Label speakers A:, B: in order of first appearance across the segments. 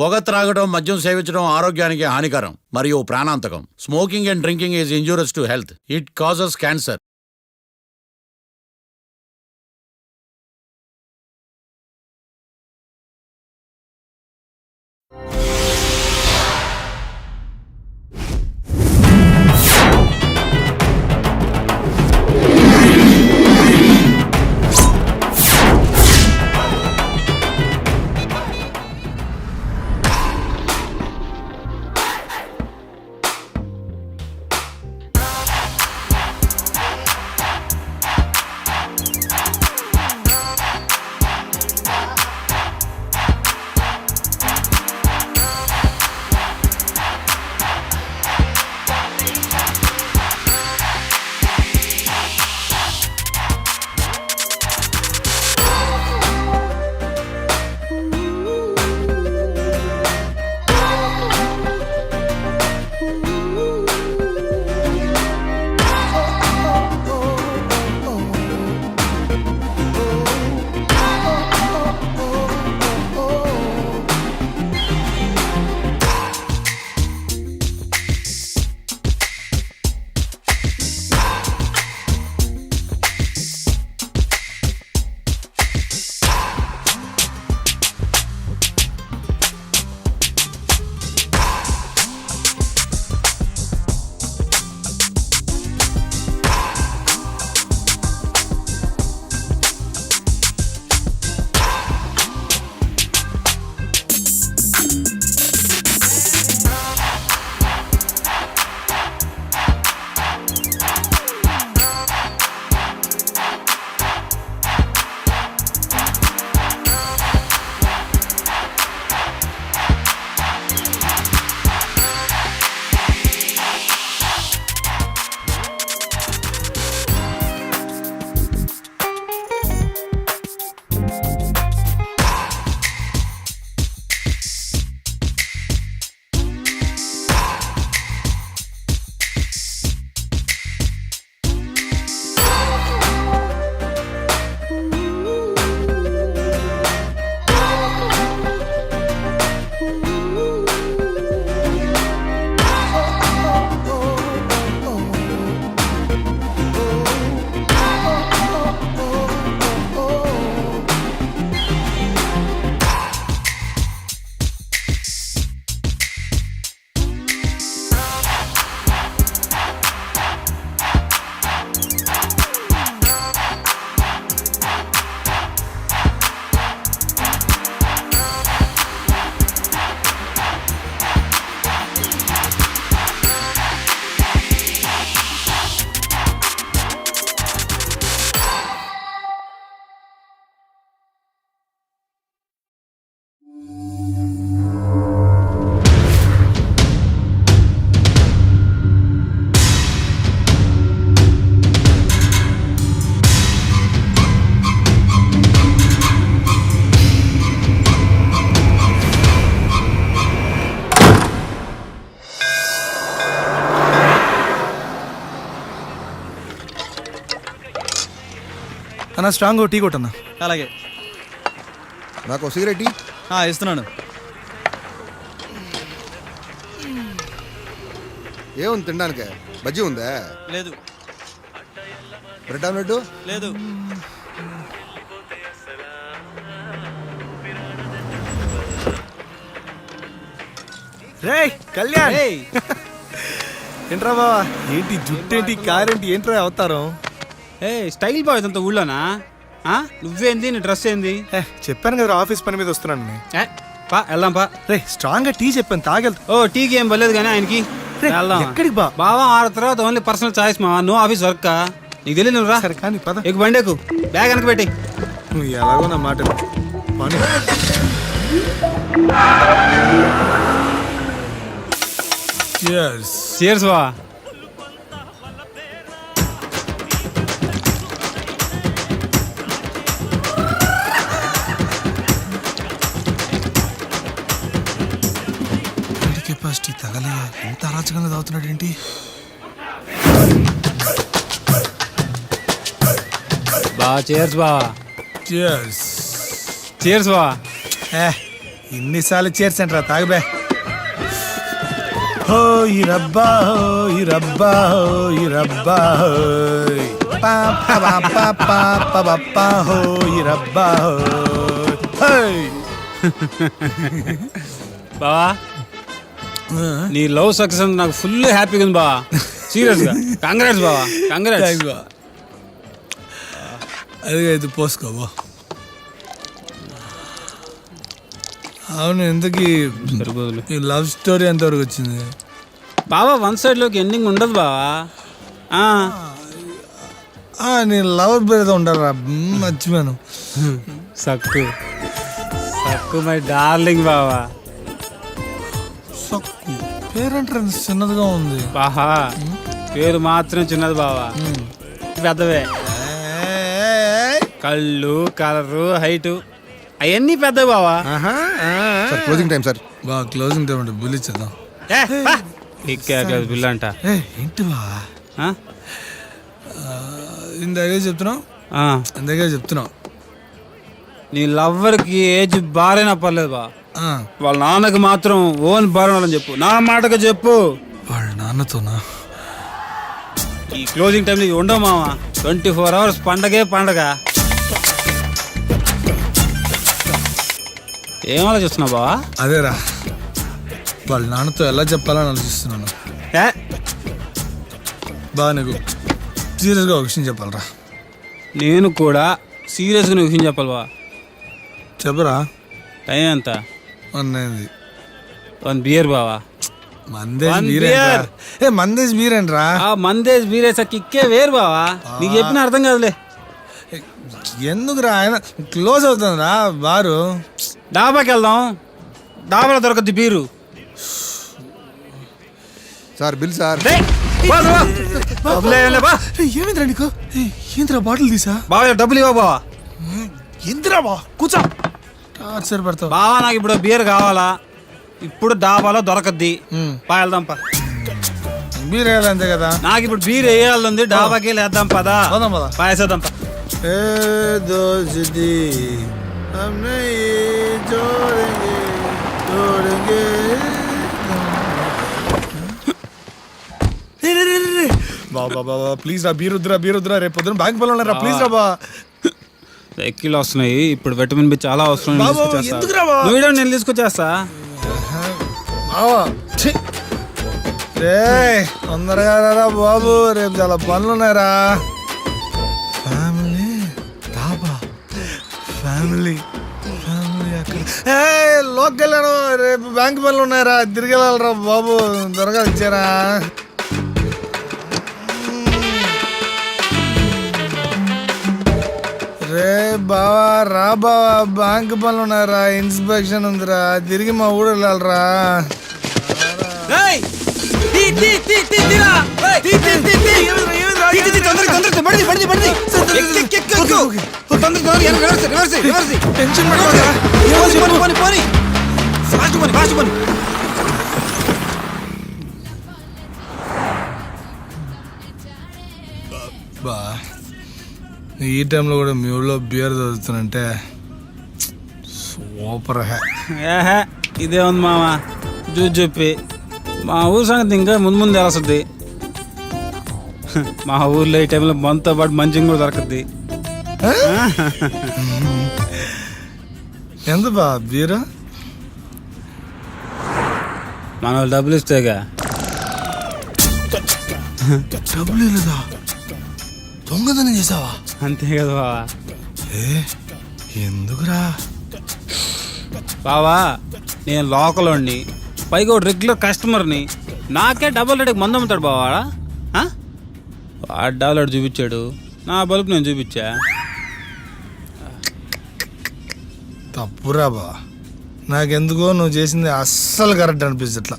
A: పొగ త్రాగడం, మద్యం సేవించడం ఆరోగ్యానికి హానికరం మరియు ప్రాణాంతకం. Smoking and drinking is injurious to health. It causes cancer.
B: అన్న స్ట్రాంగ్ టీ కొట్టన్నా.
C: అలాగే.
D: నాకు సిగరెట్
C: ఇస్తున్నాను.
D: ఏముంది తినడానికి? బజ్జీ ఉందా?
C: లేదు.
D: Bread omelette?
C: లేదు.
B: రేయ్ కళ్యాణ్, ఏంట్రా బావా? ఏంటి జుట్టేంటి, కారేంటి, ఏంట్రా అవతారం?
C: స్టైల్ బాయ్ అంత ఊళ్ళోనా? నువ్వేంది, నీ డ్రెస్ ఏంది?
B: చెప్పాను కదా ఆఫీస్ పని మీద వస్తున్నాను.
C: వెళ్దాం పా.
B: రే స్ట్రాంగ్ గా టీ చెప్పాను, తాగెళ్తా.
C: ఓ టీకి ఏం పర్లేదు కానీ ఆయనకి.
B: ఎక్కడికి బా?
C: బావా ఆడ తర్వాత ఓన్లీ పర్సనల్ చాయిస్ మా, నో ఆఫీస్ వర్క్. నీకు తెలియదు, నువ్వు రా.
B: సరే కానీ పద.
C: ఎక్కు బండి ఎక్కు, బ్యాగ్ వెనక పెట్టి.
B: నువ్వు ఎలాగో నా మాట పని.
C: Cheers బా.
B: కెపాసిటీ తగలే, ఎంత అరాచకంగా తాగుతున్నాడు ఏంటి?
C: బా చేర్స్ బా.
B: Cheers.
C: చేర్స్ బా.
B: ఇన్నిసార్లు చేర్చండి తాగబే. హో ఈ రబ్బా హో ఈ రబ్బా హో ఈ రబ్బా హోయ్ పా పా పా పా పా పా పా హో ఈ రబ్బా హోయ్.
C: బావా నీ లవ్ సక్సెస్ నాకు ఫుల్ హ్యాపీగా ఉంది బావా. సీరియస్ గా కంగ్రాట్స్ బావా, కంగ్రాట్స్.
B: అదిగా ఇది పోసుకోబో. అవును, ఎందుకు ఈ లవ్ స్టోరీ ఎంతవరకు వచ్చింది
C: బావా? వన్ సైడ్ లోకి ఎండింగ్ ఉండదు బావా.
B: నేను లవర్ పేరుతో ఉంటారా? మర్చిపోయాను.
C: సక్కు సక్కు మై డార్లింగ్ బావా.
B: సక్కు పేరంటారు చిన్నదిగా ఉంది.
C: బాహా పేరు మాత్రం చిన్నది బావా, పెద్దవే. కళ్ళు, కలరు, హైటు అవన్నీ పెద్దవి బావా.
D: Sir closing time sir.
B: బాగా క్లోజింగ్ టైం అంటే బిల్ ఇచ్చేద్దాం.
C: బిల్ అంట
B: ఏంటి బా ఇందాకే చెప్తున్నావు.
C: నీ లవ్వర్కి ఏజ్ బారైనా పర్లేదు బా, వాళ్ళ నాన్నకి మాత్రం ఓన్ బారని చెప్పు. నా మాటకు చెప్పు.
B: వాళ్ళ నాన్నతోనా?
C: ఈ క్లోజింగ్ టైం నీకు ఉండవు మామ. 24 hours పండగే పండగ. ఏం ఆలోచిస్తున్నావు బావా?
B: అదేరా, వాళ్ళ నాన్నతో ఎలా చెప్పాలని ఆలోచిస్తున్నాను. బాగా నీకు సీరియస్గా ఒక విషయం చెప్పాలరా.
C: నేను కూడా సీరియస్గా నువ్వు విషయం చెప్పాలి బా.
B: చెప్పరా.
C: టైం ఎంత?
B: 1
C: బియర్ బావా.
B: మందేజ్ బీరేంట్రా?
C: మందేజ్ బీరేసా కిక్కే వేరు బావా. నీకు చెప్పిన అర్థం కాదులే.
B: ఎందుకురా, ఆయన క్లోజ్ అవుతుందిరా బారు.
C: డాబాకి వెళ్దాం, డాబాలో దొరకద్ది బీరు.
D: Sir bill sir.
B: ఏమిందిరా నీకు? ఏంద్రా బాటిల్ తీసా?
C: బావా డబ్బులు ఇవ్వ బావా.
B: ఎంతరా బా? కూర్చో. టార్చర్ పెడతావు
C: బావా. నాకు ఇప్పుడు బీర్ కావాలా. ఇప్పుడు డాబాలో దొరకద్ది. వెళ్దాం పా.
B: బీర్ వేయాలి అంతే కదా.
C: నాకు ఇప్పుడు బీర్ వేయాలి, డాబాకి వేద్దాం పదా. పాయేసేద్దాం పా.
B: బాబా ప్లీజ్ రా, బీరుద్రా రేపు పొద్దున బ్యాంక్ పనులు ఉన్నారా ప్లీజ్ రా బా.
C: ఎక్కిలు వస్తున్నాయి ఇప్పుడు, విటమిన్ బి చాలా అవసరం. నేను తీసుకొచ్చేస్తా.
B: తొందరగా రా బాబు, రేపు చాలా పనులు ఉన్నాయరా. ఫ్యామిలీ లోకి వెళ్ళాను, రేపు బ్యాంక్ పనులు ఉన్నాయరా, తిరిగి వెళ్ళాలరా బాబు, త్వరగా ఇచ్చారా. రే బావా రా బావా, బ్యాంక్ పనులు ఉన్నారా, ఇన్స్పెక్షన్ ఉందిరా, తిరిగి మా ఊరు వెళ్ళాలరా. బా ఈ టైంలో కూడా మీ ఊళ్ళో బియర్ చదువుతానంటే సూపర్.
C: ఇదే ఉంది మామ చూసి చెప్పి. మా ఊరు సంగతి ఇంకా ముందు తెలుస్తుంది. మా ఊర్లో ఈ టైంలో మనతో పాటు మంచిగా కూడా దొరకద్ది.
B: ఎంత బా బీరా?
C: మన వాళ్ళు డబ్బులు ఇస్తేగా.
B: డబ్బులు లేదా? దొంగతనం చేసావా?
C: అంతే కదా బావా.
B: ఎందుకురా
C: బావా? నేను లోకల్ని, పైగా ఒక రెగ్యులర్ కస్టమర్ని. నాకే డబుల్ రేటుకి మందు అమ్ముతాడు బావాడా. వాడు డబుల్ చూపించాడు, నా బల్బు నేను చూపించా.
B: తప్పురా బా, నాకెందుకో నువ్వు చేసింది అస్సలు కరెక్ట్ అనిపిస్తట్లా.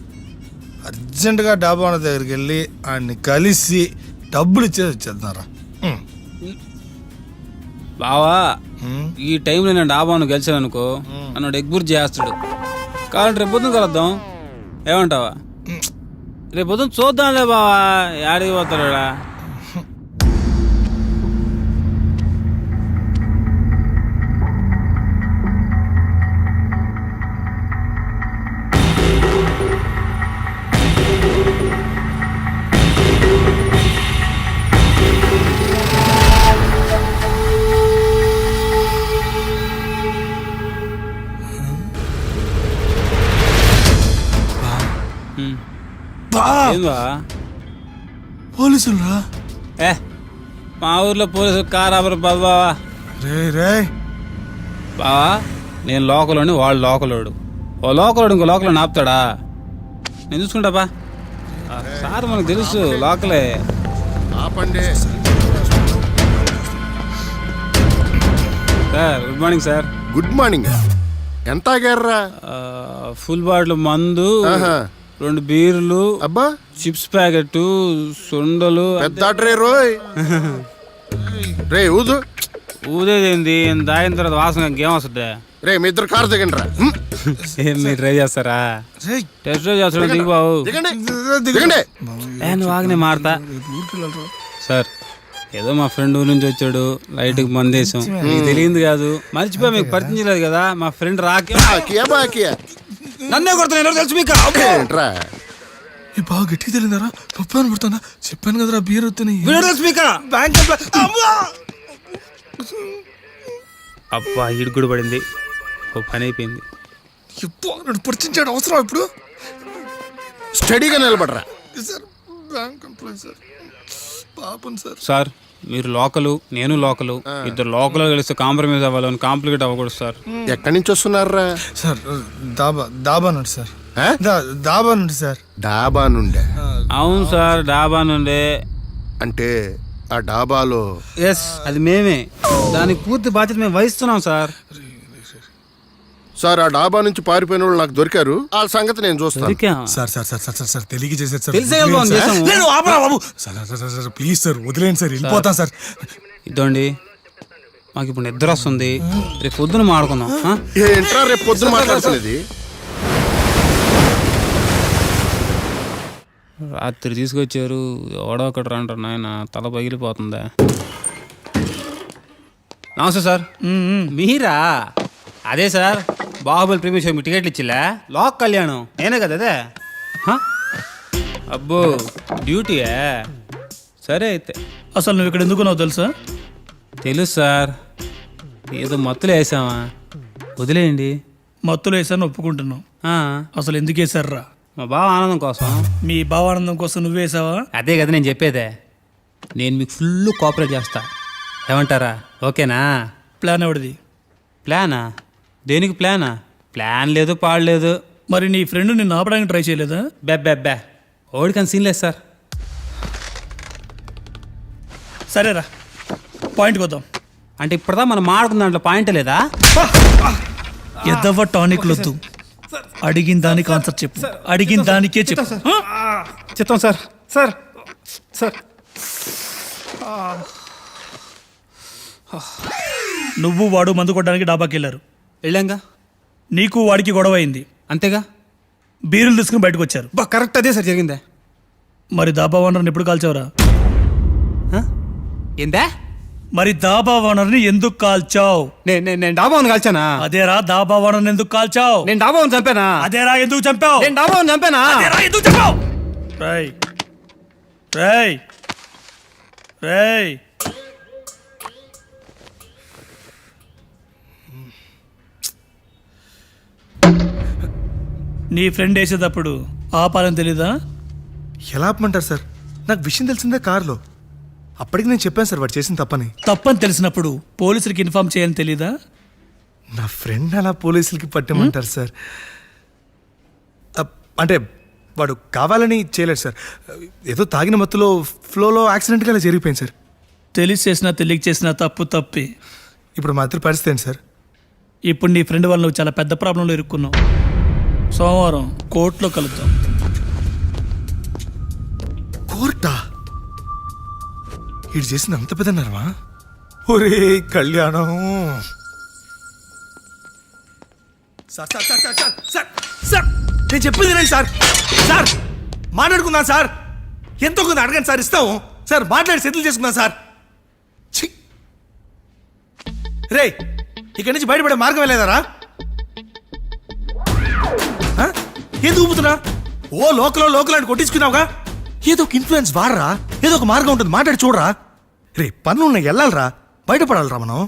B: అర్జెంటుగా డాబా వాళ్ళ దగ్గరికి వెళ్ళి ఆయన్ని కలిసి డబ్బులు ఇచ్చేది వచ్చేస్తున్నారా.
C: బావా ఈ టైంలో నేను డాబాను గెలిచాను అనుకో, నన్ను ఎగ్బుర్ చేస్తాడు. కాబట్టి రేపు పొద్దున కలుద్దాం, ఏమంటావా? రేపు పొద్దున చూద్దాంలే బావా, యాడికి పోతాడా.
B: బా
C: ఏందా
B: పోలీసులు రా.
C: ఏ మా ఊర్లో పోలీసులు కారాబరు బావా.
B: రే రే
C: బావా నేను లోకలోని వాడు లోకలోడు. ఓ లోకలోడు ఇంకో లోకలో ఆపుతాడా? నేను చూసుకుంటా బా. సార్ మనకు తెలుసు లోకలే.
D: ఆపండి.
C: Sir good morning sir.
D: Good morning. ఎంత ఆగారా?
C: ఫుల్ బాటిల్ మందు,
D: ఆహా.
C: 2 బీర్లు,
D: అబ్బా
C: చిప్స్ ప్యాకెట్, సుండలు.
D: పెద్ద రే రోయ్. రే ఊదు.
C: ఊదేదేంది దాయిన తర్వాత వాసన ఇంకేం వస్తుంది?
D: రే మీ ఇద్దరు కారు దిగండి రా.
C: ఏం మీరు ట్రై చేస్తారా?
B: రేయ్.
C: టెస్ట్ డ్రైవ్ చేస్తాడు దిగు బాబు.
D: దిగండి దిగండి.
C: నువ్వు ఆగనే మారతా. సార్ ఏదో మా ఫ్రెండ్ ఊరి నుంచి వచ్చాడు, లైట్కి మందేశం మీకు తెలియదు కాదు, మర్చిపోయి మీకు పరిచయం చేయలేదు కదా. మా ఫ్రెండ్ రాకే
D: బాకియా బాకియా.
C: నన్నే కొడుతున్నా తెలుసు మీకు.
D: ఏంట్రా
B: ఈ బాగా గట్టిగా తెలియదారా? పప్పాను పడుతున్నా చెప్పాను కదరా బీర్ వద్దని.
C: తెలుసు మీకు.
B: బ్యాంక్
C: అబ్బా ఇడుగుడు పడింది. ఓ పని అయిపోయింది.
B: నన్ను పరిచించాడు అవసరం ఇప్పుడు.
D: స్టడీగా నిలబడరా.
B: సార్ బ్యాంక్ ఎంప్లాయ్ సార్, పాపం సార్.
C: సార్ మీరు లోకలు, నేను లోకలు, ఇద్దరు లోకల్ కలిసి కాంప్రమైజ్ అవ్వాలని కాంప్లికేట్ అవ్వకూడదు సార్.
D: ఎక్కడి నుంచి వస్తున్నారా?
B: సార్ దాబా నుండి సార్.
D: ఆ?
B: దాబా నుండి సార్.
D: డాబా నుండే.
C: అవును సార్ డాబా నుండే.
D: అంటే ఆ డాబాలో
C: ఎస్ అది మేమే, దానికి పూర్తి బాధ్యత మేము వహిస్తున్నాం సార్.
D: సార్ ఆ డాబా నుంచి పారిపోయిన వాళ్ళు నాకు దొరికారు. వాళ్ళ సంగతి నేను చూస్తాను.
C: దొరికాం.
B: Sir sir sir sir sir sir తెలియక చేశారు సార్.
C: తెలిసే కదా బాబు చేసాము.
B: నేను ఆపరా బాబు. Sir sir sir sir please sir వదిలేండి సార్, వెళ్ళిపోతాను సార్.
C: ఇదండి మాకు ఇప్పుడు నిద్ర వస్తుంది, రేపు పొద్దున మాడుకుందాం.
D: ఏంట్రా రేపు పొద్దున మాట్లాడుతున్నది?
C: రాత్రి తీసుకొచ్చారు, ఎవడో ఒకటి రంటారు నాయన, తల పగిలిపోతుందా. నమస్తే సార్. మీరా? అదే sir Baahubali premiere show me టికెట్లు ఇచ్చిలే, లోక్ కళ్యాణం నేనే కదా అదే. అబ్బో డ్యూటీయా? సరే అయితే.
E: అసలు నువ్వు ఇక్కడ ఎందుకు నాకు తెలుసా?
C: తెలుసు సార్, ఏదో మత్తులు వేసామా, వదిలేయండి.
E: మత్తులో వేసాను ఒప్పుకుంటున్నావు.
C: ఆ,
E: అసలు ఎందుకు వేసారా?
C: మా బావ ఆనందం కోసం.
E: మీ భావానందం కోసం నువ్వేసావా?
C: అదే కదా నేను చెప్పేదే. నేను మీకు ఫుల్ కోఆపరేట్ చేస్తా, ఏమంటారా? ఓకేనా?
E: ప్లాన్ ఎవడిది?
C: ప్లానా? దేనికి ప్లానా? ప్లాన్ లేదు పాడలేదు.
E: మరి నీ ఫ్రెండ్ నిన్ను ఆపడానికి ట్రై చేయలేదా?
C: బెబ్బెబ్బే ఓడికని సీన్ లేదు సార్.
E: సరేరా పాయింట్కి వద్దాం.
C: అంటే ఇప్పటిదా మనం మాడుకున్న దాంట్లో పాయింట్ లేదా?
E: ఎదవ టానిక్ వద్దు, అడిగిన దానికి ఆన్సర్ చెప్పు, అడిగిన దానికే చెప్పు.
C: చెప్తాం సార్. సార్ సార్
E: నువ్వు వాడు మందు కొట్టడానికి డాబాకి వెళ్ళారు.
C: వెళ్ళాంగా.
E: నీకు వాడికి గొడవ అయింది,
C: అంతేగా.
E: బీరులు తీసుకుని బయటకు వచ్చారు.
C: బా కరెక్ట్ అదే సార్ జరిగిందే.
E: మరి దాబా ఓనర్ని ఎప్పుడు కాల్చావురా?
C: ఏందా?
E: మరి దాబా ఓనర్ని ఎందుకు కాల్చావు?
C: నేను డాబాను కాల్చానా?
E: అదేరా దాబా ఓనర్ని ఎందుకు కాల్చావు?
C: నేను డాబాను చంపానా?
E: అదేరా ఎందుకు చంపావు?
C: నేను డాబాను చంపానా?
E: అదేరా ఎందుకు చంపావు? రేయ్ రేయ్ రేయ్ నీ ఫ్రెండ్ వేసేటప్పుడు ఆపాలని తెలీదా?
B: ఎలా ఆపమంటారు సార్? నాకు విషయం తెలిసిందే కారులో. అప్పటికి నేను చెప్పాను సార్ వాడు చేసిన తప్పని.
E: తప్పని తెలిసినప్పుడు పోలీసులకి ఇన్ఫార్మ్ చేయాలని తెలీదా?
B: నా ఫ్రెండ్ అలా పోలీసులకి పట్టమంటారు సార్. అంటే వాడు కావాలని చేయలేడు సార్, ఏదో తాగిన మత్తులో ఫ్లోలో యాక్సిడెంట్గా అలా జరిగిపోయింది సార్.
E: తెలిసి చేసినా తెలియక చేసినా తప్పు తప్పి.
B: ఇప్పుడు మా ఇద్దరి పరిస్థితి ఏంటి సార్?
E: ఇప్పుడు నీ ఫ్రెండ్ వల్ల నువ్వు చాలా పెద్ద ప్రాబ్లంలో ఇరుక్కున్నావు. సోమవారం కోర్టులో కలుద్దాం.
B: కోర్టా? ఇటు చేసింది అంత పెద్దన్నారమా? ఒరే కళ్యాణం. Sir sir sir sir sir sir sir నేను చెప్పింది రండి సార్. సార్ మాట్లాడుకుందాం సార్, ఎంతో కొంత అడగండి సార్, ఇస్తాము సార్, మాట్లాడి సెటిల్ చేసుకుందాం సార్. ఛీ రే, ఇక్కడి నుంచి బయటపడే మార్గం లేదారా? ఏది ఊపుతున్నా? ఓ లోకల్ అని కొట్టించుకున్నావుగా, ఏదో ఒక ఇన్ఫ్లుయెన్స్ వాడరా, ఏదో ఒక మార్గం ఉంటుంది, మాట్లాడి చూడరా. రే పనులు ఉన్నాయి, వెళ్ళాలరా, బయటపడాలరా మనం.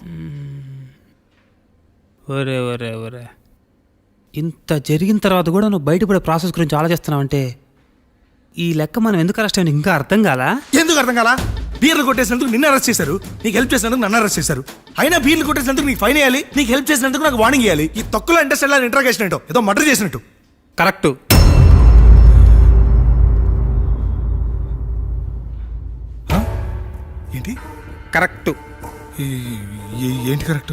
C: ఒరే ఒరే ఒరే, ఇంత జరిగిన తర్వాత కూడా నువ్వు బయటపడే ప్రాసెస్ గురించి ఆలోచిస్తున్నావంటే ఈ లెక్క మనం ఎందుకు అరెస్ట్ అయ్యాం ఇంకా అర్థం కాలా?
B: ఎందుకు అర్థం కాలా? బీర్లు కొట్టేసినందుకు నిన్ను అరెస్ట్ చేశారు, నీకు హెల్ప్ చేసినందుకు నన్ను అరెస్ట్ చేశారు. అయినా బీర్లు కొట్టేసినందుకు నీకు ఫైన్ వేయాలి, నీకు హెల్ప్ చేసినందుకు నాకు వార్నింగ్ ఇవ్వాలి. ఈ తొక్కులో ఇంటర్స్టెల్లార్ ఇంట్రాగేషన్ ఏంటో ఏదో మర్డర్ చేసినట్టు.
C: కరెక్టు.
B: ఏంటి
C: కరెక్టు.
B: ఏంటి కరెక్ట్?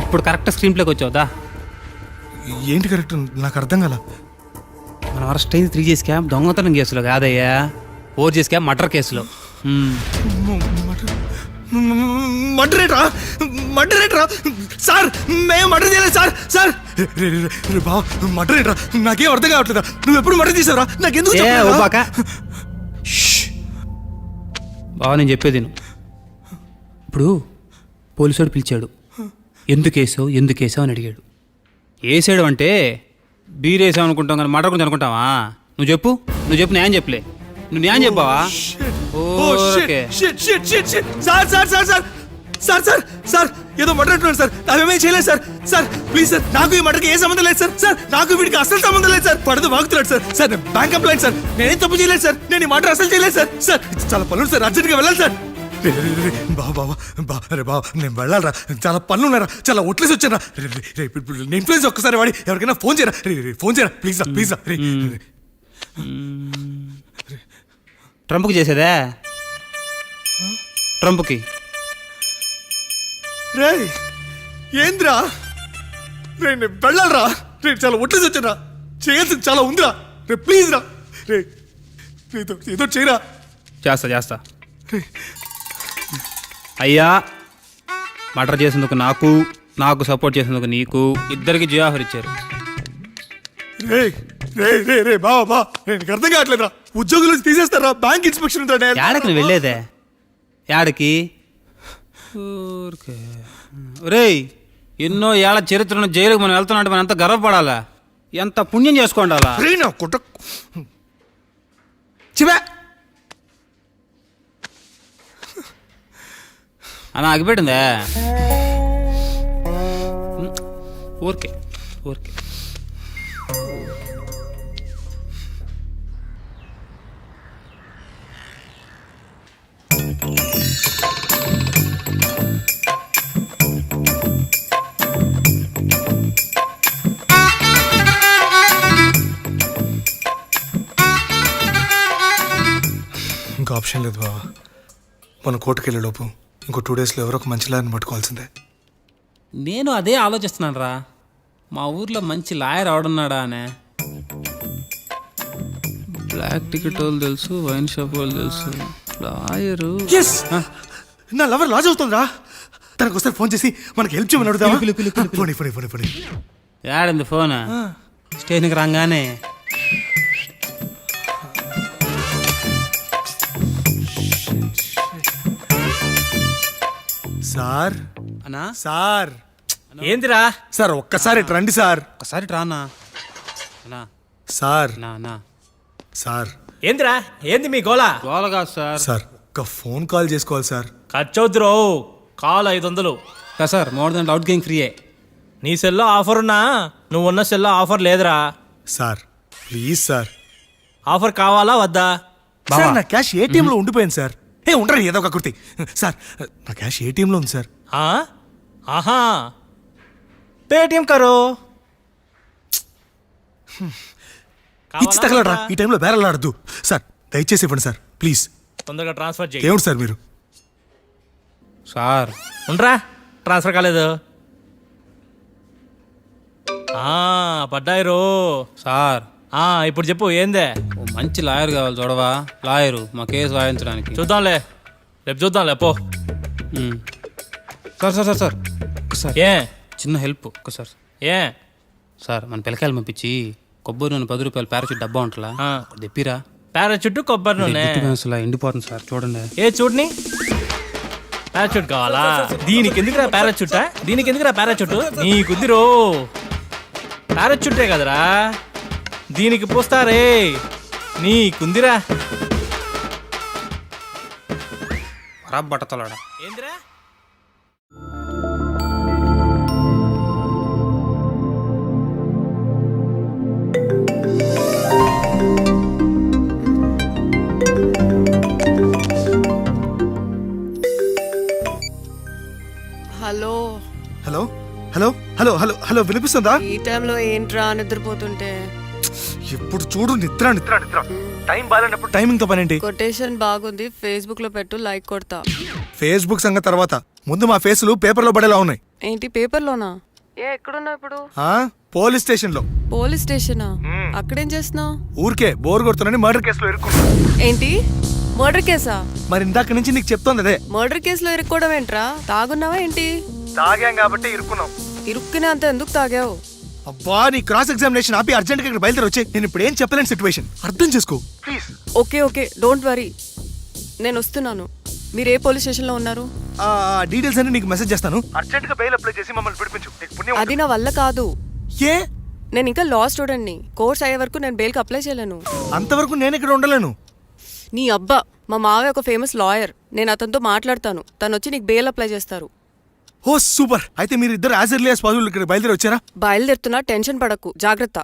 C: ఇప్పుడు కరెక్ట్ స్క్రీన్ ప్లేకి వచ్చావుదా?
B: ఏంటి కరెక్ట్? నాకు అర్థం కాల.
C: మనం అరెస్ట్ అయింది 3 కేసు క్యామ్ దొంగతనం కేసులో కాదయ్యా, 4 కేసు క్యామ్ మర్డర్ కేసులో.
B: మర్డరేట్రా మర్డరేట్రా సార్, మేము మర్డర్ చేయలేదు సార్. సార్ బావ మర్డరేట్రా, నాకేం అర్థం కావట్లేదా? నువ్వు ఎప్పుడు మర్డర్ చేసావురా? నాకెందుకు
C: బావ నేను చెప్పేది విను. ఇప్పుడు పోలీసుడు పిలిచాడు, ఎందుకు వేసావు అని అడిగాడు. వేసాడు అంటే బీర్ వేసావు అనుకుంటాం కానీ మర్డర్ గురించి అనుకుంటావా? నువ్వు చెప్పు న్యాయం చెప్పలే. నువ్వు న్యాయం చెప్పావా? Okay.
B: Sir sir sir sir sir sir sir ఏదో మర్డర్ అంటున్నాడు సార్, అవేమేం చేయలేదు సార్. సార్ ప్లీజ్ సార్, నాకు ఈ మర్డర్కి ఏ సంబంధం లేదు సార్. సార్ నాకు వీడికి అసలు సంబంధం లేదు సార్. పడదు వాగుతున్నాడు sir. Sir bank employee sir, నేనేం తప్పు చేయలేదు సార్. నేను ఈ మర్డర్ అసలు చేయలేదు సార్. సార్ చాలా పనులు సార్, అర్జెంట్గా వెళ్ళాలి సార్. బాబా నేను వెళ్ళాలరా, చాలా పనులు ఉన్నారా, చాలా ఒట్లేసి వచ్చారా. ఇన్ఫ్లుయెన్స్ ఒక్కసారి వాడి ఎవరికైనా ఫోన్ చేయరా, ఫోన్ చేయరా ప్లీజ్ రా, ప్లీజ్ రా.
C: ట్రంప్కి చేసేదా? ట్రంప్కి
B: రే ఏంద్రా రే, నేను వెళ్ళాలరా. రే చాలా ఒట్లేసి వచ్చారా, చేయాల్సింది చాలా ఉందిరా. రే ప్లీజ్ రా, రే ఏదో చేయరా.
C: చేస్తా అయ్యా. మర్డర్ చేసేందుకు నాకు సపోర్ట్ చేసేందుకు నీకు, ఇద్దరికి జియో ఆఫర్ ఇచ్చారు.
B: రే రే రే రే బావా నీకు అర్థం కావట్లేదురా. ఉద్యోగుల నుంచి తీసేస్తారా, బ్యాంక్ ఇన్స్పెక్షన్ ఉందా?
C: యాడకి నువ్వు వెళ్ళేదే? యాడకి? రేయ్, ఎన్నో ఏళ్ల చరిత్రను జైలుకు మనం వెళ్తున్నట్టు మనం ఎంత గర్వపడాలా, ఎంత పుణ్యం చేసుకోండాలా.
B: చివే
C: అలా ఆగిపెట్టిందే. ఊరికే
B: ఇంకా ఆప్షన్ లేదు బావా. మన కోర్టుకు వెళ్ళే లోపు ఇంకో 2 డేస్లో ఎవరో ఒక మంచి లాయర్ని పట్టుకోవాల్సిందే.
C: నేను అదే ఆలోచిస్తున్నాను రా. మా ఊర్లో మంచి లాయర్ ఆడున్నాడా అనే. బ్లాక్ టికెట్ వాళ్ళు తెలుసు, వైన్ షాప్ వాళ్ళు తెలుసు, లాయరు.
B: నా లవర్ లాజ్ అవుతుందిరా. తనకు ఒకసారి ఫోన్ చేసి మనకి హెల్ప్ చేయమని అడుగుదామా? పోనీ.
C: యాడింది ఫోన్? స్టేషన్కి రాగానే.
B: సార్
C: అన్నా
B: సార్
F: ఏందిరా?
B: సార్ ఒక్కసారి ఇటు రండి సార్.
C: ఒకసారి రానా అన్నా.
B: సార్
C: నా
B: సార్
F: ఏందిరా? ఏంది మీ గోళ?
C: గోలగా సార్.
B: సార్ ఒక్క ఫోన్ కాల్ చేసుకోవాలి సార్.
F: ఖర్చవుతురో. Call 500.
C: Sir more than outgoing ఫ్రీయే.
F: నీ సెల్లో ఆఫర్ ఉన్నా నువ్వు ఉన్న సెల్లో ఆఫర్ లేదురా.
B: Sir please sir.
F: ఆఫర్ కావాలా వద్దా?
B: సార్ నా క్యాష్ ఏటీఎంలో ఉండిపోయింది సార్. ఉండరు ఏదో ఒక కుర్తి. సార్ నా క్యాష్ ఏటీఎంలో ఉంది సార్.
F: ఆహా, పేటిఎం కరో.
B: ఇచ్చి తగలరా, ఈ టైంలో బేరలాడద్దు సార్. దయచేసి ఇవ్వండి సార్ ప్లీజ్.
F: తొందరగా ట్రాన్స్ఫర్ చేయి.
B: ఏమిటి సార్ మీరు?
C: సార్
F: ఉండరా, ట్రాన్స్ఫర్ కాలేదు. పడ్డాయి రో.
C: సార్
F: ఇప్పుడు చెప్పు ఏందే?
C: ఓ మంచి లాయర్ కావాలి చూడవా. లాయరు మా కేసు వాయించడానికి.
F: చూద్దాంలే, రేపు చూద్దాంలే పో.
C: సార్ ఒకసారి
F: ఏ
C: చిన్న హెల్ప్ ఒక్కసారి.
F: ఏ
C: సార్ మన పిల్లకాయలు పంపించి కొబ్బరి నూనె 10 రూపాయలు పారాచూట్ డబ్బా ఉంటుందా, తెప్పిరా.
F: పారాచూట్ కొబ్బరి నూనె
C: ఎండిపోతుంది సార్, చూడండి.
F: ఏ చూడని. పారాచూట్ కావాలా? దీనికి ఎందుకురా పారాచూటా? దీనికి ఎందుకురా పారాచూట్? నీ కుదిరో పారాచూటే కదరా, దీనికి పోస్తారే. నీ కుందిరా
C: బట్టతలాడా
F: ఏందిరా?
B: హలో వినిపిస్తుందా?
G: ఈ టైంలో ఏంట్రా నిద్రపోతుంటే?
B: ఎప్పుడు చూడు నిద్ర నిద్ర నిద్ర. టైం బాగాలేనప్పుడు టైమింగ్ తో పనేంటి?
G: కొటేషన్ బాగుంది, ఫేస్బుక్ లో పెట్టు, లైక్ కొడతా.
B: ఫేస్బుక్ సంగతి తర్వాత, ముందు మా ఫేసులు పేపర్లో పడేలా ఉన్నాయి.
G: ఏంటి పేపర్లోనా? ఎక్కడున్నావు ఇప్పుడు?
B: పోలీస్ స్టేషన్ లో.
G: పోలీస్ స్టేషనా? అక్కడేం చేస్తున్నావు?
B: ఊరికే బోర్ కొడుతున్నాని మర్డర్ కేసులో ఇరుక్కున్నా.
G: ఏంటి మర్డర్ కేసా?
B: మరి ఇందాక నుంచి నీకు చెప్తోంది అదే.
G: మర్డర్ కేసులో ఇరుక్కోవడం ఏంట్రా? తాగున్నావా ఏంటి?
B: తాగాం కాబట్టి ఇరుక్కున్నాం.
G: ఇరుక్కునే అంత ఎందుకు తాగావు?
B: అబ్బా, నీ క్రాస్ ఎగ్జామినేషన్ ఆపి అర్జెంట్ గా ఇక్కడ బయలుదేరి వచ్చే. నేను ఇప్పుడు ఏం చెప్పలేని సిచ్యువేషన్, అర్థం చేసుకో ప్లీజ్.
G: ఓకే డోంట్ వరీ, నేను వస్తున్నాను. మీరు ఏ పోలీస్ స్టేషన్ లో ఉన్నారు?
B: ఆ డీటెయిల్స్ అన్ని నీకు మెసేజ్ చేస్తాను. అర్జెంట్ గా బెయిల్ అప్లై చేసి మమ్మల్ని పిలిపించు. నీకు పుణ్యం
G: అది నా వల్ల కాదు.
B: ఏ?
G: నేను ఇంకా లా స్టూడెంట్ ని. కోర్స్ అయ్యే వరకు నేను బెయిల్ కి అప్లై చేయలేను.
B: అంతవరకు నేను ఇక్కడ ఉండలేను.
G: నీ అబ్బా, మా మావయ్య ఒక ఫేమస్ లాయర్. నేను అతనితో మాట్లాడతాను, తను వచ్చి నీకు బెయిల్ అప్లై చేస్తారు.
B: ఓ సూపర్. అయితే మీరు ఇద్దరు యాజ్ ఎర్లీ యాజ్ పాసిబుల్ ఇక్కడ బయలుదేరి వచ్చారా?
G: బయలుదేరుతున్నా, టెన్షన్ పడకు, జాగ్రత్త.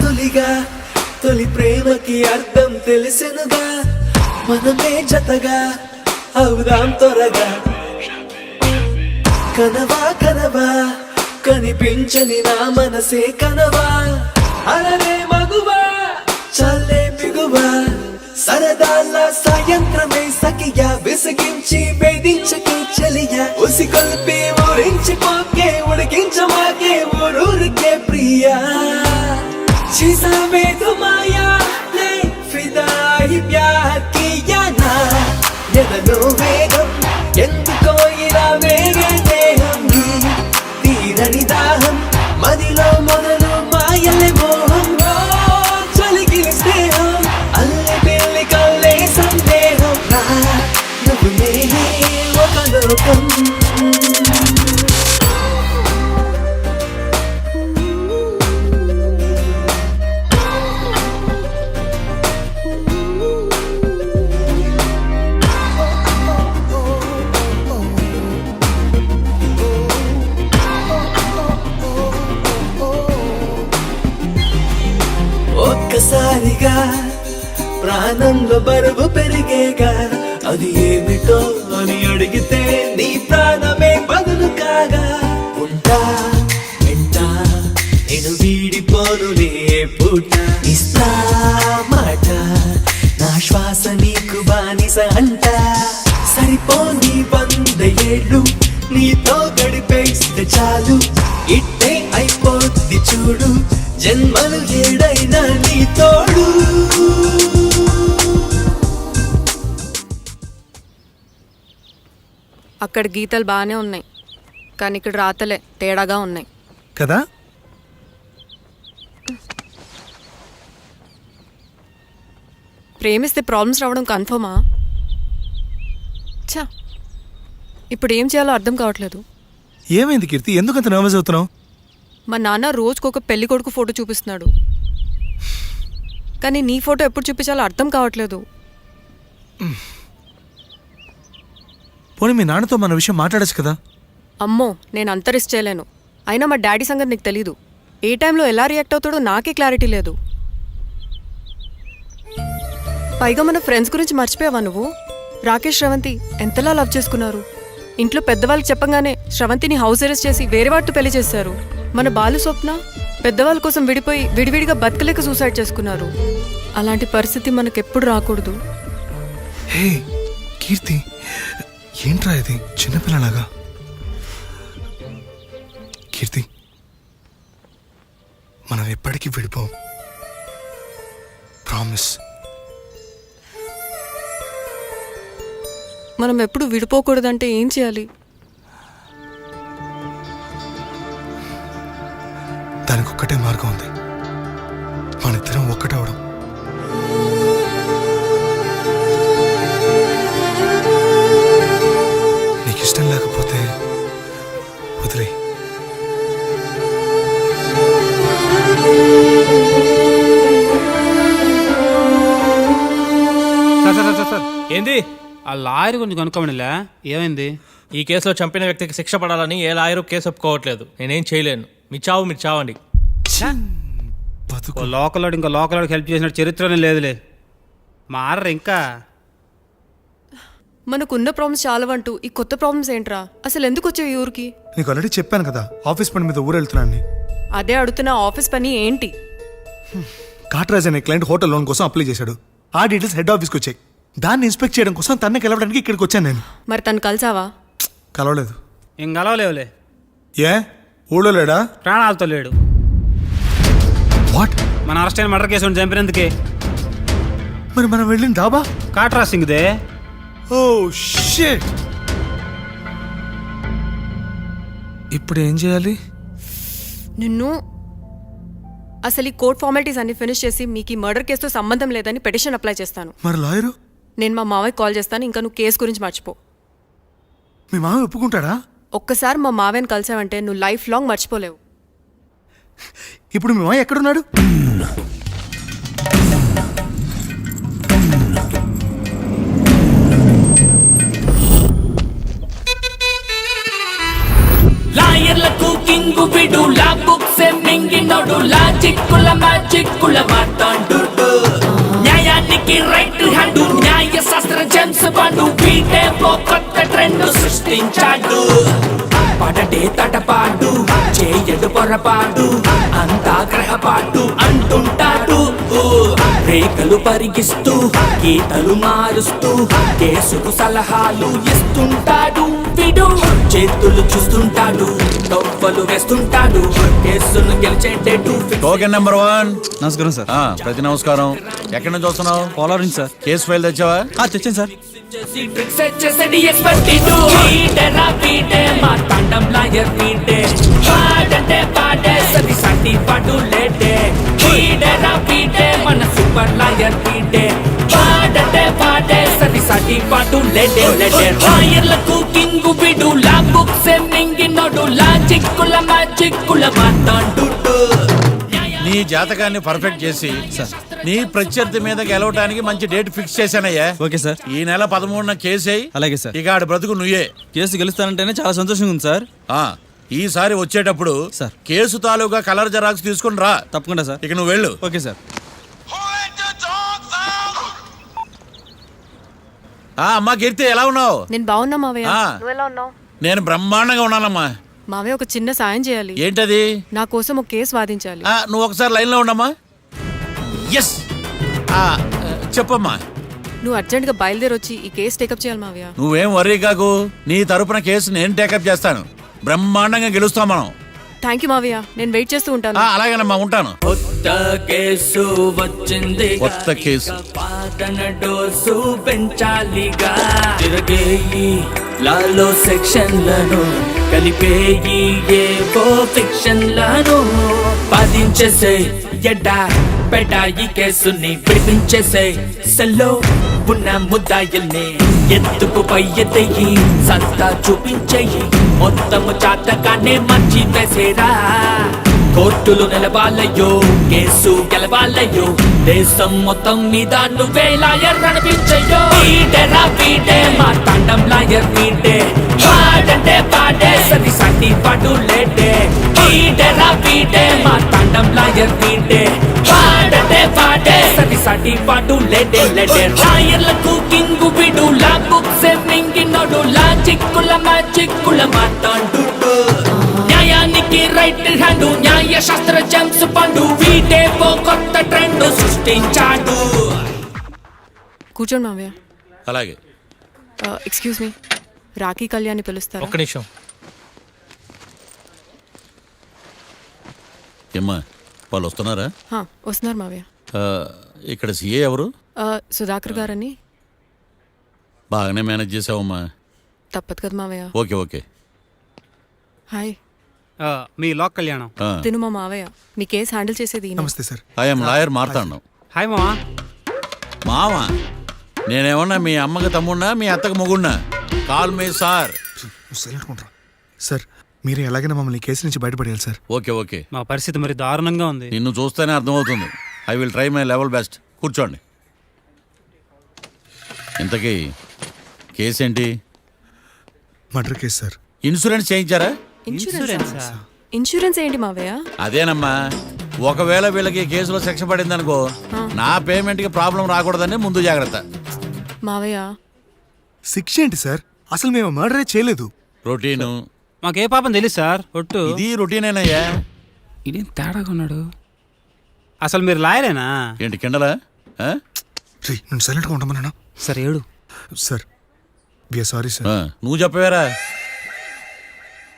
H: తొలిగా తొలి ప్రేమకి అర్థం తెలిసెనుగా, మనమే జతగా అవుదాం త్వరగా. కనవా కనిపించని నా మనసే కనవా. అలరే మగువా చల్లే బిగువా, సరదాల సాయంత్రమే సఖియా. విసిగించి వేధించకే చలియా, ఉసిగొల్పి ఊరించిపోకే, ఉడికించమాకే ఊరూరికే ప్రియా. చేసావే తుమాయా నే ఫిదాయి ప్యార్ కియా నా. ఎదలో వేగం ఎందుకో ఇలా వేగే దేహం, తీరని దాహం మదిలో మొదలు మాయలే మోహం. చలిగిలి స్నేహం అల్లె పెళ్లి కల్లే సందేహం. నువ్వు నేనే ఒక లోకం. ఒక్కసారిగా ప్రాణంలో బరువు పెరిగేగా, అది ఏమిటో అని అడిగితే నీ ప్రాణమే బదులు కాగా. ఉంటా వింటా నేను వీడిపోను నే పూట. ఇస్తా మాట నా శ్వాస నీకు బానిస అంట. సరిపోని 100 ఏళ్ళు నీతో గడిపేస్తే చాలు, ఇట్టే అయిపోద్ది చూడు జన్మలు ఏడైనా నీ తోడు.
G: అక్కడ గీతలు బాగానే ఉన్నాయి, కానీ ఇక్కడ రాతలే తేడాగా ఉన్నాయి
B: కదా.
G: ప్రేమిస్తే ప్రాబ్లమ్స్ రావడం కన్ఫర్మా? ఛా, ఇప్పుడు ఏం చేయాలో అర్థం కావట్లేదు.
B: ఏమైంది కీర్తి, ఎందుకంత నర్వస్ అవుతున్నావు?
G: మా నాన్న రోజుకొక పెళ్లి కొడుకు ఫోటో చూపిస్తున్నాడు, కానీ నీ ఫోటో ఎప్పుడు చూపించాలో అర్థం కావట్లేదు.
B: పోనీ మీ నాన్నతో మన విషయం మాట్లాడచ్చు కదా.
G: అమ్మో, నేను అంత రిస్క్ చేయలేను. అయినా మా డాడీ సంగతి నీకు తెలీదు. ఏ టైంలో ఎలా రియాక్ట్ అవుతాడో నాకే క్లారిటీ లేదు. పైగా మన ఫ్రెండ్స్ గురించి మర్చిపోయావా నువ్వు? రాకేష్ శ్రవంతి ఎంతలా లవ్ చేసుకున్నారు. ఇంట్లో పెద్దవాళ్ళకి చెప్పగానే శ్రవంతిని హౌస్ అరెస్ట్ చేసి వేరే వాటితో పెళ్లి చేశారు. మన బాలు స్వప్న పెద్దవాళ్ళ కోసం విడిపోయి విడివిడిగా బతకలేక సూసైడ్ చేసుకున్నారు. అలాంటి పరిస్థితి మనకెప్పుడు రాకూడదు.
B: హే కీర్తి, ఏంట్రా ఇది చిన్నపిల్లలాగా? కీర్తి, మనం ఎప్పటికీ విడిపోం, ప్రామిస్.
G: మనం ఎప్పుడు విడిపోకూడదంటే ఏం చేయాలి?
B: దానికి ఒక్కటే మార్గం ఉంది, మనిద్దరం ఒక్కటవడం.
C: ఆ లాయర్ గురించి కనుక్కోమనిలే, ఏమైంది?
F: ఈ కేసులో చంపిన వ్యక్తికి శిక్ష పడాలని ఏ లాయరు కేసు ఒప్పుకోవట్లేదు. నేనేం చేయలేను. మీ చావు మీరు చావండి.
C: ఓ లోకల్లోడు ఇంకా లోకల్లోడికి హెల్ప్ చేసిన చరిత్రనే లేదులే. మారరు ఇంకా.
G: మనకున్న ప్రాబ్లమ్స్ చాలవంటూ ఈ కొత్త ప్రాబ్లమ్స్ ఏంట్రా? అసలు ఎందుకు వచ్చావు ఈ ఊరికి?
I: నీకు ఆల్రెడీ చెప్పాను కదా ఆఫీస్ పని మీద ఊరు వెళ్తున్నాను.
G: అదే అడుగుతున్న ఆఫీస్ పని ఏంటి?
I: కాట్రాజ్ అనే క్లయింట్ హోటల్ లోన్ కోసం అప్లై చేశాడు. ఆ డీటెయిల్స్ హెడ్ ఆఫీస్కి వచ్చాయి. దాన్ని ఇన్స్పెక్ట్ చేయడం కోసం తన్నే కలవడానికి ఇక్కడికి వచ్చాను నేను.
G: మరి తను కలిసావా?
I: కలవలేదు.
C: ఏం గలవలేవులే.
I: ఏ ఊళ్ళో లేడా?
C: ప్రాణాలతో లేడు.
I: వాట్?
C: మన అరెస్ట్ అయిన మర్డర్ కేసు చంపినందుకే.
I: మరి మనం వెళ్ళిన డాబా?
C: కాట్రా సింగ్దే.
I: Oh shit. ఇప్పుడు ఏం చేయాలి?
G: నిన్ను అసలు ఈ కోర్ట్ ఫార్మాలిటీస్ అన్ని ఫినిష్ చేసి మీకు ఈ మర్డర్ కేసుతో సంబంధం లేదని పిటిషన్ అప్లై చేస్తాను.
I: మరి లాయరు?
G: నేను మా మావయ్య కాల్ చేస్తాను. ఇంకా నువ్వు కేసు గురించి మర్చిపో.
I: మీ మామ ఒప్పుకుంటాడా?
G: ఒక్కసారి మా మావయ్యని కలిసావంటే నువ్వు లైఫ్ లాంగ్ మర్చిపోలేవు.
I: ఇప్పుడు మీ మామ ఎక్కడున్నాడు?
H: లాయర్లకు కింగు విడు లా బుక్స్ మింగినోడు లాజిక్కుల మ్యాజిక్కుల మాట్లాడు న్యాయానికి రైట్ హ్యాండ్ న్యాయ శాస్త్ర జేమ్స్ బాండ్ వీటే ఓ కొత్త ట్రెండ్ సృష్టించాడు. పడటే తటపాడు చేయడు పొరపాడు అంతా గ్రహపాటు అంటుంటాడు. రేఖలు పరిగిస్తూ గీతలు మారుస్తూ కేసుకు సలహాలు ఇస్తుంటాడు. విడు చేతులు చూస్తుంటాడు, తొవ్వలు వేస్తుంటాడు, కేసును గెలిచేటట్టు.
A: Token number 1.
F: నమస్కారం సార్.
A: ప్రతి నమస్కారం. ఎక్కడి నుంచి వస్తున్నావు?
F: పోలవరం నుంచి సార్.
A: కేసు ఫైల్ తెచ్చావా?
F: తెచ్చాను సార్.
H: ట్రిక్స్ చేసేది ఎక్స్పర్ట్ ఇడు. వీడేరా వీడే మా తండం లాయర్ వీడే. పాడంటే పాడే సది సాటి పాడు లేడే. వీడేరా వీడే మన సూపర్ లాయర్ వీడే. పాడంటే పాడే సది సాటి పాడు లేడే లేడే. లాయర్లకు కింగు విడు లా బుక్స్ మింగినోడు లాజిక్కుల మ్యాజిక్కుల మాట్లాడు.
A: నీ జాతకాన్ని పర్ఫెక్ట్ చేసి నీ ప్రత్యర్థి మీద గెలవడానికి మంచి డేట్ ఫిక్స్ చేశానయ్యా.
F: Okay sir.
A: ఈ నెల 13న కేసు అయ్యి
F: అలాగే సార్.
A: ఇక ఆడి బ్రతుకు నువ్వే.
F: కేసు గెలుస్తానంటేనే చాలా సంతోషంగా ఉంది సార్.
A: ఈసారి వచ్చేటప్పుడు
F: సార్.
A: కేసు తాలూకా కలర్ జెరాక్స్ తీసుకుని రా.
F: తప్పకుండా సార్.
A: ఇక నువ్వు వెళ్ళు.
F: Okay sir.
A: అమ్మా కీర్తి, ఎలా ఉన్నావు?
G: నేను బాగున్నా మావయ్య.
A: ఆ.
G: నువ్వు ఎలా ఉన్నావు?
A: నేను బ్రహ్మాండంగా ఉన్నానమ్మా.
G: మావయ్య ఒక చిన్న సాయం చేయాలి.
A: ఏంటది?
G: నా కోసం ఒక కేసు వాదించాలి.
A: నువ్వు ఒకసారి లైన్లో ఉండమ్మా. ఎస్, చెప్పమ్మా.
G: నువ్వు అర్జెంట్గా బయలుదేరి వచ్చి ఈ కేసు టేకప్ చేయాలి మావయ్య.
A: నువ్వేం వర్రీ కాకు, నీ తరపున కేసు నేను టేకప్ చేస్తాను. బ్రహ్మాండంగా గెలుస్తాం మనం.
G: థ్యాంక్ యూ మావయ్య, నేను వెయిట్ చేస్తూ ఉంటాను.
A: అలాగేనమ్మా, ఉంటాను.
H: కొత్త కేసు వచ్చింది,
A: కొత్త కేసు.
H: పాతన డోసు పెంచాలిగా. తిరగేయి లాలో సెక్షన్లను కలిపేయి ఏవో ఫిక్షన్లను. బాధించేసే ఎడా పెడా ఈ కేసుని విడిపించేసే. సెల్లో ఉన్న ముద్దాయిల్ని ఎత్తుకు పై ఎత్తయి సత్తా చూపించేయి. మొత్తము చాతకానే మంచి వేసేరా. కోర్టులు నిలవాలయ్యో, కేసు గెలవాలయ్యో, దేశం మొత్తం మీద నువ్వే లాయర్ నడిపించయ్యో. వీడేరా వీడే మా తండం లాయర్ వీడే. పాడంటే పాడే సది సాటి పాడు లేడే. వీడేరా వీడే మా తండం లాయర్ వీడే. పాడంటే పాడే సది సాటి పాడు లేడే లేడే. లాయర్లకు కింగు విడు లా బుక్స్ మింగినోడు లాజిక్కుల మ్యాజిక్కుల మాట్లాడు. న్యాయానికి రైట్ హ్యాండ్ న్యాయ శాస్త్ర జేమ్స్ బాండ్ వీటే ఓ కొత్త ట్రెండ్ సృష్టించాడు.
G: కూర్చోండి మావయ్య.
A: అలాగే.
G: ఎక్స్క్యూజ్ మీ, రాఖీ కళ్యాణ్ని పిలుస్తారా?
F: ఒక్క నిమిషం.
A: ఏమ్మా, వాళ్ళు వస్తున్నారా?
G: వస్తున్నారు మావయ్య.
A: ఇక్కడ సీఏ ఎవరు?
G: సుధాకర్ గారని.
A: బాగానే మేనేజ్ చేసావమ్మా.
G: తప్పదు కదా మావయ్య.
A: Okay okay.
G: హాయ్.
C: మీ లోక్ కళ్యాణం.
G: తిను మా మావయ్య. మీ కేసు హ్యాండిల్ చేసేది ఈయన.
I: నమస్తే sir.
A: I'm lawyer Marthandam.
C: Hi మామా.
A: మావా, నేనేమన్నా మీ అమ్మకి తమ్ముడినా మీ అత్తకు మొగుడినా? Call me sir.
I: సార్, మీరు ఎలాగైనా మమ్మల్ని ఈ కేసు నుంచి బయటపడేయాలి సార్.
A: Okay okay.
C: మా పరిస్థితి మరి దారుణంగా ఉంది.
A: నిన్ను చూస్తేనే అర్థమవుతుంది. I will try my level best. కూర్చోండి. ఇంతకీ కేసు ఏంటి?
I: Murder case sir.
A: ఇన్సూరెన్స్ చేయించారా?
G: ఇన్సూరెన్స్ ఏంటి మావయ్య?
A: అదేనమ్మా, ఒకవేళ వీళ్ళకి కేసులో శిక్ష పడిందనుకో, నా పేమెంట్కి ప్రాబ్లం రాకూడదని ముందు జాగ్రత్త.
G: మావయ్య
I: శిక్ష ఏంటి సార్? అసలు మేము మర్డరే చేయలేదు.
A: రొటీను.
C: మాకే పాపం తెలుసు సార్. ఒట్టు
A: ఇది రొటీనేనయ్యా.
C: ఇదేం తేడాగా ఉన్నాడు. అసలు మీరు లాయరేనా?
A: ఏంటి కిండలా? ఆ?
I: రే నేను సైలెంట్గా ఉండమన్నా.
C: సరే ఏడు.
I: Sir we are sorry sir.
A: నువ్వు చెప్పవేరా?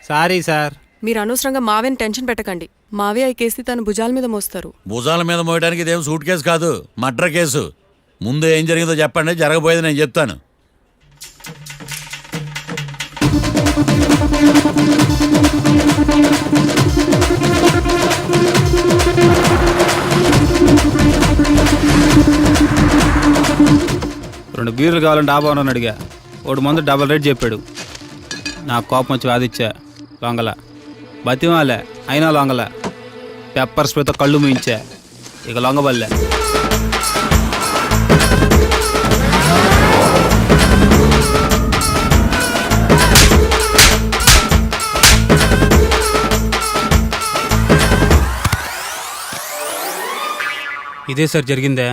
C: Sorry sir.
G: మీరు అనవసరంగా మావయ్యని టెన్షన్ పెట్టకండి. మావయ్య ఈ కేసు తన భుజాల మీద మోస్తారు.
A: భుజాల మీద మోయడానికి ఇదేం సూట్ కేసు కాదు, మర్డర్ కేసు. ముందు ఏం జరిగిందో చెప్పండి, జరగబోయేది నేను చెప్తాను.
C: రెండు బీర్లు కావాలని డాబా అని అడిగా. ఒకడు మందు డబల్ రేట్ చెప్పాడు. నాకు కోపం వచ్చి వాదిచ్చా. లొంగల బతిమాలే, అయినా లొంగల. పెప్పర్ స్ప్రేతో కళ్ళు మూయించా. ఇక లొంగబల్లే. ఇదే సార్ జరిగిందే.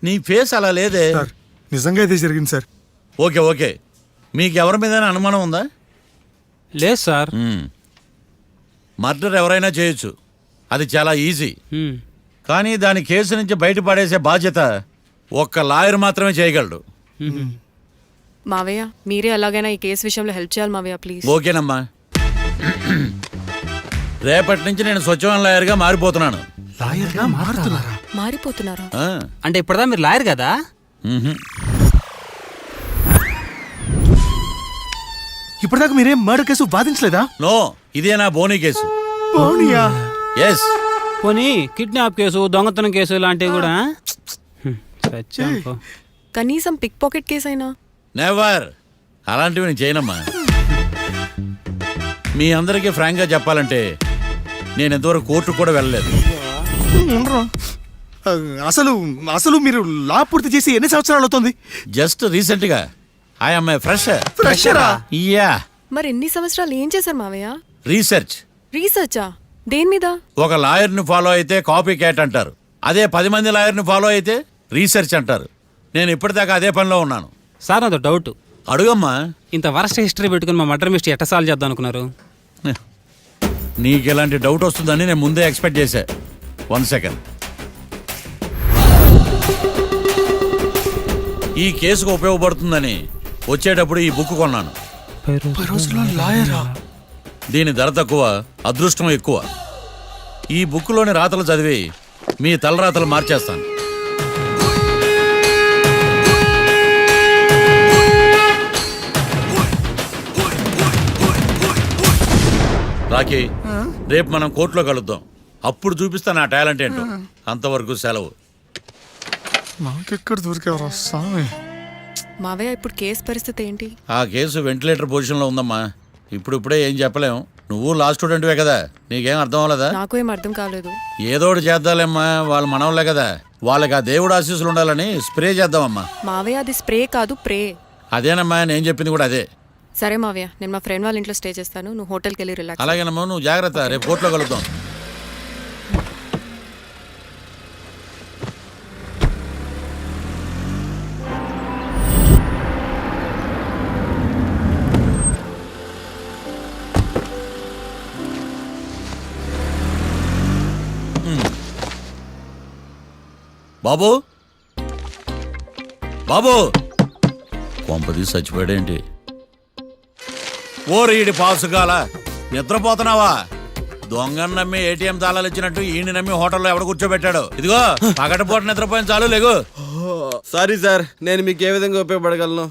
A: నీ ఫేస్ అలా లేదే.
I: సార్ నిజంగా ఇదే జరిగింది సార్.
A: ఓకే ఓకే, మీకు ఎవరి మీద అనుమానం ఉందా?
C: లేదు సార్.
A: మర్డర్ ఎవరైనా చేయొచ్చు, అది చాలా ఈజీ. కానీ దాని కేసు నుంచి బయటపడేసే బాధ్యత ఒక్క లాయర్ మాత్రమే చేయగలడు.
G: మావయ్య మీరే ఎలాగైనా ఈ కేసు విషయంలో హెల్ప్ చేయాలి మావయ్య, ప్లీజ్.
A: ఓకేనమ్మా. రేపటి నుంచి నేను స్వచ్ఛమైన లాయర్గా మారిపోతున్నాను.
I: లాయర్గా మారుతున్నారా?
G: మారిపోతున్నారా?
A: ఆ,
C: అంటే ఇప్పుడుదా మీరు లాయర్ కదా?
A: మ్హూ.
I: ఇప్పటిదాకా మీరేం మర్డర్ కేసు వాదించలేదా?
A: నో, ఇదే నా బోనీ కేసు.
I: అవునియా?
A: ఎస్.
C: పోనీ కిడ్నాప్ కేసు, దొంగతనం కేసు ఇలాంటివి కూడా. సత్యం పో.
G: కనీసం పిక్ పాకెట్ కేసు అయినా?
A: నెవర్. అలాంటివి నేను చేయనమ్మా. మీ అందరికీ ఫ్రాంక్గా చెప్పాలంటే నేను ఎంతవరకు కోర్టుకు కూడా వెళ్ళలేదు.
I: ఉండరా? అసలు అసలు మీరు లా పూర్తి చేసి ఎన్ని సంవత్సరాలు అవుతుంది?
A: జస్ట్ రీసెంట్గా ఐఎమ్ ఏ ఫ్రెషర్.
I: ఫ్రెషరా?
A: యా.
G: మరి ఎన్ని సంవత్సరాలు ఏం చేశారు మావయ్య?
A: రీసెర్చ్.
G: రీసెర్చా? దేని మీద?
A: ఒక లాయర్ని ఫాలో అయితే కాపీ క్యాట్ అంటారు, అదే 10 మంది లాయర్ని ఫాలో అయితే రీసెర్చ్ అంటారు. నేను ఇప్పటిదాకా అదే పనిలో ఉన్నాను.
C: సార్ నాతో డౌట్.
A: అడుగమ్మా.
C: ఇంత వరస్ట్ హిస్టరీ పెట్టుకుని మా మర్డర్ మిస్టరీ ఎట్ట సాల్వ్ చేద్దాం అనుకున్నారు?
A: నీకు ఎలాంటి డౌట్ వస్తుందని నేను ముందే ఎక్స్పెక్ట్ చేశా. 1 సెకండ్. ఈ కేసుకు ఉపయోగపడుతుందని వచ్చేటప్పుడు ఈ బుక్ కొన్నాను.
I: లాయరా?
A: దీని ధర తక్కువ, అదృష్టం ఎక్కువ. ఈ బుక్లోని రాతలు చదివి మీ తలరాతలు మార్చేస్తాను. రాకీ, రేపు మనం కోర్టులో కలుద్దాం. అప్పుడు చూపిస్తా నా టాలెంట్ ఏంటో. అంతవరకు సెలవు.
I: నాకెక్కడ దొరికేవరా స్వామి?
G: మావయ్య ఇప్పుడు కేసు పరిస్థితి ఏంటి?
A: ఆ కేసు వెంటిలేటర్ పొజిషన్లో ఉందమ్మా. ఇప్పుడే ఏం చెప్పలేం. నువ్వు లా స్టూడెంట్వే కదా, నీకేం అర్థం అవ్వలేదా?
G: నాకు ఏం అర్థం కాలేదు.
A: ఏదో ఒకటి చేద్దాలేమ్మా, వాళ్ళు మనవలే కదా. వాళ్ళకి ఆ దేవుడు ఆశీస్సులు ఉండాలని స్ప్రే చేద్దామమ్మా.
G: మావయ్య అది స్ప్రే కాదు, ప్రే.
A: అదేనమ్మా, నేను చెప్పింది కూడా అదే.
G: సరే మావయ్య, నేను మా ఫ్రెండ్ వాళ్ళ ఇంట్లో స్టే చేస్తాను. నువ్వు హోటల్కి వెళ్ళి రిలాక్స్.
A: అలాగేనమ్మా, నువ్వు జాగ్రత్త. రేపు కోర్టులో కలుద్దాం. బాబు, బాబు, కొంపది చచ్చిపోయాడేంటి? ఓరీడి పాసుగాల, నిద్రపోతున్నావా? దొంగను నమ్మి ఏటీఎం తాళాలు ఇచ్చినట్టు ఈయన నమ్మి హోటల్లో ఎవడ కూర్చోబెట్టాడు? ఇదిగో పగటిపూట నిద్రపోయిన చాలు, లేగు.
J: సారీ సార్, నేను మీకు ఏ విధంగా ఉపయోగపడగలను?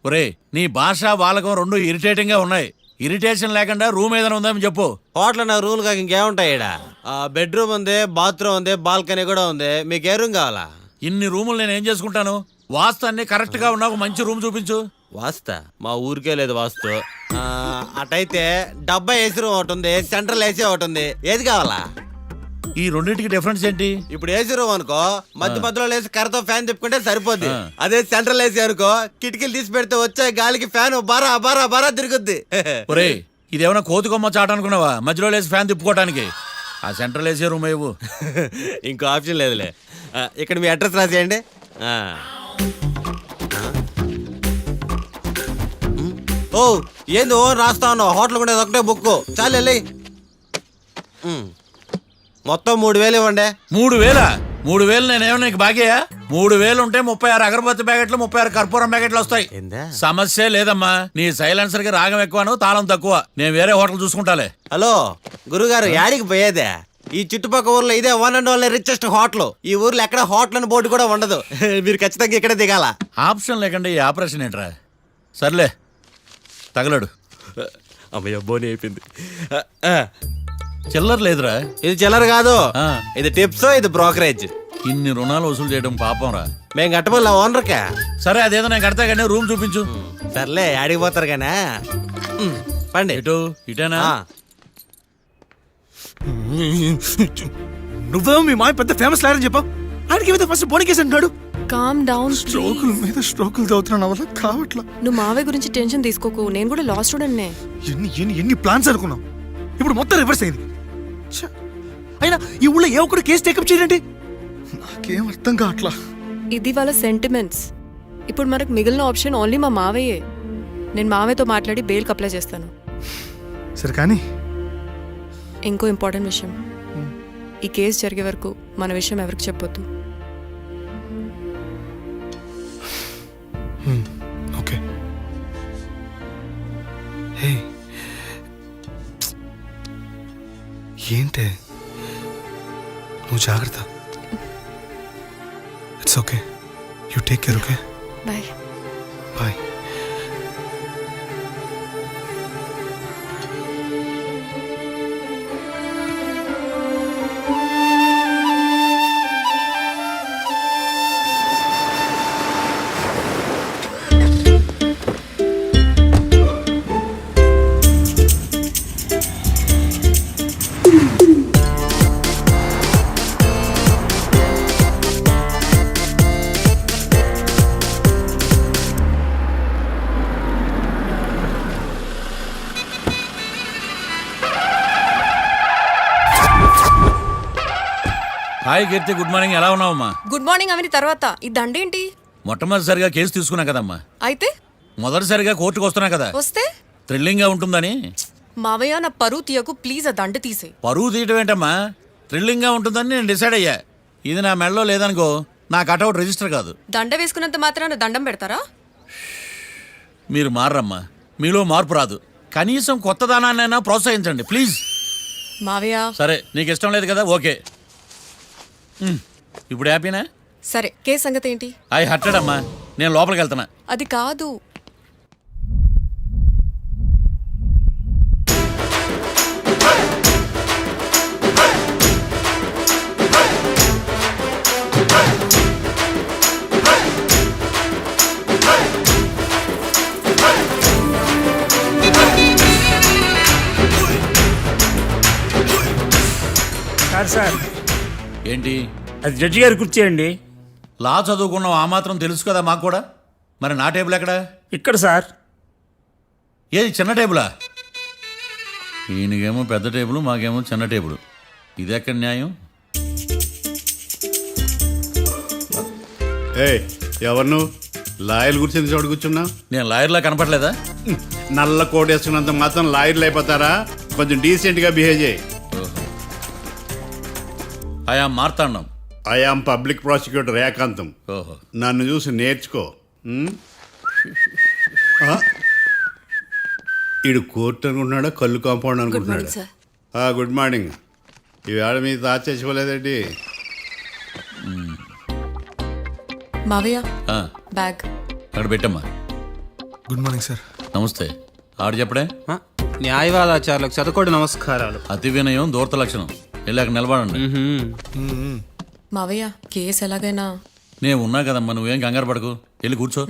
A: ఒరే, నీ భాష వాలకం రెండు ఇరిటేటింగ్ గా ఉన్నాయి. ఇరిటేషన్ లేకుండా రూమ్ ఏదైనా ఉందని చెప్పు.
J: హోటల్ నా రూల్ కాక ఇంకేముంటాయి? బెడ్రూమ్ ఉంది, బాత్రూమ్ ఉంది, బాల్కనీ కూడా ఉంది. మీకు ఏ రూమ్ కావాలా?
A: ఇన్ని రూములు నేను ఏం చేసుకుంటాను? వాస్తు అన్ని కరెక్ట్ గా ఉన్న ఒక మంచి రూమ్ చూపించు.
J: వాస్తా? మా ఊరికే లేదు వాస్తు. అటైతే డబ్బా ఏసీ రూమ్ ఒకటి ఉంది, సెంట్రల్ ఏసీ ఒకటి ఉంది. ఏది కావాలా?
A: ఈ రెండింటికి డిఫరెన్స్ ఏంటి?
J: ఇప్పుడు ఏసీ రూమ్ అనుకో మధ్య మధ్యలో లేసి కర్రతో ఫ్యాన్ తిప్పుకుంటే సరిపోద్ది. అదే సెంట్రల్ ఏసీ అనుకో కిటికీలు తీసి పెడితే వచ్చే గాలికి ఫ్యాన్ బారా బారా బారా తిరుగుద్ది.
A: ఒరేయ్ ఇదేమన్నా కోతి కొమ్మ చాట అనుకున్నావా మధ్యలో లేసి ఫ్యాన్ తిప్పుకోవటానికి? ఆ సెంట్రల్ ఏసీ రూమ్ ఇవ్వు.
J: ఇంకో ఆప్షన్ లేదులే. ఇక్కడ మీ అడ్రస్ రాసేయండి. ఓ ఏంది ఓ రాస్తా ఉన్నావు? హోటల్ కూడా ఒకటే బుక్ చాలు వెళ్ళి. మొత్తం 3000 ఇవ్వండి.
A: 3000? 3000 నేనేమన్నా నీకు బాగేయా? 3000 ఉంటే 36 అగరబత్తి ప్యాకెట్లు 36 కర్పూరం ప్యాకెట్లు వస్తాయి.
J: ఏందా?
A: సమస్య లేదమ్మా. నీ సైలెన్సర్ కి రాగం ఎక్కువను తాళం తక్కువ. నేను వేరే హోటల్ చూసుకుంటాలే.
J: హలో గురుగారు, యాడికి పోయేదే? ఈ చుట్టుపక్కల ఊర్లో ఇదే 1 and only రిచెస్ట్ హోటల్. ఈ ఊర్లో ఎక్కడ హోటల్ అని బోర్డు కూడా ఉండదు. మీరు ఖచ్చితంగా ఇక్కడ దిగాల.
A: ఆప్షన్ లేకుండా ఈ ఆపరేషన్ ఏంట్రా? సర్లే తగలడు.
J: అమ్మయ్య బోని అయిపోయింది.
A: చిల్లర లేదురా.
J: ఇది చిల్లర కాదు,
A: ఆ.
J: ఇది టిప్స్, ఇది బ్రోకరేజ్.
A: ఇన్ని రుణాలు వసూలు చేయడం పాపం రా.
J: మేము కట్టబోలే ఓనర్కే.
A: సరే అదేదో నేను కడతా కానీ రూమ్ చూపించు.
J: సర్లే యాడికి పోతారు కానీ పండి.
A: ఎటు ఇటేనా?
I: నువ్వే మీ మాయ పెద్ద ఫేమస్ లాయర్ అని చెప్పావు. ఆడికి ఏదో ఫస్ట్ బోని కేసు అంటున్నాడు.
G: Calm down.
I: స్ట్రోకుల మీద స్ట్రోకులు చదువుతున్నా నా వల్ల కావట్లా.
G: నువ్వు మావయ్య గురించి టెన్షన్ తీసుకోకు. నేను కూడా లా స్టూడెంట్నే.
I: ఎన్ని ప్లాన్స్ అనుకున్నావు, ఇప్పుడు మొత్తం రివర్స్ అయింది. ఛ! అయినా ఈ ఊళ్ళో ఏ ఒక్కడు కేసు టేకప్ చేయండి. నాకేం అర్థం కావట్లా.
G: ఇది వాళ్ళ సెంటిమెంట్స్. ఇప్పుడు మనకు మిగిలిన ఆప్షన్ ఓన్లీ మా మావయ్యే. నేను మావయ్యతో మాట్లాడి బెయిల్కి అప్లై చేస్తాను.
I: సరే కానీ
G: ఇంకో ఇంపార్టెంట్ విషయం, ఈ కేసు జరిగే వరకు మన విషయం ఎవరికి చెప్పొద్దు.
I: ఓకే. హే ఏంటే నువ్వు జాగ్రత్త. It's okay, you take care. Okay
G: bye.
I: Bye.
A: Hi Keerthi, good morning. ఎలా ఉన్నావమ్మా?
G: గుడ్ మార్నింగ్ అవని తర్వాత ఈ దండేంటి?
A: మొట్టమొదటిసారిగా కేసు తీసుకున్నా కదమ్మా.
G: అయితే
A: మొదటిసారిగా కోర్టుకు వస్తున్నా కదా,
G: వస్తే
A: థ్రిల్లింగ్ గా ఉంటుందని.
G: మావయ్య నా పరువు తీయకు ప్లీజ్. ఆ దండ తీసే.
A: పరువు తీయటం ఏంటమ్మా, థ్రిల్లింగ్ గా ఉంటుందని నేను డిసైడ్ అయ్యా. ఇది నా మెడలో లేదనుకో నా కటౌట్ రిజిస్టర్ కాదు.
G: దండ వేసుకున్నంత మాత్రాన దండం పెడతారా?
A: మీరు మారమ్మా, మీలో మార్పు రాదు. కనీసం కొత్త దానాన్నైనా ప్రోత్సహించండి ప్లీజ్.
G: మావయ్య
A: సరే నీకు ఇష్టం లేదు కదా, ఓకే. ఇప్పుడు హ్యాపీనా?
G: సరే కేసు సంగతి ఏంటి?
A: ఐ హర్టెడ్ అమ్మా, నేను లోపలికి వెళ్తున్నా.
G: అది కాదు.
F: సార్
A: ఏంటి?
F: అది జడ్జి గారి కుర్చీ అండి.
A: లా చదువుకున్నావు, ఆ మాత్రం తెలుసు కదా మాకు కూడా. మరి నా టేబుల్ ఎక్కడ?
F: ఇక్కడ సార్.
A: ఏది చిన్న టేబులా? ఈయనకేమో పెద్ద టేబుల్, మాకేమో చిన్న టేబుల్. ఇది ఎక్కడ న్యాయం?
K: ఎవరు నువ్వు? లాయర్లు కూర్చొని చోటు కూర్చున్నావు?
A: నేను లాయర్లా కనపడలేదా?
K: నల్ల కోట్ వేసుకున్నంత మాత్రం లాయర్లు అయిపోతారా? కొంచెం డీసెంట్గా బిహేవ్ చేయి.
A: ఆయా మార్తాండం.
K: ఐఆమ్ పబ్లిక్ ప్రాసిక్యూటర్ ఏకాంతం.
A: ఓహో,
K: నన్ను చూసి నేర్చుకో. ఈడు కోర్టు అనుకుంటున్నాడా, కళ్ళు కాంపౌండ్ అనుకుంటున్నాడా? Good morning. ఈవేళ మీ తాత చచ్చిపోలేదండి.
G: మావయ్య
A: ఆ,
G: బ్యాగ్
A: అక్కడ పెట్టమ్మా.
I: Good morning sir.
A: నమస్తే. ఆడు చెప్పడే.
C: న్యాయవాదాచారులకు చదువుకోండి నమస్కారాలు.
A: అతి వినయం దూరత లక్షణం. వెళ్ళాక నిలబడండి.
G: మావయ్య కేసు ఎలాగైనా.
A: నేను ఉన్నా కదమ్మా, నువ్వేం కంగారు పడకు. వెళ్ళి కూర్చో.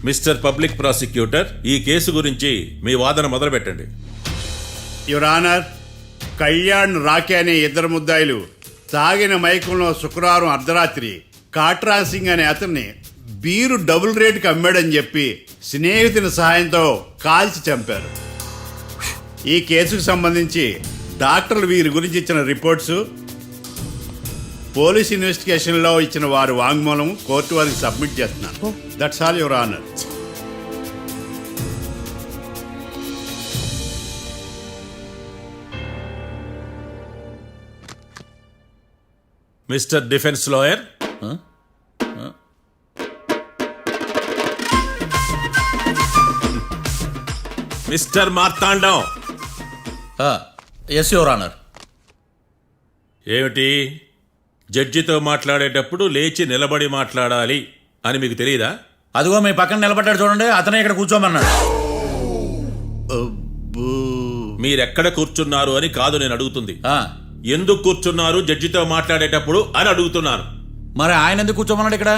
L: మిస్టర్ పబ్లిక్ ప్రాసిక్యూటర్, ఈ కేసు గురించి మీ వాదన మొదలు పెట్టండి.
K: యువర్ ఆనర్, కళ్యాణ్ రాకే అనే ఇద్దరు ముద్దాయిలు తాగిన మైకంలో శుక్రవారం అర్ధరాత్రి కాట్రా సింగ్ అనే అతన్ని బీరు డబుల్ రేటుకి అమ్మాడని చెప్పి స్నేహితుని సహాయంతో కాల్చి చంపారు. ఈ కేసుకు సంబంధించి డాక్టర్లు వీరి గురించి ఇచ్చిన రిపోర్ట్స్, పోలీస్ ఇన్వెస్టిగేషన్లో ఇచ్చిన వారి వాంగ్మూలం కోర్టు వారికి సబ్మిట్ చేస్తున్నాను. That's all your honour.
L: Mister defence lawyer, mister Marthandam.
A: Yes your honour.
L: ఏమిటి, జడ్జితో మాట్లాడేటప్పుడు లేచి నిలబడి మాట్లాడాలి అని మీకు తెలియదా?
A: అదిగో మీ పక్కన నిలబడ్డాడు చూడండి, అతనే ఇక్కడ కూర్చోమన్నాడు.
L: మీరెక్కడ కూర్చున్నారు అని కాదు నేను అడుగుతుంది. ఎందుకు కూర్చున్నారు జడ్జితో మాట్లాడేటప్పుడు అని అడుగుతున్నాను.
A: మరి ఆయన ఎందుకు కూర్చోమన్నాడు ఇక్కడ?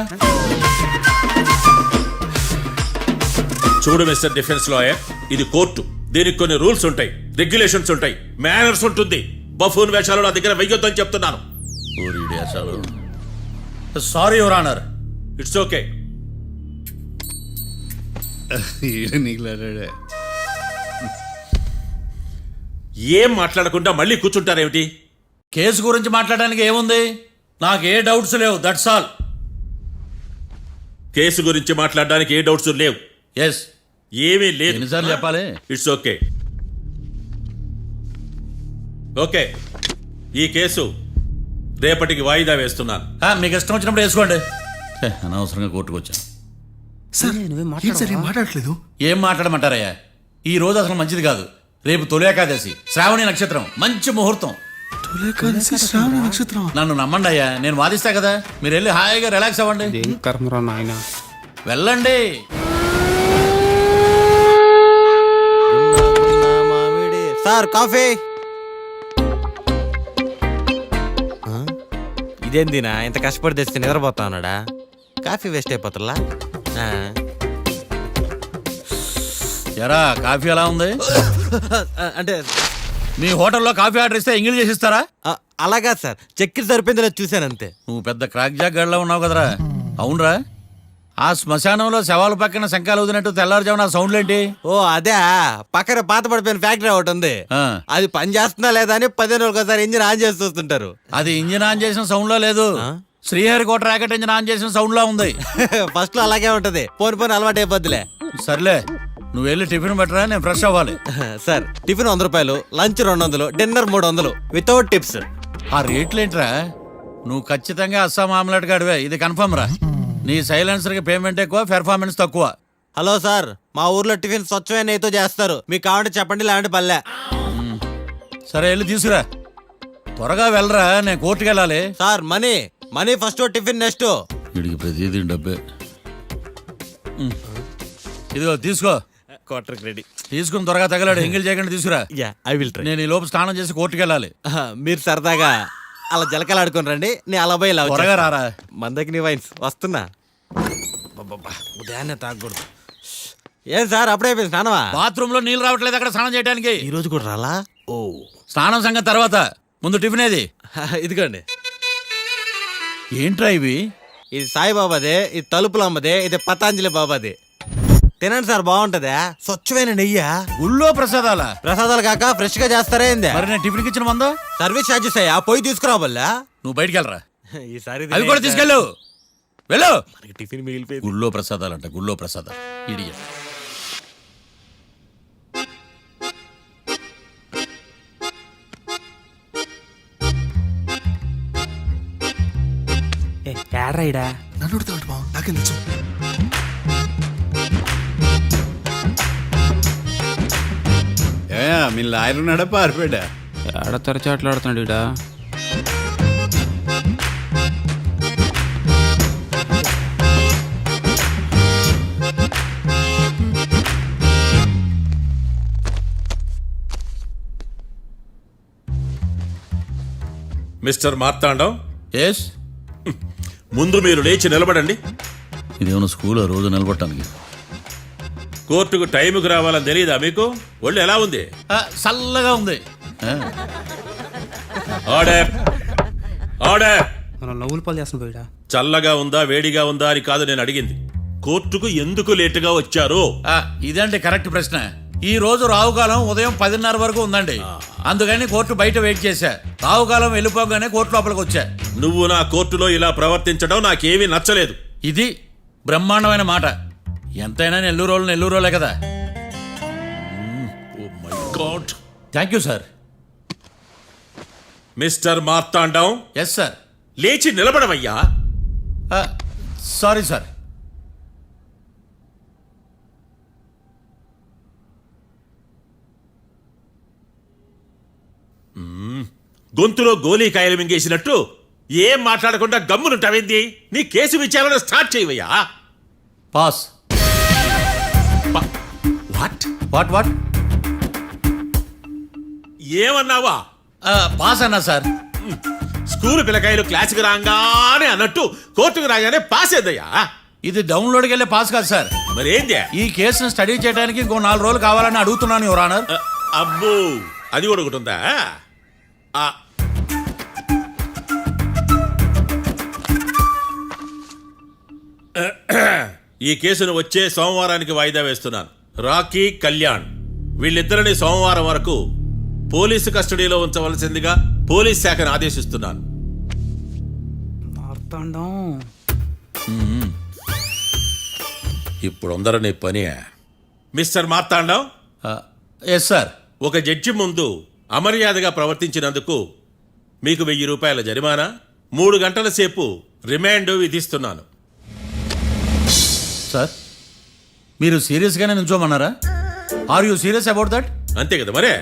L: చూడు మిస్టర్ డిఫెన్స్ లాయర్, ఇది కోర్టు. దీనికి కొన్ని రూల్స్ ఉంటాయి, రెగ్యులేషన్స్ ఉంటాయి, మేనర్స్ ఉంటుంది. బఫూన్ వేషాలు నా దగ్గర వెయ్యొద్దని చెప్తున్నాను.
A: Sorry your honour.
L: It's okay. ఏం మాట్లాడకుండా మళ్ళీ కూర్చుంటారేమిటి?
A: కేసు గురించి మాట్లాడడానికి ఏముంది? నాకు ఏ డౌట్స్ లేవు, దట్స్ ఆల్.
L: కేసు గురించి మాట్లాడడానికి ఏ డౌట్స్ లేవు?
A: ఎస్.
L: ఏమీ లేదు.
A: ఎన్నిసార్లు చెప్పాలి?
L: It's okay. ఓకే, ఈ కేసు రేపటికి వాయిదా వేస్తున్నాను.
A: మీకు ఇష్టం వచ్చినప్పుడు వేసుకోండి. అనవసరంగా కోర్టుకు వచ్చాను.
I: సార్ ఏం సార్ ఏం మాట్లాడట్లేదు?
A: ఏం మాట్లాడమంటారయ్యా? ఈ రోజు అసలు మంచిది కాదు. రేపు తొలి ఏకాదశి, శ్రావణి నక్షత్రం, మంచి ముహూర్తం.
I: శ్రావణ నక్షత్రం.
A: నన్ను నమ్మండి అయ్యా, నేను వాదిస్తా కదా. మీరు వెళ్ళి హాయిగా రిలాక్స్ అవ్వండి. వెళ్ళండి.
J: Sir coffee. ఇదేందినా ఇంత కష్టపడి తెస్తే నిద్రపోతా ఉన్నాడా? కాఫీ వేస్ట్ అయిపోతుందా?
A: ఎరా కాఫీ ఎలా ఉంది?
J: అంటే
A: మీ హోటల్లో కాఫీ ఆర్డర్ ఇస్తే ఎంగిల్ చేసి ఇస్తారా?
J: అలాగా సార్, చక్కెర సరిపోయింది లేదు చూశాను అంతే.
A: నువ్వు పెద్ద క్రాక్ జాక్ గడిలో ఉన్నావు కదరా. అవునరా, ఆ శ్మశానంలో శవాల పక్కన శంఖాలు వదినట్టు తెల్లారుజామున సౌండ్లేంటి?
J: ఓ అదే, పక్కన పాత పడిపోయిన ఫ్యాక్టరీ ఒకటి ఉంది. అది పని చేస్తుందా లేదా అని 15 రోజులు ఒకసారి ఇంజిన్ ఆన్ చేసి చూస్తుంటారు.
A: అది ఇంజిన్ ఆన్ చేసిన సౌండ్ లో లేదు, శ్రీహరికోట రాకెట్ ఇంజిన్ ఆన్ చేసిన సౌండ్ లో ఉంది.
J: ఫస్ట్ లో అలాగే ఉంటది, పోని అలవాటు అయిపోద్దిలే.
A: సర్లే, నువ్వు వెళ్ళి టిఫిన్ పెట్టరా, నేను ఫ్రెష్ అవ్వాలి.
J: సార్ టిఫిన్ 100 రూపాయలు, లంచ్ 200, డిన్నర్ 300 వితౌట్ టిప్స్.
A: ఆ రేట్లేంట్రా? నువ్వు ఖచ్చితంగా అస్సాం ఆమ్లెట్ గాడివే, ఇది కన్ఫర్మ్ రా. నీ సైలెన్సర్ కి పేమెంట్ ఎక్కువ, పెర్ఫార్మెన్స్ తక్కువ.
J: హలో సార్, మా ఊర్లో టిఫిన్ స్వచ్ఛమైన నెయ్యితో చేస్తారు. మీకు కావాలంటే చెప్పండి, లేదంటే పల్లె.
A: సరే వెళ్ళి తీసుకురా, త్వరగా వెళ్ళరా, నేను కోర్టుకి వెళ్ళాలి.
J: Sir money first, tiffin next.
A: వీడికి ప్రతిదీ డబ్బే. ఇదిగో తీసుకో.
J: Quarter ready.
A: తీసుకుని త్వరగా తగలాడు, ఎంగిల్ చేయకుండా తీసుకురా.
J: I will try.
A: నేను ఈ లోపు స్నానం చేసి కోర్టుకి వెళ్ళాలి.
J: మీరు సరదాగా అలా జలకాలు ఆడుకుని రండి, నేను అలా పోయి
A: త్వరగా రారా.
J: మందకి నీ వైన్స్ వస్తున్నా. ఉదయాన్నే తాగకూడదు. ఏం సార్ అప్పుడే అయిపోయింది స్నానమా?
A: బాత్రూమ్ లో నీళ్ళు రావట్లేదు అక్కడ స్నానం చేయడానికి.
J: ఈ రోజు కూడా రాలా? ఓ,
A: స్నానం సంగతి తర్వాత, ముందు టిఫిన్ ఏది?
J: ఇదిగోండి.
A: ఏంట్రా ఇవి?
J: ఇది సాయిబాబాదే, ఇది తలుపులు అమ్మదే, ఇది పతాంజలి బాబాది. తినండి సార్, బాగుంటదా? స్వచ్ఛమైన నెయ్యా.
A: గుళ్ళో ప్రసాదాలా?
J: ప్రసాదాలు కాక ఫ్రెష్ గా చేస్తారా ఏంది?
A: మరి నేను టిఫిన్ ఇచ్చిన మందా?
J: సర్వీస్ ఛార్జెస్ అయ్యా, పోయి తీసుకురావల్లా.
A: నువ్వు బయటికి వెళ్ళరా.
J: ఈసారి
A: అవి కూడా తీసుకెళ్ళు. వెళ్ళు.
J: టిఫిన్ మిగిలిపోయి.
A: గుళ్ళో ప్రసాదాలంట, గుళ్ళో ప్రసాదాలు. ఇడియ
F: ఏడ్రాయిడా
I: నన్ను ఉడతాడు బావ, నాకేం తెలుసు.
K: మీ లాయర్ ఉన్నాడా పారిపోయాడా?
C: ఏడ తెరచాట్లాడుతున్నాడు ఇడా.
L: Mister Marthandam,
A: yes.
L: ముందు మీరు లేచి నిలబడండి.
A: ఇదేమన్నా స్కూల్ రోజు నిలబడటానికి?
L: కోర్టుకు టైంకు రావాలని తెలియదా మీకు? ఒళ్ళు ఎలా ఉంది?
A: చల్లగా ఉంది.
L: Order order.
C: మనం నవ్వులు పాలు చేస్తున్నాం పోయిడా.
L: చల్లగా ఉందా వేడిగా ఉందా అని కాదు నేను అడిగింది. కోర్టుకు ఎందుకు లేటుగా వచ్చారు?
A: ఇదండి కరెక్ట్ ప్రశ్న. ఈ రోజు రావుకాలం ఉదయం 10:30 వరకు ఉందండి. అందుకని కోర్టు బయట వెయిట్ చేశా. రావుకాలం వెళ్ళిపోగానే కోర్టు లోపలికి వచ్చా.
L: నువ్వు నా కోర్టులో ఇలా ప్రవర్తించడం నాకేమీ నచ్చలేదు.
A: ఇది బ్రహ్మాండమైన మాట. ఎంతైనా నెల్లూరోలే కదా.
L: Oh my god.
A: Thank you sir.
L: Mister Marthandam,
A: yes sir.
L: లేచి నిలబడవయ్యా.
A: Sorry sir.
L: గొంతులో గోలీకాయలు మింగేసినట్టు ఏం మాట్లాడకుండా గమ్మునుంటావేంది? నీ కేసు విచారణ స్టార్ట్ చేయవయ్యా.
A: పాస్.
L: వాట్
A: వాట్ వాట్
L: ఏమన్నావా?
A: పాస్ అన్నా సార్.
L: స్కూల్ పిల్లకాయలు క్లాసుకు రాగానే అన్నట్టు కోర్టుకు రాగానే పాస్ ఏదయ్యా?
A: ఇది డౌన్లోడ్కి వెళ్ళే పాస్ కాదు సార్.
L: మరేంది?
A: ఈ కేసును స్టడీ చేయడానికి ఇంకో 4 రోజులు కావాలని అడుగుతున్నాను యువర్ ఆనర్.
L: అబ్బో, అది కూడా ఒకటి ఉందా? ఈ కేసును వచ్చే సోమవారానికి వాయిదా వేస్తున్నాను. రాకీ, కళ్యాణ్ వీళ్ళిద్దరిని సోమవారం వరకు పోలీసు కస్టడీలో ఉంచవలసిందిగా పోలీస్ శాఖను ఆదేశిస్తున్నాను.
C: మార్తాండం,
L: ఇప్పుడు అందరూ పని. Mister Marthandam,
A: yes sir.
L: ఒక జడ్జి ముందు అమర్యాదగా ప్రవర్తించినందుకు మీకు 1000 రూపాయల జరిమానా, 3 గంటల సేపు రిమాండ్ విధిస్తున్నాను.
A: సార్, మీరు సీరియస్గానే నుంచోమన్నారా? Are you serious about that?
L: అంతే కదా మరే.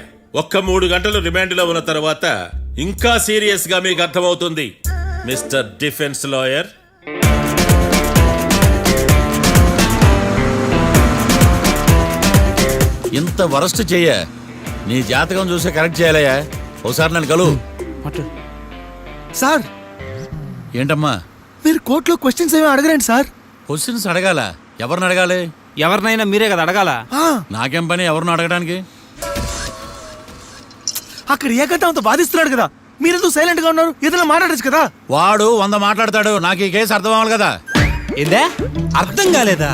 L: ఒక్క 3 గంటలు రిమాండ్లో ఉన్న తర్వాత ఇంకా సీరియస్గా మీకు అర్థమవుతుంది. మిస్టర్ డిఫెన్స్ లాయర్,
A: ఇంత వరస్ట్ చెయ్య నీ జాతకం చూసి కరెక్ట్ చేయాలయ్యా. ఒకసారి నన్ను కలువు.
I: సార్,
A: ఏంటమ్మా
I: మీరు కోర్టులో క్వశ్చన్స్ ఏమీ అడగరండి సార్.
A: క్వశ్చన్స్ అడగాల? ఎవరిని అడగాలి?
C: ఎవరినైనా మీరే కదా అడగాల.
A: నాకేం పని ఎవరిని అడగడానికి?
I: అక్కడ ఏకతాంతో బాధిస్తున్నాడు కదా, మీరెందుకు సైలెంట్ గా ఉన్నారు? ఏదైనా మాట్లాడచ్చు కదా.
A: వాడు 100 మాట్లాడతాడు. నాకు ఈ కేసు అర్థం అవ్వాలి కదా.
C: ఏందే అర్థం కాలేదా?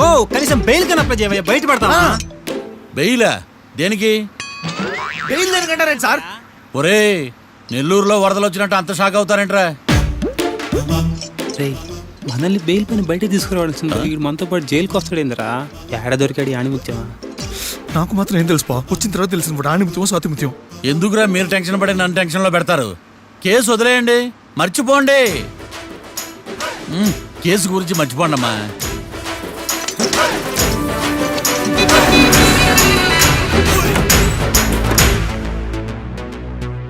C: ఓ, కనీసం బెయిల్ కన్నా అప్లై చేయవయ్యా, బయట పడతావా?
A: బెయిలా? దేనికి?
I: బెయిల్ దేనికంటారండి సార్?
A: ఒరే, నెల్లూరులో వరదలు వచ్చినట్టు అంత షాక్ అవుతారేంట్రా?
C: మనల్ని బెయిల్ పైన బయట తీసుకురావాల్సింది. వీడు మనతో పాటు జైలుకి వస్తాడేందిరా? ఏడ దొరికాడు ఆణిముత్యమా?
I: నాకు మాత్రం ఏం తెలుసు, వచ్చిన తర్వాత తెలిసిన ఆణిముత్యం స్వాతిముత్యం.
A: ఎందుకురా మీరు టెన్షన్ పడి నన్ను టెన్షన్లో పెడతారు? కేసు వదిలేయండి, మర్చిపోండి. కేసు గురించి మర్చిపోండి అమ్మా.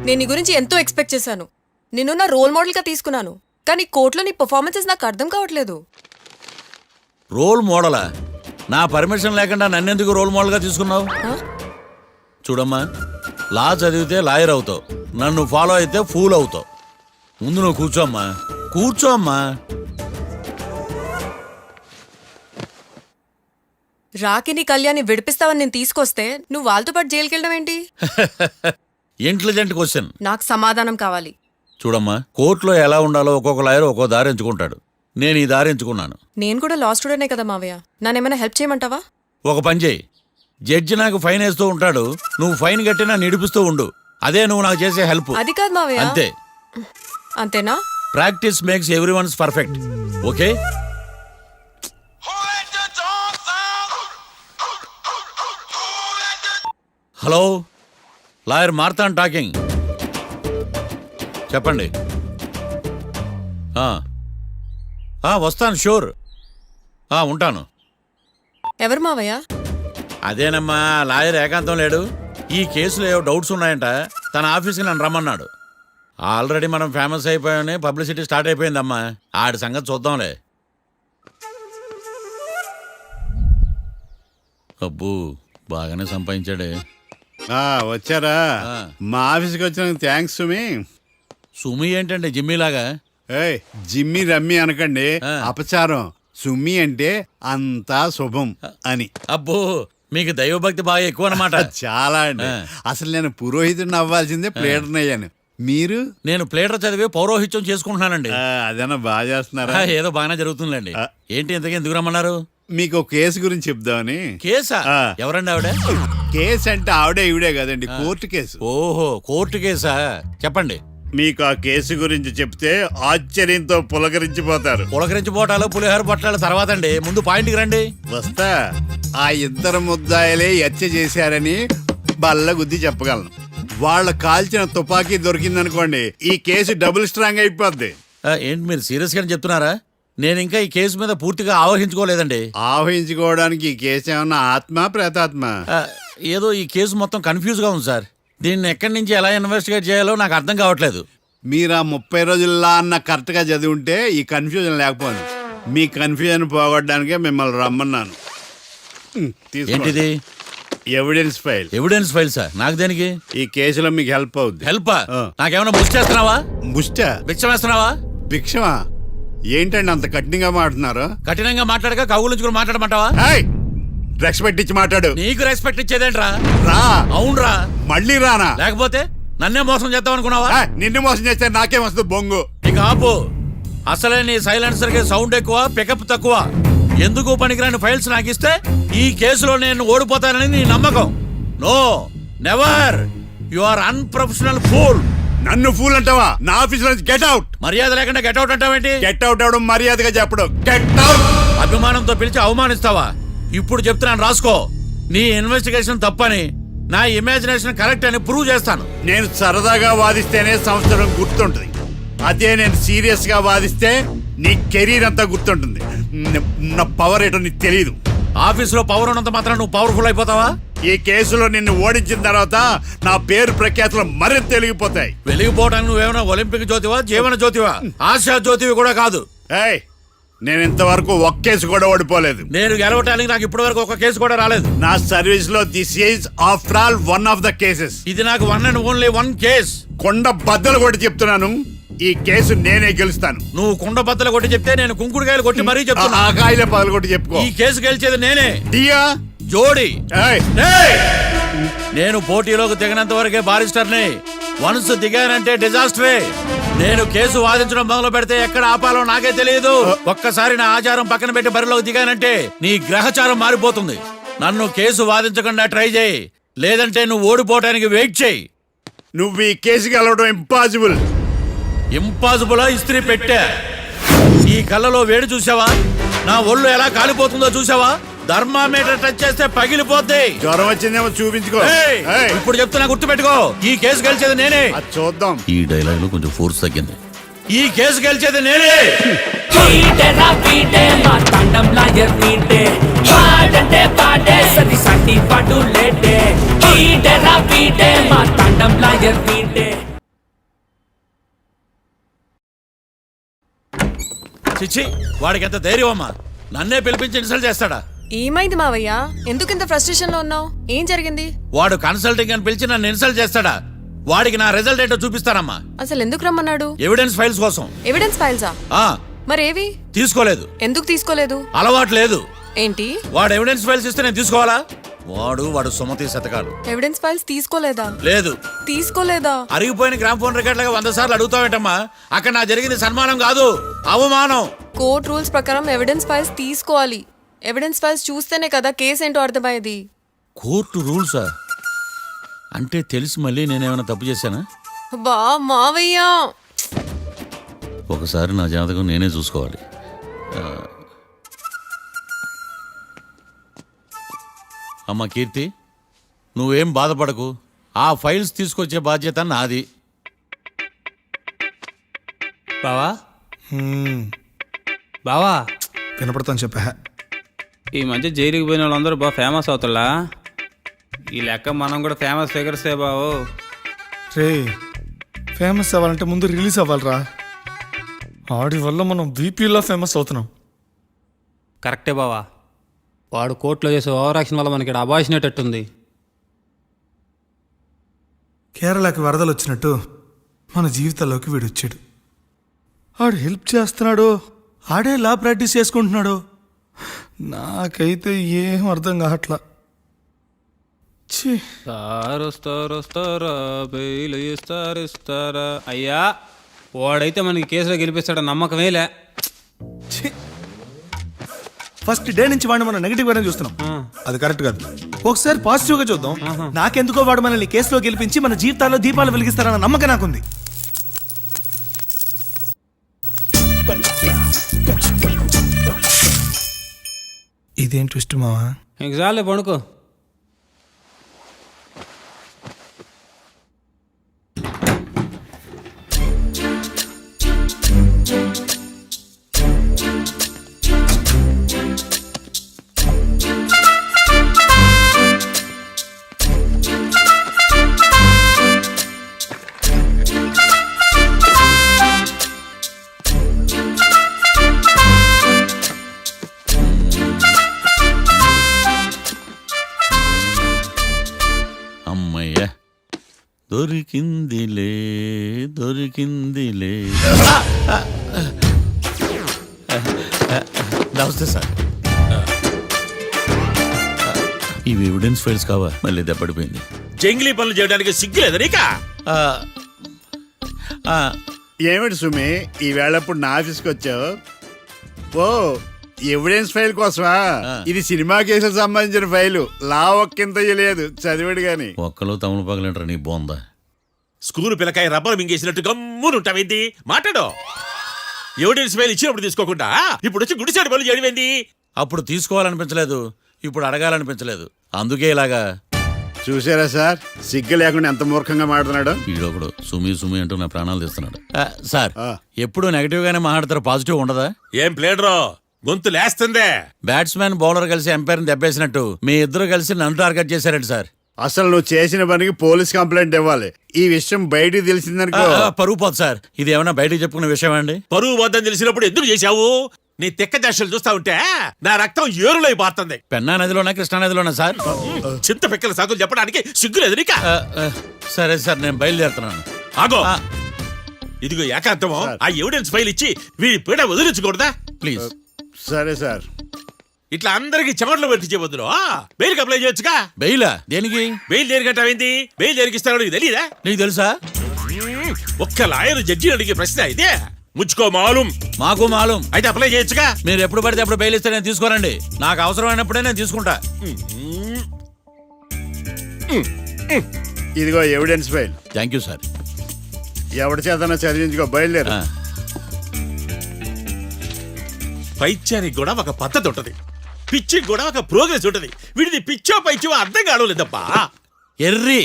G: నేను నీ గురించి ఎంతో ఎక్స్పెక్ట్ చేశాను. నిన్ను నా రోల్ మోడల్గా తీసుకున్నాను. కానీ కోర్టులో నీ పర్ఫార్మెన్సెస్ నాకు అర్థం కావట్లేదు.
A: రోల్ మోడలా? నా పర్మిషన్ లేకుండా నన్నెందుకు రోల్ మోడల్గా తీసుకున్నావు? చూడమ్మా, లా చదివితే లాయర్ అవుతావు, నన్ను ఫాలో అయితే ఫూల్ అవుతావు. ముందు నువ్వు కూర్చోమ్మా, కూర్చోమ్మా.
G: రాకిని కళ్యాణ్ని విడిపిస్తావని నేను తీసుకొస్తే నువ్వు వాళ్ళతో పాటు జైలుకి వెళ్ళడం ఏంటి?
A: Intelligent question.
G: నాకు సమాధానం కావాలి.
A: చూడమ్మా, కోర్టులో ఎలా ఉండాలో ఒక్కొక్క లాయర్ ఒక్కో దారి ఎంచుకుంటాడు. నేను ఈ దారి ఎంచుకున్నాను.
G: నేను కూడా లా స్టూడెంటే కదా మావయ్య, నన్నేమైనా హెల్ప్ చేయమంటావా?
A: ఒక పని చేయి, జడ్జి నాకు ఫైన్ వేస్తూ ఉంటాడు, నువ్వు ఫైన్ కట్టినా నిడిపిస్తూ ఉండు. అదే నువ్వు నాకు చేసే హెల్ప్.
G: అది కాదు మావయ్య.
A: అంతే.
G: అంతేనా?
A: Practice makes everyone's perfect. Okay. Hello, lawyer Marthan talking. చెప్పండి. వస్తాను, షూర్. ఉంటాను.
G: ఎవరు మావయ్య?
A: అదేనమ్మా, లాయర్ ఏకాంతం లేడు. ఈ కేసులో ఏవో డౌట్స్ ఉన్నాయంట, తన ఆఫీస్కి నన్ను రమ్మన్నాడు. ఆల్రెడీ మనం ఫేమస్ అయిపోయామని పబ్లిసిటీ స్టార్ట్ అయిపోయిందమ్మా. ఆడి సంగతి చూద్దాంలే. అబ్బు, బాగానే సంపాదించాడే.
K: వచ్చారా? మా ఆఫీస్కి వచ్చినందుకు థ్యాంక్స్ సుమి.
A: సుమి ఏంటండి జిమ్మీలాగా?
K: జిమ్మి రమ్మి అనకండి, అపచారం. సుమ్మి అంటే అంతా శుభం అని.
A: అబ్బో మీకు దైవభక్తి బాగా ఎక్కువ అనమాట.
K: చాలా అండి. అసలు నేను పురోహితుడిని అవ్వాల్సిందే ప్లేటర్ని అయ్యాను. మీరు?
A: నేను ప్లేటర్ చదివి పౌరోహిత్యం చేసుకుంటున్నానండి.
K: అదేనా బాగా చేస్తున్నారా?
A: ఏదో బాగానే జరుగుతుందండి. ఏంటి ఇంతకీ ఎందుకు రమ్మన్నారు?
K: మీకు ఒక కేసు గురించి చెప్దామని.
A: కేసా? ఎవరండి ఆవిడ?
K: కేసు అంటే ఆవిడే ఈవిడే కదండి, కోర్టు కేసు.
A: ఓహో, కోర్టు కేసా? చెప్పండి.
K: మీకు ఆ కేసు గురించి చెప్తే ఆశ్చర్యంతో పులకరించిపోతారు.
A: పులకరించిపోవటాలు పులిహోర పొట్టాలు తర్వాత అండి, ముందు పాయింట్కి రండి.
K: వస్తా. ఆ ఇద్దరు ముద్దాయలే హత్య చేశారని బల్ల గుద్ది చెప్పగలను. వాళ్ళ కాల్చిన తుపాకీ దొరికిందనుకోండి, ఈ కేసు డబుల్ స్ట్రాంగ్ అయిపోద్ది.
A: ఏంటి మీరు సీరియస్ గానే చెప్తున్నారా? నేను ఇంకా ఈ కేసు మీద పూర్తిగా ఆవహించుకోలేదండి.
K: ఆవహించుకోవడానికి ఈ కేసు ఏమన్నా ఆత్మ ప్రేతాత్మ?
A: ఏదో ఈ కేసు మొత్తం కన్ఫ్యూజ్ గా ఉంది సార్. దీన్ని ఎక్కడి నుంచి ఎలా ఇన్వెస్టిగేట్ చేయాలో నాకు అర్థం కావట్లేదు.
K: మీరు ఆ 30 రోజుల్లా అన్న కరెక్ట్ గా చదివి ఉంటే ఈ కన్ఫ్యూజన్ లేకపోయింది. మీ కన్ఫ్యూజన్ పోగొట్టడానికే మిమ్మల్ని రమ్మన్నాను.
A: ఏంటిది?
K: Evidence file.
A: Evidence file sir? నాకు దేనికి?
K: ఈ కేసులో మీకు హెల్ప్ అవుద్ది.
A: హెల్ప్? నాకేమైనా బుక్ చేస్తున్నావా?
K: బుష్ట
A: భిక్షం వేస్తున్నావా?
K: భిక్షమా? ఏంటండి అంత కఠినంగా మాట్లాడుతున్నారు?
A: కఠినంగా మాట్లాడక కవులుంచుకుని మాట్లాడమంటావా?
K: రెస్పెక్ట్ ఇచ్చి మాట్లాడు.
A: నీకు రెస్పెక్ట్ ఇచ్చేదేంట్రా?
K: రా.
A: అవునరా?
K: మళ్ళీ రానా?
A: లేకపోతే నన్నే మోసం చేద్దాం అనుకున్నావా?
K: నిన్ను మోసం చేస్తే నాకేం వస్తుంది బొంగు?
A: ఇక ఆపు. అసలే నీ సైలెన్సర్ కి సౌండ్ ఎక్కువ, పికప్ తక్కువ. ఎందుకు పనికిరాని ఫైల్స్ నాకు ఇస్తే ఈ కేసులో నేను ఓడిపోతానని నీ నమ్మకం. No, never. You are unprofessional fool.
K: నన్ను ఫూల్ అంటావా? నా ఆఫీస్ నుంచి గెట్ అవుట్.
A: మర్యాద లేకుండా గెట్ అవుట్ అంటావేంటి?
K: గెట్ అవుట్ అవడం మర్యాదగా చెప్పడం. Get out.
A: అభిమానంతో పిలిచి అవమానిస్తావా? ఇప్పుడు చెప్తున్నాను రాసుకో. నీ ఇన్వెస్టిగేషన్ తప్పని, నా ఇమాజినేషన్ కరెక్ట్ అని ప్రూవ్ చేస్తాను.
K: నేను సరదాగా వాదిస్తేనే సంవత్సరం గుర్తుంటుంది. అదే నేను సీరియస్ గా వాదిస్తే నీ కెరీర్ అంతా గుర్తుంటుంది. నా పవర్ ఏంటో నీకు తెలియదు.
A: ఆఫీసులో పవర్ ఉన్నంత మాత్రం నువ్వు పవర్ఫుల్ అయిపోతావా?
K: ఈ కేసులో నిన్ను ఓడించిన తర్వాత నా పేరు ప్రఖ్యాతులు మరింత వెలిగిపోతాయి.
A: వెలిగిపోవడానికి నువ్వేమైనా ఒలింపిక్ జ్యోతివా, జీవన జ్యోతివా? ఆశా జ్యోతివి కూడా కాదు.
K: నేను ఇంతవరకు ఒక్క కేసు కూడా ఓడిపోలేదు.
A: నేను గెలవటానికి నాకు ఇప్పటి వరకు ఒక కేసు కూడా రాలేదు.
K: నా సర్వీస్ లో this is after all one of the cases.
A: ఇది నాకు one and only one case.
K: కొండ బద్దలు కూడా చెప్తున్నాను, ఈ కేసు నేనే గెలుస్తాను.
A: నువ్వు కుండ బద్దలు కొట్టి చెప్తే నేను కుంకుడుకాయలు కొట్టి మరీ చెప్తున్నా.
K: ఆ కాయలే పగలు కొట్టి చెప్పుకో.
A: ఈ కేసు గెలిచేది నేనే.
K: డియా
A: జోడి. నేను పోటీలోకి దిగినంత వరకే బారిస్టర్ని. వన్స్ దిగానంటే డిజాస్టరే. నేను కేసు వాదించడం మొదలు పెడితే ఎక్కడ ఆపాలో నాకే తెలియదు. ఒక్కసారి నా ఆచారం పక్కన పెట్టి బరిలోకి దిగానంటే నీ గ్రహచారం మారిపోతుంది. నన్ను కేసు వాదించకుండా ట్రై చేయి, లేదంటే నువ్వు ఓడిపోవటానికి వెయిట్ చేయి.
K: నువ్వు ఈ కేసు గెలవడం ఇంపాసిబుల్.
A: ఇంపాసిబుల్? ఇస్త్రీ పెట్టా. ఈ కళ్ళలో వేడి చూసావా? నా ఒళ్ళు ఎలా కాలిపోతుందో చూసావా? థర్మామీటర్ టచ్ చేస్తే పగిలిపోద్ది.
K: జ్వరం వచ్చిందేమో చూపించుకో.
A: ఇప్పుడు చెప్తున్నా, గుర్తు పెట్టుకో. ఈ కేసు గెలిచేది నేనే.
K: చూద్దాం.
A: ఈ డైలాగ్ లో కొంచెం ఫోర్స్ తగ్గింది. ఈ కేసు గెలిచేది నేనే. చిచ్చి, వాడికి ఎంత ధైర్యం అమ్మా! నన్నే పిలిపించి ఇన్సల్ట్ చేస్తాడా?
G: ఏమైంది మావయ్య? ఎందుకు ఇంత ఫ్రస్ట్రేషన్ లో ఉన్నావు? ఏం జరిగింది?
A: వాడు కన్సల్టింగ్ అని పిలిచి నన్ను ఇన్సల్ట్ చేస్తాడా? వాడికి నా రిజల్ట్ ఏంటో చూపిస్తానమ్మా.
G: అసలు ఎందుకు రమ్మన్నాడు?
A: ఎవిడెన్స్ ఫైల్స్ కోసం.
G: ఎవిడెన్స్ ఫైల్సా? మరేవి?
A: తీసుకోలేదు.
G: ఎందుకు తీసుకోలేదు?
A: అలవాటు లేదు.
G: ఏంటి?
A: వాడు ఎవిడెన్స్ ఫైల్స్ ఇస్తే నేను తీసుకోవాలా? వాడు సుమతి శతకాలు.
G: ఎవిడెన్స్ ఫైల్స్ తీసుకోలేదా?
A: లేదు.
G: తీసుకోలేదా?
A: అరిగిపోయిన గ్రామ్ ఫోన్ రికార్డులుగా 100 సార్లు అడుగుతావేంటమ్మా? అక్కడ నా జరిగింది సన్మానం కాదు, అవమానం.
G: కోర్ట్ రూల్స్ ప్రకారం ఎవిడెన్స్ ఫైల్స్ తీసుకోవాలి. ఎవిడెన్స్ ఫైల్స్ చూస్తేనే కదా కేసు ఏంటో అర్థమయ్యేది.
A: కోర్టు రూల్సా? అంటే తెలిసి మళ్ళీ నేనేమైనా తప్పు చేశానా?
G: బా మావయ్య,
A: ఒకసారి నా జాతకం నేనే చూసుకోవాలి. అమ్మ కీర్తి, నువ్వేం బాధపడకు. ఆ ఫైల్స్ తీసుకొచ్చే బాధ్యత నాది.
C: బావా బావా
B: వినపడతాను చెప్పా.
C: ఈ మధ్య జైలుకి పోయిన వాళ్ళందరూ బాగా ఫేమస్ అవుతారా? ఈ లెక్క మనం కూడా ఫేమస్ ఫిగర్సే బావు.
B: రే, ఫేమస్ అవ్వాలంటే ముందు రిలీజ్ అవ్వాలిరా. ఆడి వల్ల మనం బీపీలో ఫేమస్ అవుతున్నాం.
C: కరెక్టే బావా. వాడు కోర్టులో చేసే ఓవర్ యాక్షన్ వల్ల మనకి అబాయిసినట్టుంది.
B: కేరళకి వరదలు వచ్చినట్టు మన జీవితాల్లోకి వీడు వచ్చాడు. ఆడు హెల్ప్ చేస్తున్నాడు, ఆడే లా ప్రాక్టీస్ చేసుకుంటున్నాడు. నాకైతే ఏం అర్థం కావట్లా. ఛీ,
C: వస్తారా బెయిల్ ఇస్తారా అయ్యా వాడైతే మనకి కేసులో గెలిపిస్తాడ నమ్మకమేలే.
I: ఛీ. ఫస్ట్ డే నుంచి వాడిని మనం నెగిటివ్ గానే చూస్తున్నాం. అది కరెక్ట్ కాదు. ఒకసారి పాజిటివ్ గా చూద్దాం. నాకెందుకో వాడు మనల్ని కేసులో గెలిపించి మన జీవితాల్లో దీపాలు వెలిగిస్తారన్న నమ్మకం నాకుంది. ఇదేం ట్విస్ట్ మావా?
C: ఎగ్జామ్లే పడుకో.
A: అమ్మయ్య దొరికిందిలే దొరికిందిలే. నమస్తే సార్. ఇవి ఎవిడెన్స్ ఫైల్స్ కావా? మళ్ళీ దెబ్బడిపోయింది.
L: జంగిలీ పనులు చేయడానికి సిగ్గులేదు నీకా?
K: ఏమిటి సుమి ఈ వేళప్పుడు నా ఆఫీస్కి వచ్చావు? ఓ ఎవిడెన్స్ ఫైల్ కోసమా? ఇది సినిమా కేసులకు సంబంధించిన ఫైలు. లా ఒక్కింత లేదు చదివాడు గాని.
A: ఒక్కలో తమను పగలంటారా నీ బోందా?
L: School పిల్లకాయ rubber మింగేసినట్టు గమ్మునుంటావేంది? మాట్లాడు. ఎవిడెన్స్ ఫైల్ ఇచ్చినప్పుడు తీసుకోకుండా ఇప్పుడు వచ్చి గుడిసాడు పనులు చేయడమేంది?
A: అప్పుడు తీసుకోవాలనిపించలేదు, ఇప్పుడు అడగాలనిపించలేదు, అందుకే ఇలాగా.
K: చూసారా సార్, సిగ్గు లేకుండా ఎంత మూర్ఖంగా మాట్లాడుతున్నాడు.
A: ఈడొకడు సుమి సుమి అంటూ నా ప్రాణాలు తీస్తున్నాడు. సార్, ఎప్పుడు నెగటివ్ గానే మాట్లాడతారు, పాజిటివ్ ఉండదా?
L: ఏం ప్లేడరో గొంతు లేస్తుందే.
A: బ్యాట్స్మెన్ బౌలర్ కలిసి ఎంపైర్ దెబ్బేసినట్టు మీ ఇద్దరు కలిసి నన్ను టార్గెట్ చేశారండి సార్.
K: అసలు నువ్వు చేసిన పనికి పోలీస్ కంప్లైంట్ ఇవ్వాలి. ఈ విషయం బయటికి తెలిసిందనుకో
A: పరువు పోదు సార్. ఇది ఏమైనా బయటికి చెప్పుకునే విషయం అండి?
L: పరువు వద్దని తెలిసినప్పుడు ఎందుకు చేశావు? నీ తెక్క దశలు చూస్తా ఉంటే నా రక్తం ఏరులై పారుతుంది.
A: పెన్నా నదిలోనా కృష్ణా నదిలోనా సార్?
L: చింత పిక్కల సాకులు చెప్పడానికి సిగ్గులేదు నీకా?
A: సరే సార్, నేను బయలుదేరుతున్నాను.
L: ఆగో, ఇదిగో ఏకాంతమో ఆ ఎవిడెన్స్ ఫైల్ ఇచ్చి వీడి పీడ వదిలించకూడదా?
A: ప్లీజ్.
K: సరే సార్.
L: ఇట్లా అందరికి చెమటలు పెట్టించే బదులు బెయిల్కి అప్లై చేయొచ్చుగా.
A: బెయిలా? దేనికి?
L: బెయిల్ దేనికంటావేంది? బెయిల్ దేనికి ఇస్తారో నీకు తెలియదా?
A: నీకు తెలుసా?
L: ఒక్క లాయర్ జడ్జి అడిగే ప్రశ్న అయితే ముచ్చుకో మాలూం.
A: మాకు మాలూం.
L: అయితే అప్లై చేయొచ్చుగా.
A: మీరు ఎప్పుడు పడితే అప్పుడు బెయిల్ ఇస్తే నేను తీసుకోరండి. నాకు అవసరమైనప్పుడే నేను తీసుకుంటా.
K: ఇదిగో evidence file.
A: Thank you sir.
K: ఎవరి చేతనా చదివించుకో, బయలుదేరు.
L: పైత్యానికి కూడా ఒక పద్ధతి ఉంటది, పిచ్చికి కూడా ఒక ప్రోగ్రెస్ ఉంటది. వీడిది పిచ్చో పైచో అర్థం కావలేదప్పా.
A: ఎర్రి.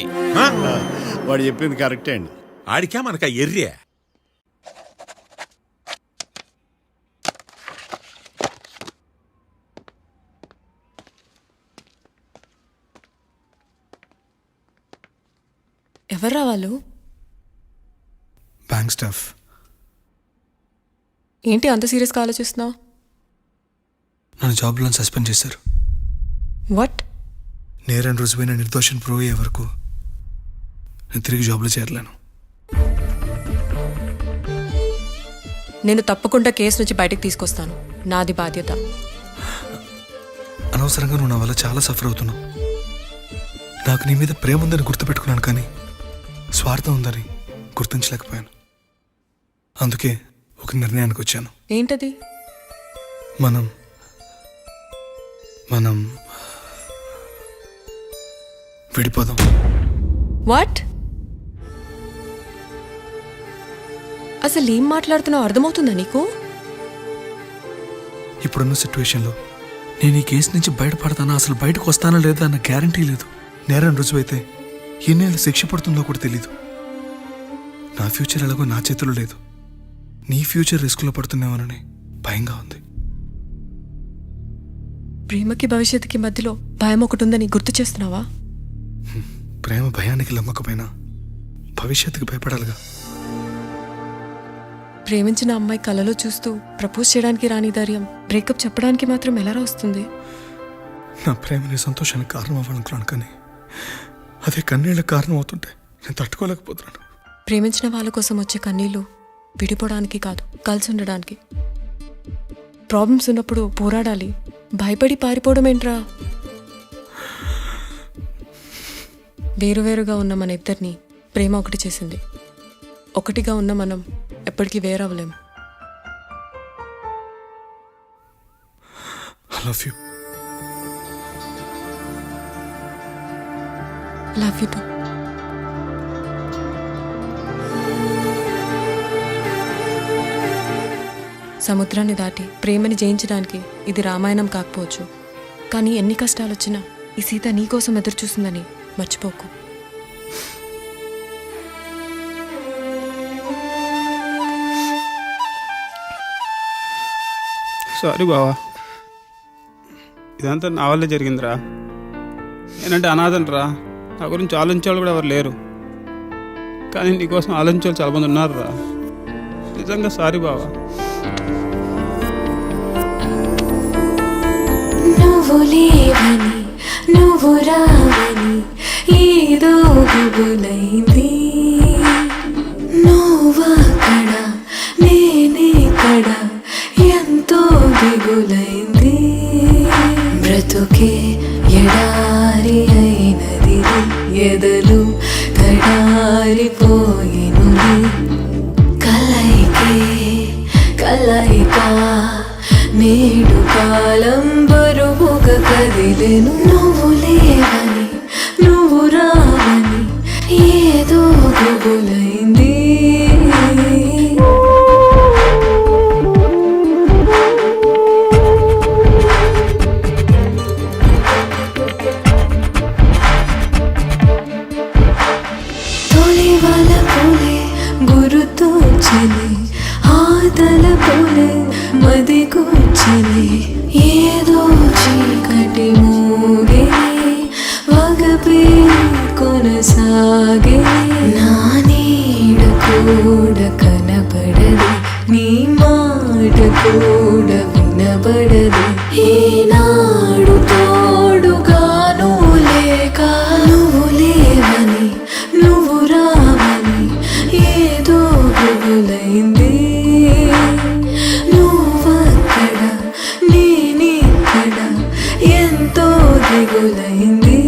K: వాడు చెప్పింది కరెక్టే అండి.
L: ఆడికా మనక ఎర్రే.
G: ఎవర్రా వాళ్ళు?
B: Bank staff.
G: ఏంటి అంత సీరియస్గా ఆలోచిస్తున్నావు?
B: నన్ను జాబ్లో సస్పెండ్ చేశారు.
G: వాట్?
B: నేరం రుజువైన నిర్దోషం ప్రూవ్ అయ్యే వరకు నేను తిరిగి జాబ్లో చేరలేను.
G: నేను తప్పకుండా కేసు నుంచి బయటకు తీసుకొస్తాను, నాది బాధ్యత.
B: అనవసరంగా నువ్వు నా వల్ల చాలా సఫర్ అవుతున్నావు. నాకు నీ మీద ప్రేమ ఉందని గుర్తుపెట్టుకున్నాను, కానీ స్వార్థం ఉందని గుర్తించలేకపోయాను. అందుకే ఒక నిర్ణయానికి వచ్చాను.
G: ఏంటది?
B: మనం విడిపోదాం.
G: వాట్? అసలు ఏం మాట్లాడుతున్నావు అర్థమవుతుందా నీకు?
B: ఇప్పుడున్న సిచ్యువేషన్లో నేను ఈ కేసు నుంచి బయటపడతానా, అసలు బయటకు వస్తానా లేదా అన్న గ్యారంటీ లేదు. నేరం రుజువైతే ఎన్నేళ్ళు శిక్ష పడుతుందో కూడా తెలీదు. నా ఫ్యూచర్ ఎలాగో నా చేతిలో లేదు. నీ ఫ్యూచర్ రిస్క్లో పడుతున్నామోనని భయంగా ఉంది.
G: ప్రేమకి భవిష్యత్తుకి మధ్యలో భయం ఒకటి ఉందని గుర్తు చేస్తున్నావా?
B: ప్రేమ భయానికి లమ్మకపోయినా భవిష్యత్తుకి భయపడాలిగా.
G: ప్రేమించిన అమ్మాయి కలలో చూస్తూ ప్రపోజ్ చేయడానికి రాని ధైర్యం బ్రేకప్ చెప్పడానికి మాత్రం ఎలా వస్తుంది?
B: నా ప్రేమని సంతోషానికి కారణం అవ్వాలనుకున్నాను, కానీ అదే కన్నీళ్ళకి కారణం అవుతుంటే నేను తట్టుకోలేకపోతున్నాను.
G: ప్రేమించిన వాళ్ళ కోసం వచ్చే కన్నీళ్ళు విడిపోవడానికి కాదు, కలిసి ఉండడానికి. ప్రాబ్లమ్స్ ఉన్నప్పుడు పోరాడాలి. భయపడి పారిపోవడం ఏంట్రా? వేరువేరుగా ఉన్న మన ఇద్దరిని ప్రేమ ఒకటి చేసింది. ఒకటిగా ఉన్న మనం ఎప్పటికీ వేరవ్వలేం.
I: I love you.
G: Love you too. సముద్రాన్ని దాటి ప్రేమని జయించడానికి ఇది రామాయణం కాకపోవచ్చు, కానీ ఎన్ని కష్టాలు వచ్చినా ఈ సీత నీకోసం ఎదురు చూస్తుందని మర్చిపోకు.
C: సారీ బావా, ఇదంతా నా వల్లే జరిగిందిరా. నేనంటే అనాథనరా, నా గురించి ఆలోచించేవాళ్ళు కూడా ఎవరు లేరు. కానీ నీకోసం ఆలోచించేవాళ్ళు చాలా మంది ఉన్నారు రా. నిజంగా సారీ బావా.
M: నువ్వు లేవని నువ్వు రావని ఏదో గుబులైంది. నువ్వక్కడ నేనేక్కడ ఎంతో దిగులైంది. బ్రతుకే ఎడారి అయినది, ఎదలు తడారిపోయిను. కలయికే కలయిక నేడు కాలం బరువుగా కదిలేను. నువ్వు లేవని నువ్వు రావని ఏదో గుబులైంది. తొలి వాళ్ళ పూలే గురుతోచని, ఆదల పూలే మది కూర్చని, ఏదో చీకటి మూగే వగపే కొనసాగే. నా నీడ కూడా కనపడదు, నీ మాట కూడా వినబడదు. ఏనాడు తోడుగాను లేక నువ్వు లేవని నువ్వు రావని ఏదో గుబులైంది. నువ్వక్కడ నేనిక్కడ ఎంతో దిగులైంది.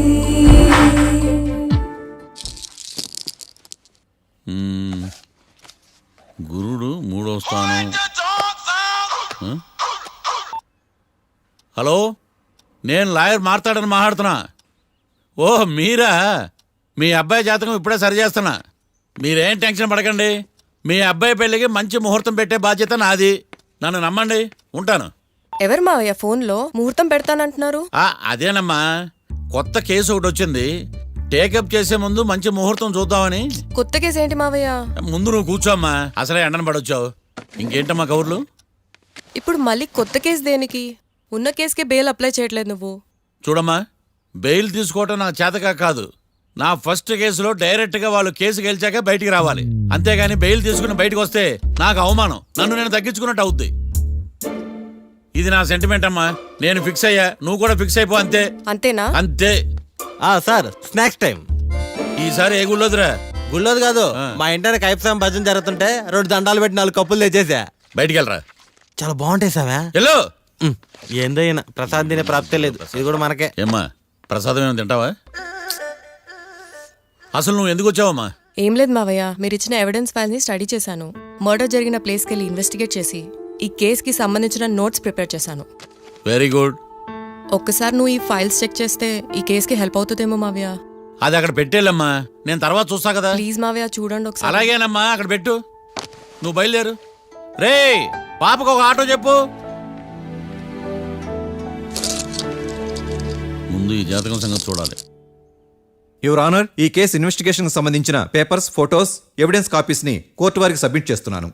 A: గురుడు మూడో స్థానం. హలో, నేను లాయర్ మాట్లాడని మాట్లాడుతున్నా. ఓ మీరా? మీ అబ్బాయి జాతకం ఇప్పుడే సరి చేస్తున్నా. మీరేం టెన్షన్ పడకండి. మీ అబ్బాయి పెళ్ళికి మంచి ముహూర్తం పెట్టే బాధ్యత నాది. నన్ను నమ్మండి. ఉంటాను.
G: ఎవరు మావయ్య ఫోన్లో ముహూర్తం పెడతానంటున్నారు?
A: అదేనమ్మా, కొత్త కేసు ఒకటి వచ్చింది. టేకప్ చేసే ముందు మంచి ముహూర్తం చూద్దామని.
G: కొత్త కేసు ఏంటి మావయ్య?
A: ముందు నువ్వు కూర్చోమ్మా, అసలే ఎండను పడొచ్చావు. ఇంకేంటమ్మా కబుర్లు?
G: ఇప్పుడు మళ్ళీ కొత్త కేసు దేనికి? ఉన్న కేసుకే బెయిల్ అప్లై చేయట్లేదు నువ్వు.
A: చూడమ్మా, బెయిల్ తీసుకోవటం నాకు చేతకా కాదు. నా ఫస్ట్ కేసులో డైరెక్ట్గా వాళ్ళు కేసు గెలిచాక బయటికి రావాలి. అంతేగాని బెయిల్ తీసుకుని బయటకు వస్తే నాకు అవమానం, నన్ను నేను తగ్గించుకున్నట్టు అవుద్ది. ఇది నా సెంటిమెంట్ అమ్మా. నేను ఫిక్స్ అయ్యా, నువ్వు కూడా ఫిక్స్ అయిపో. అంతే.
G: అంతేనా?
A: అంతే.
J: Sir, snacks time.
A: ఈసారి ఏ గుళ్ళోదిరా?
J: గుళ్ళోది కాదు, మా ఇంటానికి కైప్సాం భజన జరుగుతుంటే 2 దండాలు పెట్టి 4 కప్పులు తెచ్చేసా.
A: బయటికి వెళ్ళరా.
J: చాలా బాగుంటాయి సామే.
A: హలో,
J: ఏందైనా ప్రసాద్ తినే ప్రాప్తే లేదు, ఇది కూడా మనకే.
A: ఏమ్మా, ప్రసాదం ఏమైనా తింటావా? అసలు నువ్వు ఎందుకు వచ్చావమ్మా?
G: ఏం లేదు మావయ్య, మీరు ఇచ్చిన ఎవిడెన్స్ ఫైల్స్ ని స్టడీ చేశాను. మర్డర్ జరిగిన ప్లేస్కి వెళ్ళి ఇన్వెస్టిగేట్ చేసి ఈ కేసుకి సంబంధించిన నోట్స్ ప్రిపేర్ చేశాను.
A: Very good.
G: ఒక్కసారి నువ్వు ఈ ఫైల్స్ చెక్ చేస్తే ఈ కేసుకి హెల్ప్ అవుతుందేమో మావయ్య.
A: అది అక్కడ పెట్టేళ్ళమ్మా, నేను తర్వాత చూస్తా కదా.
G: ప్లీజ్ మావయ్య, చూడండి ఒకసారి.
A: అలాగేనమ్మా, అక్కడ పెట్టు. నువ్వు బయలుదేరు. రే, పాపకు ఒక ఆటో చెప్పు. ముందు ఈ జాతకం సంగతి చూడాలి.
N: యువర్ ఆనర్, ఈ కేసు ఇన్వెస్టిగేషన్ సంబంధించిన పేపర్స్, ఫోటోస్, ఎవిడెన్స్ కాపీస్ ని కోర్టు వారికి సబ్మిట్ చేస్తున్నాను.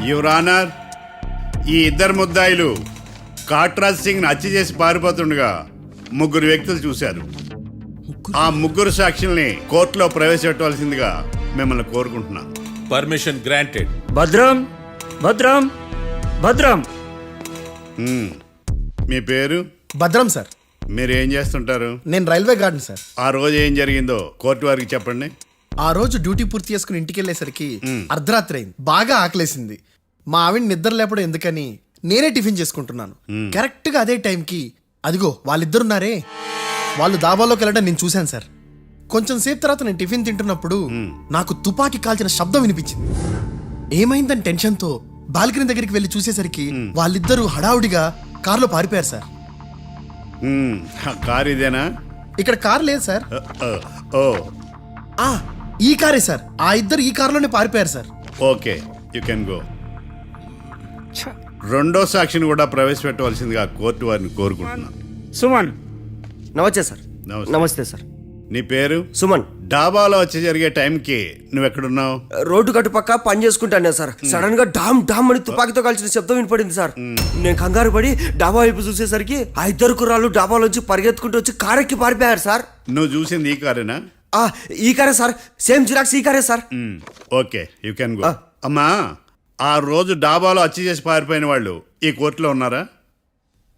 K: యువర్ ఆనర్, ఈ ఇద్దరు ముద్దాయిలు కాట్రాజ్ సింగ్ హత్య చేసి పారిపోతుండగా 3 వ్యక్తులు చూశారు. ఆ 3 సాక్షుల్ని కోర్టులో ప్రవేశపెట్టవలసిందిగా మిమ్మల్ని కోరుకుంటున్నాను.
L: Permission granted.
F: భద్రం భద్రం భద్రం.
K: మీ పేరు?
I: భద్రం సార్.
K: మీరు ఏం చేస్తుంటారు?
I: నేను రైల్వే గార్డెన్ సార్.
K: ఆ రోజు ఏం జరిగిందో కోర్టు వారికి చెప్పండి.
I: ఆ రోజు డ్యూటీ పూర్తి చేసుకుని ఇంటికి వెళ్ళేసరికి అర్ధరాత్రి అయింది. బాగా ఆకలేసింది. మా ఆవిడ నిద్ర లేపడం ఎందుకని నేనే టిఫిన్ చేసుకుంటున్నాను. కరెక్ట్ గా అదే టైంకి అదిగో వాళ్ళిద్దరున్నారే, వాళ్ళు దాబాలోకి వెళ్ళడం నేను చూశాను సార్. కొంచెం సేపు తర్వాత నేను టిఫిన్ తింటున్నప్పుడు నాకు తుపాకీ కాల్చిన శబ్దం వినిపించింది. ఏమైందని టెన్షన్తో బాల్కనీ దగ్గరికి వెళ్ళి చూసేసరికి వాళ్ళిద్దరూ హడావుడిగా కారులో పారిపోయారు సార్.
K: కారు ఇదేనా?
I: ఇక్కడ కార్ లేదు సార్.
K: ఓ
I: ఈ కారే సార్. ఆ ఇద్దరు ఈ కారులోనే పారిపోయారు sir.
K: Okay, you can go. రెండో సాక్షిని కూడా ప్రవేశపెట్టవలసిందిగా కోర్టు వారిని కోరుకుంటున్నాను.
J: సుమన్.
I: నమస్తే సార్.
J: నమస్తే సార్.
K: నీ పేరు?
J: సుమన్.
K: డాబాలో వచ్చి జరిగే టైంకి నువ్వు ఎక్కడున్నావు?
J: రోడ్డు కట్టు పక్క పని చేసుకుంటాను సార్. సడన్ గా డామ్ డామ్ అని తుపాకీతో కాల్చిన శబ్దం వినపడింది సార్. నేను కంగారు పడి డాబా వైపు చూసేసరికి ఆ ఇద్దరు కుర్రాళ్ళు డాబాలోంచి పరిగెత్తుకుంటూ వచ్చి కారెక్కి పారిపోయారు సార్.
K: నువ్వు చూసింది ఈ కారేనా?
J: ఈ కారే సార్. సేమ్ జిరాక్స్ ఈ కారే sir.
K: Okay, you can go. అమ్మా, ఆ రోజు డాబాలో హత్య చేసి పారిపోయిన వాళ్ళు ఈ కోర్టులో ఉన్నారా?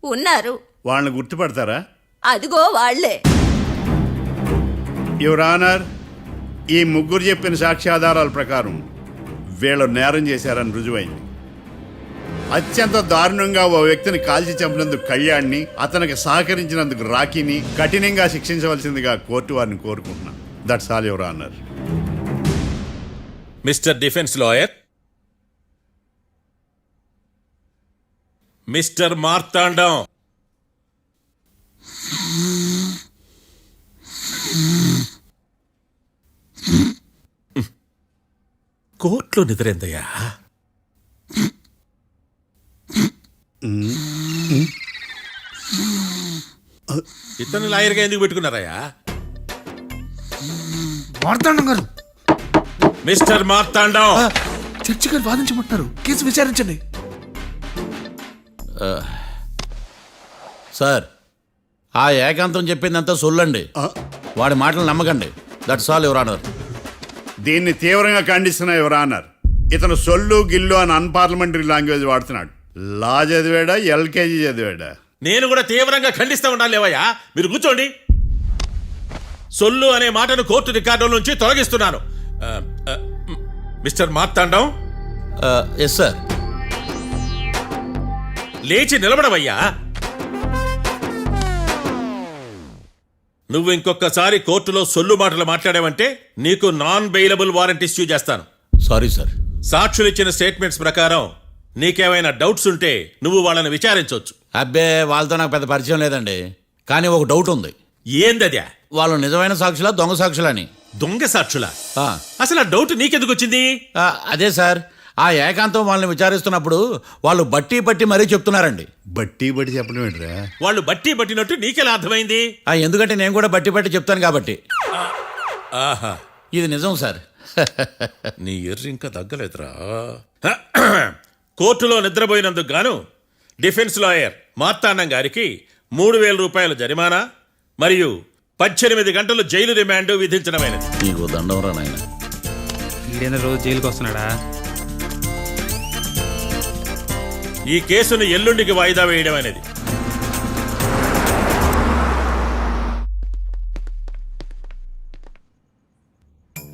M: ఉన్నారు.
K: వాళ్ళని గుర్తుపడతారా?
M: అదిగో వాళ్లే.
K: యువర్ ఆనర్, ఈ ముగ్గురు చెప్పిన సాక్ష్యాధారాల ప్రకారం వీళ్ళు నేరం చేశారని రుజువైంది. అత్యంత దారుణంగా ఓ వ్యక్తిని కాల్చి చంపినందుకు కళ్యాణ్ని, అతనికి సహకరించినందుకు రాకీని కఠినంగా శిక్షించవలసిందిగా కోర్టు వారిని కోరుకుంటున్నాను. That's all your honour.
L: Mister defence lawyer, mister Marthandam, కోర్టులో నిద్రేందయ్యా? ఇతను లాయర్గా ఎందుకు పెట్టుకున్నారయ్యా?
B: మార్తాండం గారు.
L: మిస్టర్ మార్తాండం,
B: చర్చి గారు వాదించమంటున్నారు. కేసు విచారించండి.
A: సార్, ఆ ఏకాంతం చెప్పిందంతా సొల్లండి. వాడి మాటలు నమ్మకండి. That's all your honour.
K: దీన్ని తీవ్రంగా ఖండిస్తున్నా యువర్ ఆనర్. ఇతను సొల్లు గిల్లు అని అన్పార్లమెంటరీ లాంగ్వేజ్ వాడుతున్నాడు. లా చదివాడా, ఎల్కేజీ చదివాడా?
L: నేను కూడా తీవ్రంగా ఖండిస్తా ఉండాలి లేవయ్యా. మీరు కూర్చోండి. సొల్లు అనే మాటను కోర్టు రికార్డుల నుంచి తొలగిస్తున్నాను. మిస్టర్ మార్తాండం.
A: Yes sir.
L: లేచి నిలబడవయ్యా. నువ్వు ఇంకొకసారి కోర్టులో సొల్లు మాటలు మాట్లాడావంటే నీకు నాన్ బెయిలబుల్ వారెంట్ ఇష్యూ చేస్తాను.
A: Sorry sir.
L: సాక్షులు ఇచ్చిన స్టేట్మెంట్స్ ప్రకారం నీకేమైనా డౌట్స్ ఉంటే నువ్వు వాళ్ళని విచారించవచ్చు.
A: అబ్బే, వాళ్ళతో నాకు పెద్ద పరిచయం లేదండి. కానీ ఒక డౌట్ ఉంది.
L: ఏందద్యా?
A: వాళ్ళు నిజమైన సాక్షులా, దొంగ సాక్షులని?
L: దొంగ సాక్షులా? అసలు ఆ డౌట్ నీకెందుకు వచ్చింది?
A: అదే సార్, ఆ ఏకాంతం వాళ్ళని విచారిస్తున్నప్పుడు వాళ్ళు బట్టి పట్టి మరీ చెప్తున్నారండి.
K: బట్టి బట్టి చెప్పడం ఏంట్రా?
L: వాళ్ళు బట్టి పట్టినట్టు నీకెలా అర్థమైంది?
A: ఎందుకంటే నేను కూడా బట్టి పట్టి చెప్తాను కాబట్టి.
L: ఆహా,
A: ఇది నిజం సార్.
L: నీ ఎర్రి ఇంకా తగ్గలేదురా. కోర్టులో నిద్రపోయినందుకు గాను డిఫెన్స్ లాయర్ మార్తాండం గారికి 3,000 రూపాయల జరిమానా మరియు 18 గంటలు జైలు రిమాండ్ విధించడమైనది.
A: నీకు దండం రా నాయన.
C: ఈడైనా రోజు జైలుకి వస్తున్నాడా?
L: ఈ కేసును ఎల్లుండికి వాయిదా వేయడం అనేది.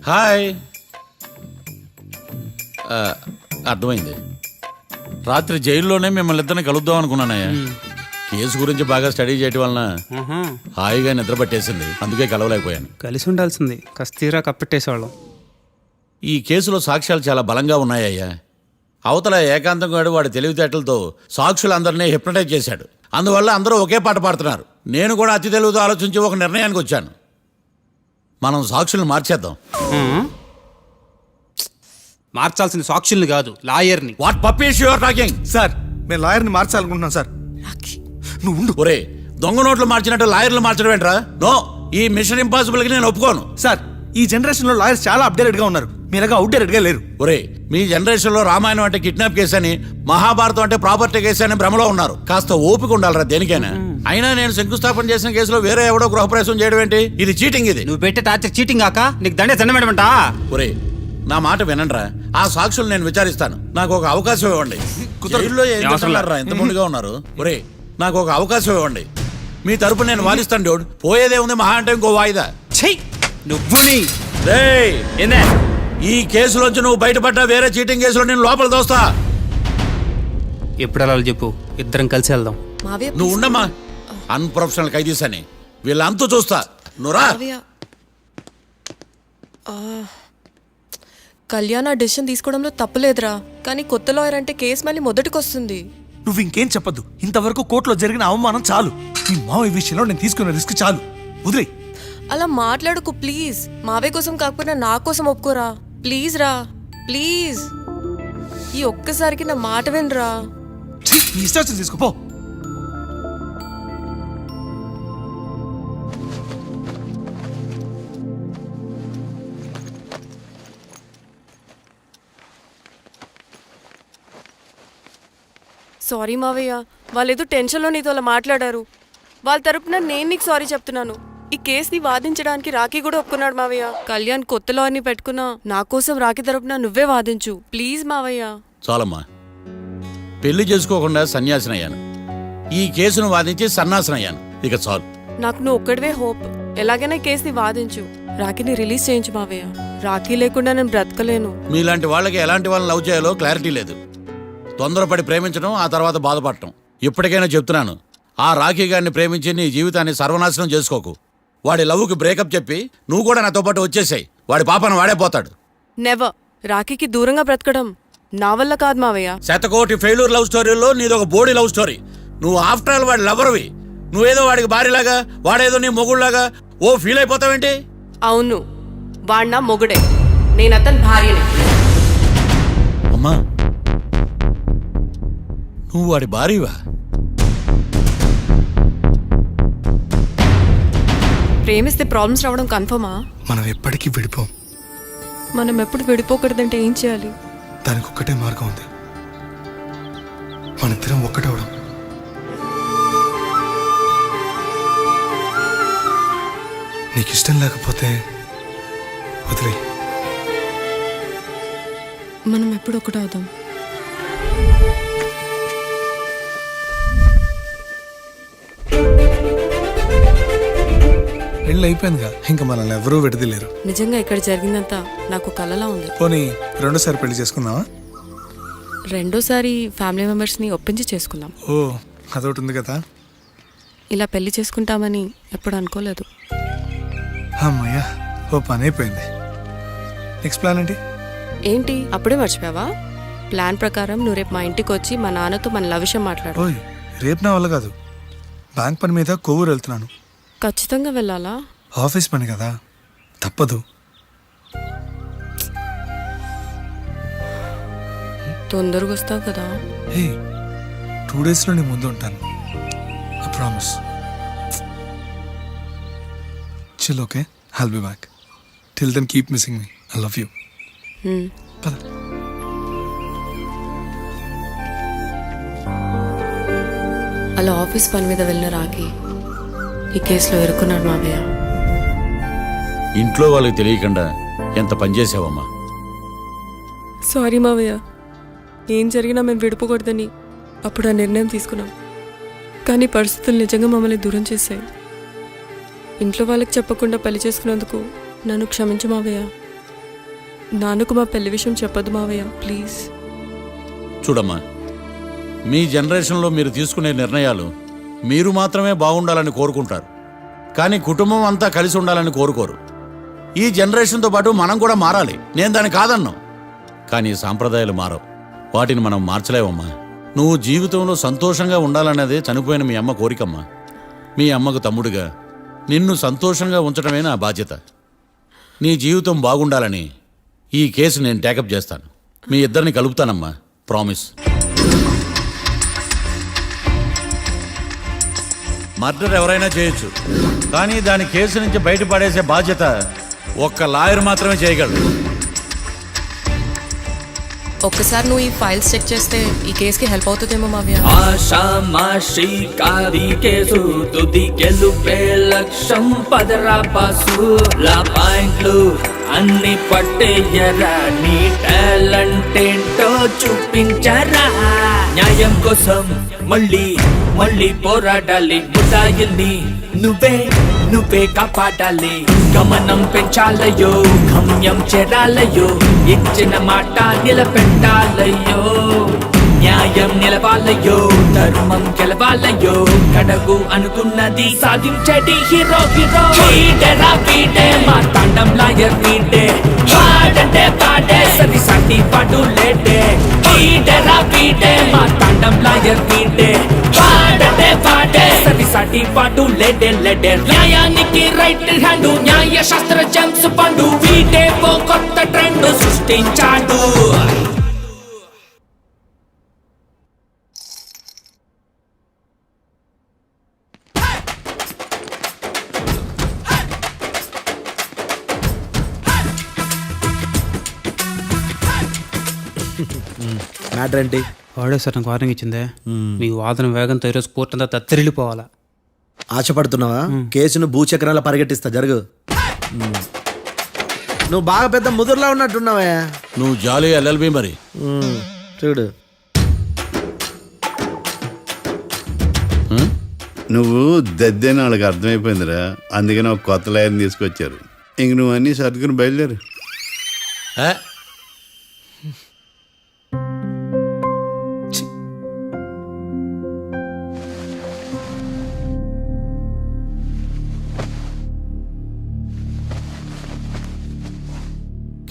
A: హాయ్. అర్థమైంది. రాత్రి జైల్లోనే మిమ్మల్ని ఇద్దరిని కలుద్దాం అనుకున్నానయ్యా. కేసు గురించి బాగా స్టడీ చేయటం వలన హాయిగా నిద్ర పట్టేసింది. అందుకే కలవలేకపోయాను.
C: కలిసి ఉండాల్సింది. కస్తీరా కప్పెట్టేసేవాళ్ళం.
A: ఈ కేసులో సాక్ష్యాలు చాలా బలంగా ఉన్నాయ్యా. అవతల ఏకాంతం గాడు వాడి తెలివితేటలతో సాక్షులందరినీ హిప్నటైజ్ చేశాడు. అందువల్ల అందరూ ఒకే పాట పాడుతున్నారు. నేను కూడా అతి తెలివితో ఆలోచించి ఒక నిర్ణయానికి వచ్చాను. మనం సాక్షులను మార్చేద్దాం.
C: మార్చాల్సిన సాక్షుల్ని కాదు, లాయర్ని.
A: What puppies you are talking?
B: Sir, మేము లాయర్ని మార్చాలనుకుంటున్నాం సార్.
A: నువ్వు ఉండు. ఒరే, దొంగ నోట్లు మార్చినట్టు లాయర్లు మార్చడం ఏంట్రా? నో, ఈ మిషన్ ఇంపాసిబుల్ కి నేను ఒప్పుకోను.
B: సార్, ఈ జనరేషన్ లో లాయర్స్ చాలా అప్డేటెడ్ గా ఉన్నారు. మీరుగా అవుట్డేటెడ్ గా లేరు.
A: ఒరే, మీ జనరేషన్ లో రామాయణం అంటే కిడ్నాప్ కేసు అని, మహాభారతం అంటే ప్రాపర్టీ కేసు అని భ్రమలో ఉన్నారు. కాస్త ఓపిక ఉండాలరా దేనికైనా. అయినా నేను శంకుస్థాపన చేసిన కేసులో వేరే ఎవడో గృహప్రవేశం చేయడం ఏంటి? ఇది చీటింగ్. ఇది
C: నువ్వు పెట్టే టార్చర్ చీటింగ్ కాక నీకు దండే దండమేడమంటా.
A: ఒరే, నా మాట వినండిరా. ఆ సాక్షులు నేను విచారిస్తాను. నాకు ఒక అవకాశం ఇవ్వండి. జైల్లో ఏం చేస్తున్నారా? ఎంత ముందుగా ఉన్నారు. ఒరే, నాకు ఒక అవకాశం ఇవ్వండి. మీ తరపు నేను వాదిస్తాను డోడ్. పోయేదే ఉంది మహా అంటే ఇంకో వాయిదా.
C: చెయ్యి నువ్వు నీ
A: రేయ్,
C: ఏందే
A: ఈ కేసులోంచి నువ్వు బయటపడ్డా వేరే చీటింగ్ కేసులో నేను లోపల దోస్తా.
C: ఎప్పుడు అలా చెప్పు, ఇద్దరం కలిసి వెళ్దాం.
G: మావయ్య
A: నువ్వు ఉండమ్మా. అన్ప్రొఫెషనల్ ఖైదీస్ అని వీళ్ళంతా చూస్తా. నువ్వు రా.
G: మావయ్య కళ్యాణ్ ఆ డెసిషన్ తీసుకోవడంలో తప్పులేదురా, కానీ కొత్త లాయర్ అంటే కేసు మళ్ళీ మొదటికొస్తుంది.
E: నువ్వు ఇంకేం చెప్పద్దు. ఇంతవరకు కోర్టులో జరిగిన అవమానం చాలు. ఈ మావయ్య విషయంలో నేను తీసుకున్న రిస్క్ చాలు. వదిలే.
G: అలా మాట్లాడుకు ప్లీజ్. మావయ్య కోసం కాకపోయినా నా కోసం ఒప్పుకోరా ప్లీజ్ రా, ప్లీజ్. ఈ ఒక్కసారికి నా మాట వినరా.
E: నీ ఇష్టం తీసుకోపో.
G: సారీ మావయ్య, వాళ్ళేదో టెన్షన్లో నీతో అలా మాట్లాడారు. వాళ్ళ తరపున నేను నీకు సారీ చెప్తున్నాను. ఈ కేసుని వాదించడానికి రాఖీ కూడా ఒప్పుకున్నాడు మావయ్య. కళ్యాణ్ కొత్త లాయర్ని పెట్టుకున్నా నా కోసం రాఖీ తరపున నువ్వే వాదించు ప్లీజ్ మావయ్య.
A: చాలమ్మా, పెళ్లి చేసుకోకుండా సన్యాసినయ్యాను. ఈ కేసును వాదించి సన్నాసనయ్యాను. ఇక చాలు.
G: నాకు నువ్వు ఒక్కడివే హోప్. ఎలాగైనా ఈ కేసుని వాదించు, రాఖీని రిలీజ్ చేయించు మావయ్య. రాఖీ లేకుండా నేను బ్రతకలేను.
A: మీలాంటి వాళ్ళకి ఎలాంటి వాళ్ళని లవ్ చేయాలో క్లారిటీ లేదు. తొందరపడి ప్రేమించడం, ఆ తర్వాత బాధపడటం. ఇప్పటికైనా చెప్తున్నాను, ఆ రాఖీ గారిని ప్రేమించి నీ జీవితాన్ని సర్వనాశనం చేసుకోకు. వాడి లవ్కి బ్రేకప్ చెప్పి నువ్వు కూడా నాతో పాటు వచ్చేసాయి. వాడి పాపను వాడే పోతాడు.
G: నెవర్. రాఖీకి దూరంగా బ్రతకడం నా వల్ల కాదు మావయ్య.
A: శతకోటి ఫెయిల్యూర్ లవ్ స్టోరీలో నీదొక బోడీ లవ్ స్టోరీ. నువ్వు ఆఫ్టర్ ఆల్ వాడి లవర్వి. నువ్వేదో వాడికి భార్యలాగా, వాడేదో నీ మొగుడులాగా ఓ ఫీల్ అయిపోతావేంటి?
G: అవును, వాడు నా మొగుడే, నేను అతని భార్యని.
A: అమ్మా, నువ్వు వాడి భార్యవా?
G: ప్రేమిస్తే ప్రాబ్లమ్స్ రావడం కన్ఫర్మా?
B: మనం ఎప్పటికీ విడిపోం.
G: మనం ఎప్పుడు విడిపోకూడదంటే ఏం చేయాలి?
B: దానికి ఒక్కటే మార్గం ఉంది. మనిద్దరం ఒక్కటవడం. నీకు ఇష్టం లేకపోతే వదిలే.
G: మనం ఎప్పుడు ఒకటవుదాం.
B: పెళ్ళి అయిపోయిందిగా, ఇంకా మనల్ని ఎవరూ విడదలేరు.
G: నిజంగా ఇక్కడ జరిగిందంతా నాకు కలలా ఉంది.
B: పోనీ రెండోసారి పెళ్లి చేసుకుందామా?
G: రెండోసారి ఫ్యామిలీ మెంబర్స్ని ఒప్పించి చేసుకుందాం.
B: ఓ, అదొకటి ఉంది కదా.
G: ఇలా పెళ్లి చేసుకుంటామని ఎప్పుడు అనుకోలేదు.
B: అమ్మయ్యా, ఓ పని అయిపోయింది. నెక్స్ట్ ప్లాన్ ఏంటి?
G: ఏంటి అప్పుడే మర్చిపోయావా? ప్లాన్ ప్రకారం నువ్వు రేపు మా ఇంటికి వచ్చి మా నాన్నతో మన లవ్ విషయం మాట్లాడు.
B: ఓయ్, రేపు నా వల్ల కాదు. బ్యాంక్ పని మీద కొవ్వూరు వెళ్తున్నాను.
G: ఖచ్చితంగా వెళ్ళాలా?
B: ఆఫీస్ పని కదా, తప్పదు.
G: తొందరగా వస్తావు కదా?
B: హే, 2 డేస్లో నీ ముందు ఉంటాను. I promise. Chill, okay? I'll be back. Till then keep missing me. I love you. పద.
G: అలా ఆఫీస్ పని మీద వెళ్ళిన రాఖీ ఈ కేసులో ఇరుక్కున్నాడు మావయ్య.
A: ఇంట్లో వాళ్ళకి తెలియకుండా ఎంత పనిచేసావమ్మా.
G: సారీ మావయ్య, ఏం జరిగినా మేము విడిపోకూడదని అప్పుడు ఆ నిర్ణయం తీసుకున్నాం. కానీ పరిస్థితులు నిజంగా మమ్మల్ని దూరం చేశాయి. ఇంట్లో వాళ్ళకి చెప్పకుండా పెళ్లి చేసుకున్నందుకు నన్ను క్షమించు మావయ్య. నాన్నకు మా పెళ్లి విషయం చెప్పొద్దు మావయ్య, ప్లీజ్.
A: చూడమ్మా, మీ జనరేషన్లో మీరు తీసుకునే నిర్ణయాలు మీరు మాత్రమే బాగుండాలని కోరుకుంటారు, కానీ కుటుంబం అంతా కలిసి ఉండాలని కోరుకోరు. ఈ జనరేషన్తో పాటు మనం కూడా మారాలి. నేను దాన్ని కాదన్నాను, కానీ సాంప్రదాయాలు మారవు. వాటిని మనం మార్చలేవమ్మా. నువ్వు జీవితంలో సంతోషంగా ఉండాలన్నదే చనిపోయిన మీ అమ్మ కోరికమ్మా. మీ అమ్మకు తమ్ముడిగా నిన్ను సంతోషంగా ఉంచడమే నా బాధ్యత. నీ జీవితం బాగుండాలని ఈ కేసు నేను టేకప్ చేస్తాను. మీ ఇద్దరిని కలుపుతానమ్మా, ప్రామిస్. మర్డర్ ఎవరైనా చేయొచ్చు, కానీ దాని కేసు నుంచి బయటపడేసే బాధ్యత ఒక్క లాయర్ మాత్రమే చేయగలడు.
G: ఒక్కసారి నువ్వు ఈ ఫైల్స్ చెక్ చేస్తే ఈ కేసుకి హెల్ప్ అవుతుందేమో మావయ్య.
H: ఆషామాషి కాది కేసు తుది గెలుపే లక్ష్యం పదరా బాసు లా పాయింట్లు అన్ని పట్టేయరా నీ టాలెంట్ ఏంటో చూపించరా న్యాయం కోసం మళ్ళీ మళ్ళీ పోరాడాలి ముద్దాయిల్ని నువ్వే కాపాడాలి గమనం పెంచాలయ్యో గమ్యం చేరాలయ్యో ఇచ్చిన మాట నిలబెట్టాలయ్యో న్యాయం నిలవాలయ్యో ధర్మం గెలవాలయ్యో కడగు అనుకున్నది సాధించడి హీరో వీడేరా వీడే మా తాండం లాయర్ వీడే పాడంటే పాడే సరి సాటి పాడు లేడే వీడేరా వీడే మా తాండం లాయర్ వీడే పాడంటే పాడే సరి సాటి పాడు లేడే న్యాయానికి రైట్ హ్యాండ్ న్యాయ శాస్త్ర జేమ్స్ పండు వీడే ఓ కొత్త ట్రెండ్ సృష్టించాడు.
I: మ్యాటర్ ఏంటి?
C: వాడే సార్ నాకు వార్నింగ్ ఇచ్చిందే మీ వాదన వేగంతో ఈరోజు కోర్టు అంతా తత్తరిల్లిపోవాలా.
I: ఆశపడుతున్నావా? కేసును భూచక్రాల పరిగెట్టిస్తా, జరుగు. నువ్వు బాగా పెద్ద ముదురులా ఉన్నట్టున్నావే.
A: నువ్వు జాలి ఎల్ఎల్బి మరి.
I: చూడు,
K: నువ్వు దద్దని వాళ్ళకి అర్థమైపోయిందిరా, అందుకని ఒక కొత్త లైన్ తీసుకొచ్చారు. ఇంక నువ్వు అన్నీ సర్దుకుని బయలుదేరు.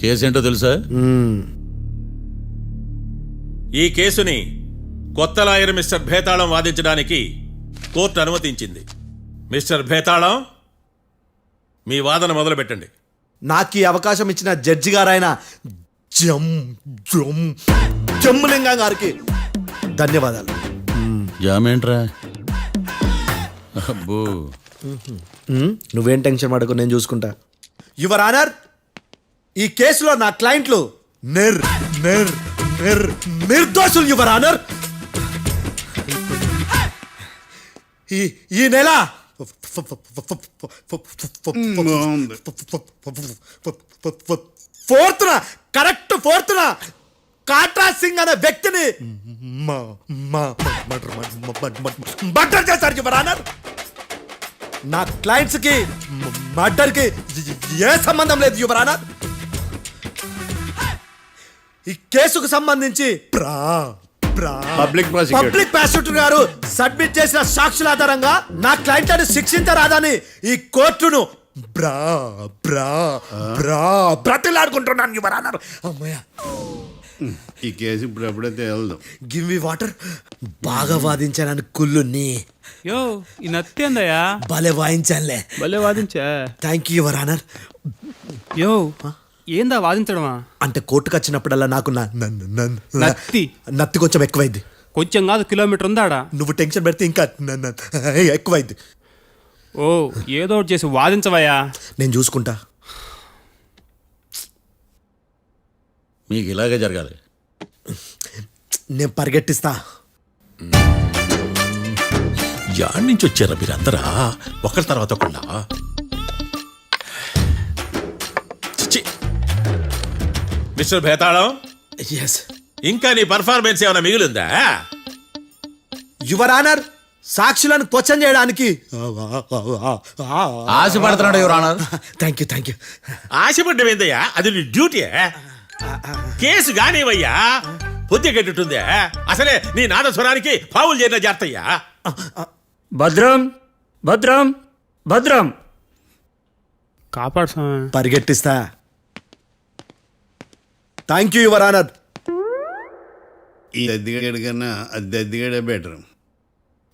A: కేసు ఏంటో తెలుసా?
L: ఈ కేసుని కొత్త లాయర్ మిస్టర్ భేతాళం వాదించడానికి కోర్టు అనుమతించింది. మిస్టర్ భేతాళం, మీ వాదన మొదలు పెట్టండి.
I: నాకు ఈ అవకాశం ఇచ్చిన జడ్జి గారైన జమ్ములింగా గారికి ధన్యవాదాలు.
A: జామేంట్రా? అబ్బో,
I: నువ్వేం టెన్షన్ పడకు, నేను చూసుకుంటా. యువర్ ఆనర్, ఈ కేసులో నా క్లయింట్లు నిర్దోషులు యువర్ ఆనర్. ఈ నెల 4th correct 4th Katra Singh అనే వ్యక్తిని మర్డర్ చేశారు యువర్ ఆనర్. నా క్లయింట్స్ కి మర్డర్ కి ఏ సంబంధం లేదు యువర్ ఆనర్. ఈ కేసుకు సంబంధించి
K: పబ్లిక్
I: ప్రాసిక్యూటర్ గారు సబ్మిట్ చేసిన సాక్షుల ఆధారంగా నా క్లయింట్ అని శిక్షించరాదని ఈ కోర్టును బ్రతిలాడుకుంటున్నాను యువర్ ఆనర్. అమ్మయ్య,
K: ఈ కేసు ఇప్పుడు ఎప్పుడైతే వెళ్దాం.
I: Give me water. బాగా వాదించానని కుళ్ళుని
C: యో ఈ నత్తేందయ్యా,
I: భలే వాయించానులే.
C: భలే వాదించా.
I: Thank you your honour.
C: యో ఏందా వాదించడమా?
I: అంటే కోర్టుకు వచ్చినప్పుడల్లా నాకు నత్తి కొంచెం ఎక్కువైంది.
C: కొంచెం కాదు, కిలోమీటర్ ఉందాడా.
I: నువ్వు టెన్షన్ పెడితే ఇంకా ఎక్కువైంది.
C: ఓ ఏదో ఒకటి చేసి వాదించవయ్యా.
I: నేను చూసుకుంటా.
A: మీకు ఇలాగే జరగాలి.
I: నేను పరిగెట్టిస్తా.
L: యాడ్ నుంచి వచ్చారా మీరందరా ఒకరి తర్వాత ఒకళ్ళ? మిస్టర్ భేతాళం, ఇంకా నీ పర్ఫార్మెన్స్ ఏమైనా మిగిలిందా?
I: యువర్ ఆనర్, సాక్షులను క్వశ్చన్ చేయడానికి
A: ఆశపడుతున్నాడు యువర్ ఆనర్.
I: Thank you.
L: ఆశపడ్డం ఏందయ్యా, అది నీ డ్యూటీ. కేసు గానివయ్యా, పొద్దు గట్టుందే. అసలే నీ నాదస్వరానికి పావులు చేరిన జాగ్రత్తయ్యా.
C: భద్రం భద్రం భద్రం కాపాడు.
I: పరిగెట్టిస్తా. Thank you your honour.
K: ఈ దద్దిగడి కన్నా అది దద్దిగడే బెటర్.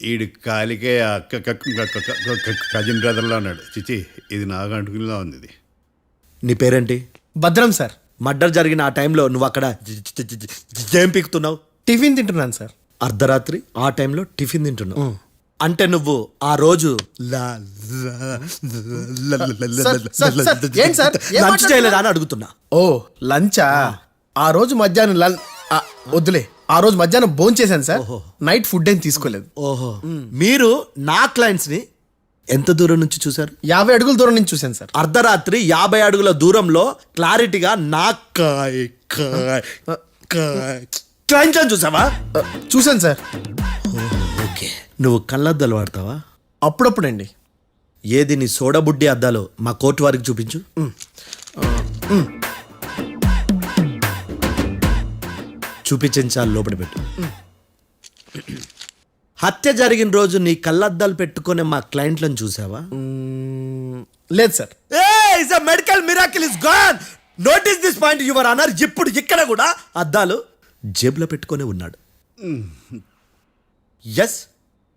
K: ఈడు కాలికే కజిన్ బ్రదర్లో ఉన్నాడు. చిచి, ఇది నాకు అంటుకునిలా ఉంది. ఇది
I: నీ పేరేంటి?
O: భద్రం సార్.
I: మర్డర్ జరిగిన ఆ టైంలో నువ్వు అక్కడ ఏం పీకుతున్నావు?
O: టిఫిన్ తింటున్నాను సార్.
I: అర్ధరాత్రి ఆ టైంలో టిఫిన్ తింటున్నావు అంటే నువ్వు ఆ రోజు లంచ్ చేయలేదా అని అడుగుతున్నా.
O: ఓ లంచా? ఆ రోజు మధ్యాహ్నం వద్దులే, ఆ రోజు మధ్యాహ్నం భోజనం చేశాను సార్. నైట్ ఫుడ్ ఏం తీసుకోలేదు.
I: ఓహో, మీరు నా క్లయింట్స్ ని
O: ఎంత దూరం నుంచి చూశారు?
I: 50 అడుగుల దూరం నుంచి చూశాను సార్.
O: అర్ధరాత్రి 50 అడుగుల దూరంలో క్లారిటీగా నా క్లయింట్ అని చూసావా?
I: చూశాను సార్.
O: ఓకే, నువ్వు కళ్ళద్దాలు వాడతావా?
I: అప్పుడప్పుడండి.
O: ఏది నీ సోడబుడ్డి అద్దాలు మా కోర్టు వారికి చూపించు. చూపించాలి, లోపల పెట్టు. హత్య జరిగిన రోజు నీ కళ్ళద్దాలు పెట్టుకునే మా క్లయింట్లను చూసావా?
I: లేదు sir.
O: Medical miracle is gone. Notice this point your honour. ఇప్పుడు ఇక్కడ కూడా అద్దాలు జేబులో పెట్టుకొని ఉన్నాడు. ఎస్,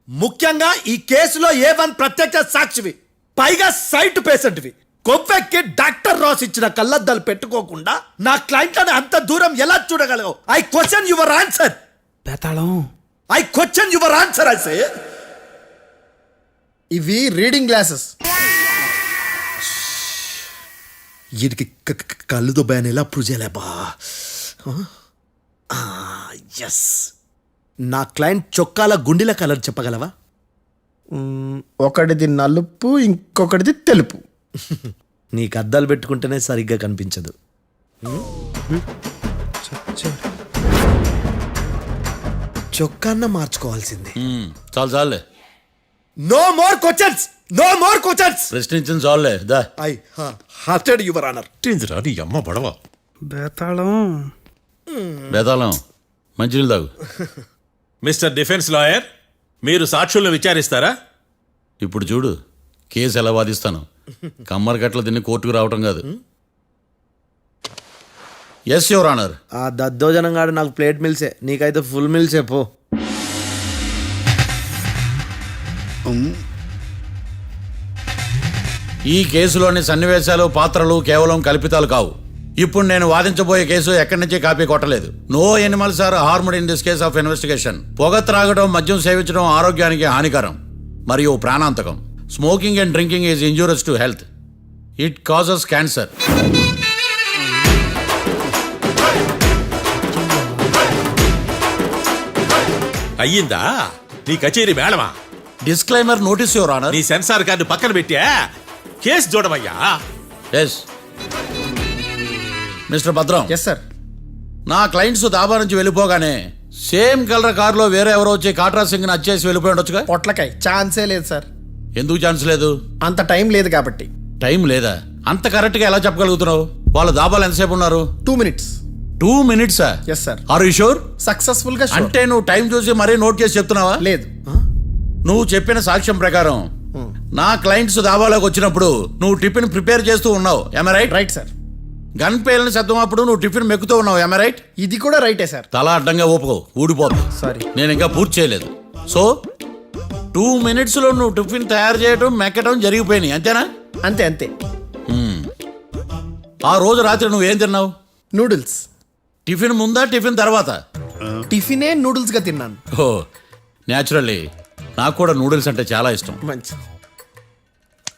O: ముఖ్యంగా ఈ కేసులో A1 ప్రత్యక్ష సాక్షివి, పైగా సైట్ పేషెంట్వి. కొవ్వెక్కి డాక్టర్ రాస్ ఇచ్చిన కళ్ళద్దాలు పెట్టుకోకుండా నా క్లయింట్లను అంత దూరం ఎలా చూడగలవు? I question your answer.
C: బేతాళం.
O: I question your answer. I say
I: ఇవి రీడింగ్ గ్లాసెస్.
O: వీటికి కళ్ళు దుబ్బాయని ఎలా ప్రూవ్ చేయలేబా? ఎస్, నా క్లయింట్ చొక్కాల గుండెల కలర్ చెప్పగలవా?
I: ఒకటిది నలుపు, ఇంకొకటిది తెలుపు.
O: నీకు అద్దాలు పెట్టుకుంటేనే సరిగ్గా కనిపించదు. చొక్కాన్న మార్చుకోవాల్సింది.
A: చాలు చాలులే,
O: no more questions, no more questions.
A: ప్రశ్నించిన చాలులే. దా
O: ఐ హార్టెడ్ యువర్ ఆనర్.
L: నీ అమ్మ పడవ.
C: బేతాళం.
A: బేతాళం, మంచినీళ్ళు తాగు.
L: మిస్టర్ డిఫెన్స్ లాయర్, మీరు సాక్షులను విచారిస్తారా?
A: ఇప్పుడు చూడు కేసు ఎలా వాదిస్తాను. కమ్మరి కట్టలు తిని కోర్టుకు రావటం కాదు. Yes your honour.
O: ఆ దద్దోజనంగాడు నాకు ప్లేట్ మిల్సే, నీకైతే ఫుల్ మిల్సే పో.
A: ఈ కేసులోని సన్నివేశాలు, పాత్రలు కేవలం కల్పితాలు కావు. ఇప్పుడు నేను వాదించబోయే కేసు ఎక్కడి నుంచి కాపీ కొట్టలేదు. No animals are harmed in this case of investigation. పొగ త్రాగడం, మద్యం సేవించడం ఆరోగ్యానికి హానికరం మరియు ప్రాణాంతకం. Smoking and drinking is injurious to health. It causes cancer.
L: అయ్యిందా నీ కచేరీ మేడమా?
A: Disclaimer notice your honour.
L: నీ సెన్సార్ కార్డు పక్కన పెట్టా కేసు చూడమయ్యా.
A: Yes mister Bhadram.
I: Yes sir.
A: నా క్లయింట్స్ దాబా నుంచి వెళ్ళిపోగానే సేమ్ కలర్ కారులో వేరే ఎవరో వచ్చి కాట్రా సింగ్ వచ్చేసి వెళ్ళిపోయి ఉండొచ్చుగా.
I: పొట్లకాయ ఛాన్సే లేదు సార్.
A: ఎందుకు ఛాన్స్ లేదు?
I: అంత టైం లేదు కాబట్టి.
A: టైం లేదా? అంత కరెక్ట్ గా ఎలా చెప్పగలుగుతున్నావు? వాళ్ళ దాబాలు ఎంతసేపు ఉన్నారు?
I: 2 minutes.
A: 2 minutes?
I: Yes sir.
A: Are you sure?
I: Successful గా.
A: అంటే నువ్వు టైం చూసి మరీ నోట్ చేసి చెప్తున్నావా?
I: లేదు.
A: నువ్వు చెప్పిన సాక్ష్యం ప్రకారం నా క్లయింట్స్ దాబాలోకి వచ్చినప్పుడు నువ్వు టిఫిన్ ప్రిపేర్ చేస్తూ ఉన్నావు. Am I right?
I: Right sir.
A: Gun పేలిన శబ్దం అప్పుడు నువ్వు టిఫిన్ మెక్కుతూ ఉన్నావు. Am I right?
I: ఇది కూడా రైటే సార్.
A: తల అడ్డంగా ఊపుకో, ఊడిపోతుంది.
I: సారీ.
A: నేను ఇంకా పూర్తి చేయలేదు. సో 2 minutes లో నువ్వు టిఫిన్ తయారు చేయడం, మెక్కడం జరిగిపోయినాయి, అంతేనా?
I: అంతే అంతే.
A: ఆ రోజు రాత్రి నువ్వేం తిన్నావు?
I: నూడిల్స్.
A: టిఫిన్ ముందా, టిఫిన్ తర్వాత?
I: టిఫినే నూడిల్స్ గా తిన్నాను.
A: ఓ న్యాచురల్లీ నాకు కూడా నూడిల్స్ అంటే చాలా ఇష్టం.
I: మంచి.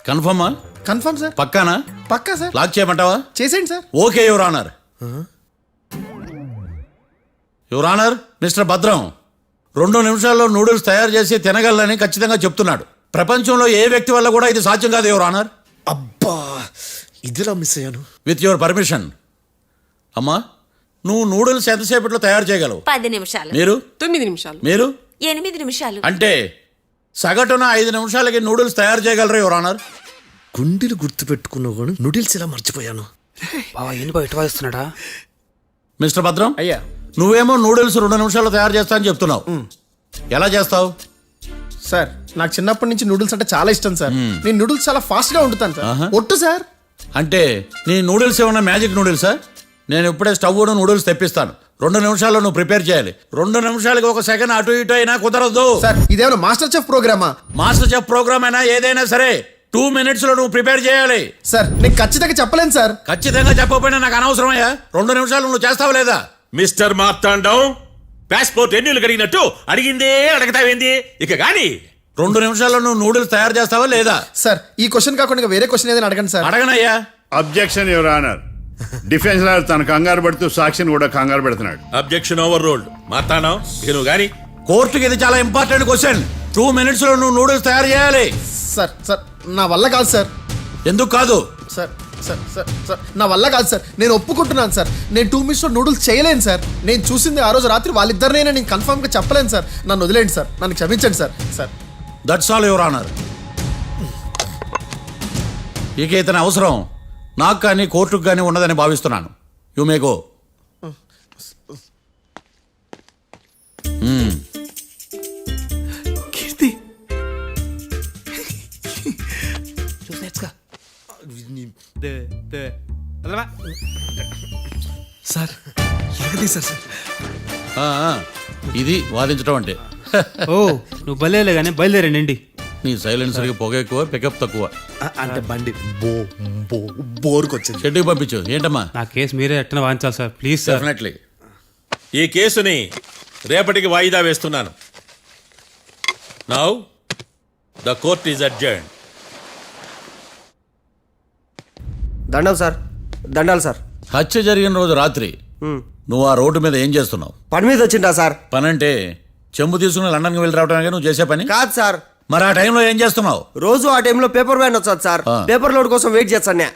A: కన్ఫర్మా?
I: Confirm sir.
A: పక్కానా?
I: పక్కా సార్.
A: లాక్ చేయమంటావా?
I: చేసేయండి sir.
A: Okay your honour. Your honour, mister Bhadram 2 నిమిషాల్లో నూడిల్స్ తయారు చేసి తినగలని ఖచ్చితంగా చెప్తున్నాడు. ప్రపంచంలో ఏ వ్యక్తి వల్ల కూడా ఇది సాధ్యం కాదు యువర్ ఆనర్.
O: అబ్బా, ఇదిలా మిస్ అయ్యాను.
A: With your permission. అమ్మా, నువ్వు నూడిల్స్ ఎంతసేపట్లో తయారు చేయగలవు?
M: 10 నిమిషాలు.
A: మీరు?
G: 9 నిమిషాలు.
A: మీరు?
M: 8 నిమిషాలు.
A: అంటే సగటున 5 నిమిషాలకి నూడిల్స్ తయారు చేయగలరు యువర్ ఆనర్.
O: గుండెలు గుర్తు పెట్టుకున్నావు కానీ నూడిల్స్ ఇలా మర్చిపోయాను.
A: మిస్టర్ భద్రం,
I: అయ్యా,
A: నువ్వేమో నూడిల్స్ 2 నిమిషాల్లో తయారు చేస్తా అని చెప్తున్నావు. ఎలా చేస్తావు?
I: సార్ నాకు చిన్నప్పటి నుంచి నూడిల్స్ అంటే చాలా ఇష్టం సార్. నేను నూడిల్స్ చాలా ఫాస్ట్ గా వండుతాను సార్. ఒట్టు సార్.
A: అంటే నీ నూడిల్స్ ఏమన్నా మ్యాజిక్ నూడిల్సా? నేను ఇప్పుడే స్టవ్ నూడిల్స్ తెప్పిస్తాను. 2 నిమిషాల్లో నువ్వు ప్రిపేర్ చేయాలి. 2 నిమిషాలకి 1 సెకండ్ అటు ఇటు అయినా కుదరదు
I: సార్. ఇదేమైనా మాస్టర్ చెఫ్ ప్రోగ్రామా?
A: మాస్టర్ చెఫ్ ప్రోగ్రామ్ అయినా ఏదైనా సరే 2 minutes లో నువ్వు ప్రిపేర్ చేయాలి.
I: సార్ నేను ఖచ్చితంగా చెప్పలేను సార్.
A: ఖచ్చితంగా చెప్పకపోయినా నాకు అనవసరమయ్యా. 2 నిమిషాలు నువ్వు చేస్తావు లేదా?
L: మిస్టర్ మార్తాండం, పాస్పోర్ట్ ఎన్నిళ్ళు కడిగినట్టు అడిగిందే అడగతావేంది? ఇక గాని
A: 2 నిమిషాల్లో నువ్వు నూడిల్స్ తయారు చేస్తావా లేదా?
I: సార్ ఈ క్వశ్చన్ కాకుండా ఇంకా వేరే క్వశ్చన్ ఏదైనా అడగండి సార్.
A: అడగనయ్యా.
K: Objection your honour. Defence lawyer తన కంగారు పడుతూ సాక్షిని కూడా కంగారు పెడుతున్నాడు.
L: Objection over ruled. మార్తాండం, ఇక నువ్వు గాని.
A: కోర్టుకి ఇది చాలా ఇంపార్టెంట్ క్వశ్చన్. 2 minutes లో నువ్వు నూడిల్స్ తయారు చేయాలి.
I: సార్ సార్ నా వల్ల కాదు సార్.
A: ఎందుకు కాదు?
I: సార్ సార్ సార్ సార్ నా వల్ల కాదు సార్. నేను ఒప్పుకుంటున్నాను సార్. నేను 2 minutes లో నూడిల్స్ చేయలేను సార్. నేను చూసింది ఆ రోజు రాత్రి వాళ్ళిద్దరినైనా నేను కన్ఫర్మ్గా చెప్పలేను సార్. నన్ను వదిలేండి సార్. నన్ను క్షమించండి sir. Sir
A: that's all your honour. ఇక ఇతని అవసరం నాకు కానీ కోర్టుకు కానీ ఉండదని భావిస్తున్నాను. You may go.
O: Keerthi sir ఎరగదీశారు సార్.
A: ఇది వాదించడం అంటే.
C: ఓ నువ్వు బయలుదేరలే కానీ బయలుదేరండి.
A: నీ సైలెన్సర్కి పొగ ఎక్కువ, పికప్ తక్కువ.
O: అంటే బండి బోర్కి వచ్చింది.
A: షెడ్యూకి పంపించు. ఏంటమ్మా?
C: నా కేసు మీరే ఎట్టన వాయించాలి సార్, ప్లీజ్ సార్.
A: డెఫినెట్లీ.
L: ఈ కేసుని రేపటికి వాయిదా వేస్తున్నాను. Now the court is adjourned.
J: దండం సార్. దండాలి సార్.
A: హత్య జరిగిన రోజు రాత్రి నువ్వు ఆ రోడ్డు మీద ఏం చేస్తున్నావు?
J: పని మీద వచ్చిందా సార్?
A: పని అంటే చెంబు తీసుకుని లండన్కి వెళ్ళి రావడానికి నువ్వు చేసే పని
J: కాదు సార్.
A: మరి ఆ టైంలో ఏం చేస్తున్నావు?
J: రోజు ఆ టైంలో పేపర్ వ్యాన్ వచ్చాది సార్. పేపర్ లోడ్ కోసం వెయిట్ చేస్తాను.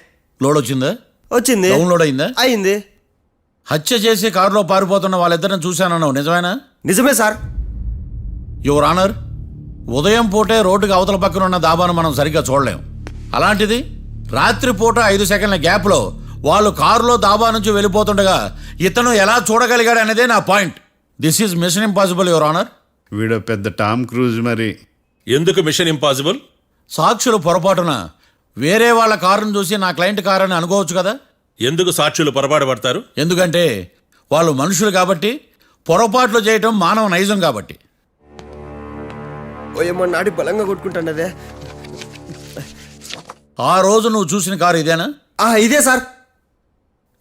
A: లోడ్ వచ్చిందా?
J: వచ్చింది.
A: డౌన్లోడ్ అయిందా?
J: అయింది.
A: హత్య చేసి కారులో పారిపోతున్న వాళ్ళిద్దరిని చూశానన్నావు, నిజమేనా?
J: నిజమే సార్.
A: యువర్ ఆనర్, ఉదయం పూటే రోడ్డుకి అవతల పక్కన ఉన్న దాబాను మనం సరిగ్గా చూడలేం. అలాంటిది రాత్రి పూట 5 సెకండ్ల గ్యాప్లో వాళ్ళు కారులో దాబా నుంచి వెళ్ళిపోతుండగా ఇతను ఎలా చూడగలిగాడు అనేదే నా point. This is mission impossible your honour.
K: వీడు పెద్ద టామ్ క్రూజ్ మరి.
L: ఎందుకు మిషన్ ఇంపాసిబుల్?
A: సాక్షులు పొరపాటున వేరే వాళ్ళ కారును చూసి నా క్లయింట్ కారు అని అనుకోవచ్చు కదా.
L: ఎందుకు సాక్షులు పొరపాటు పడతారు?
A: ఎందుకంటే వాళ్ళు మనుషులు కాబట్టి, పొరపాట్లు చేయటం మానవ నైజం కాబట్టి.
J: ఓయమ్మ నాడి బలంగా కొట్టుకుంటానదే.
A: ఆ రోజు నువ్వు చూసిన కారు ఇదేనా?
J: ఇదే సార్.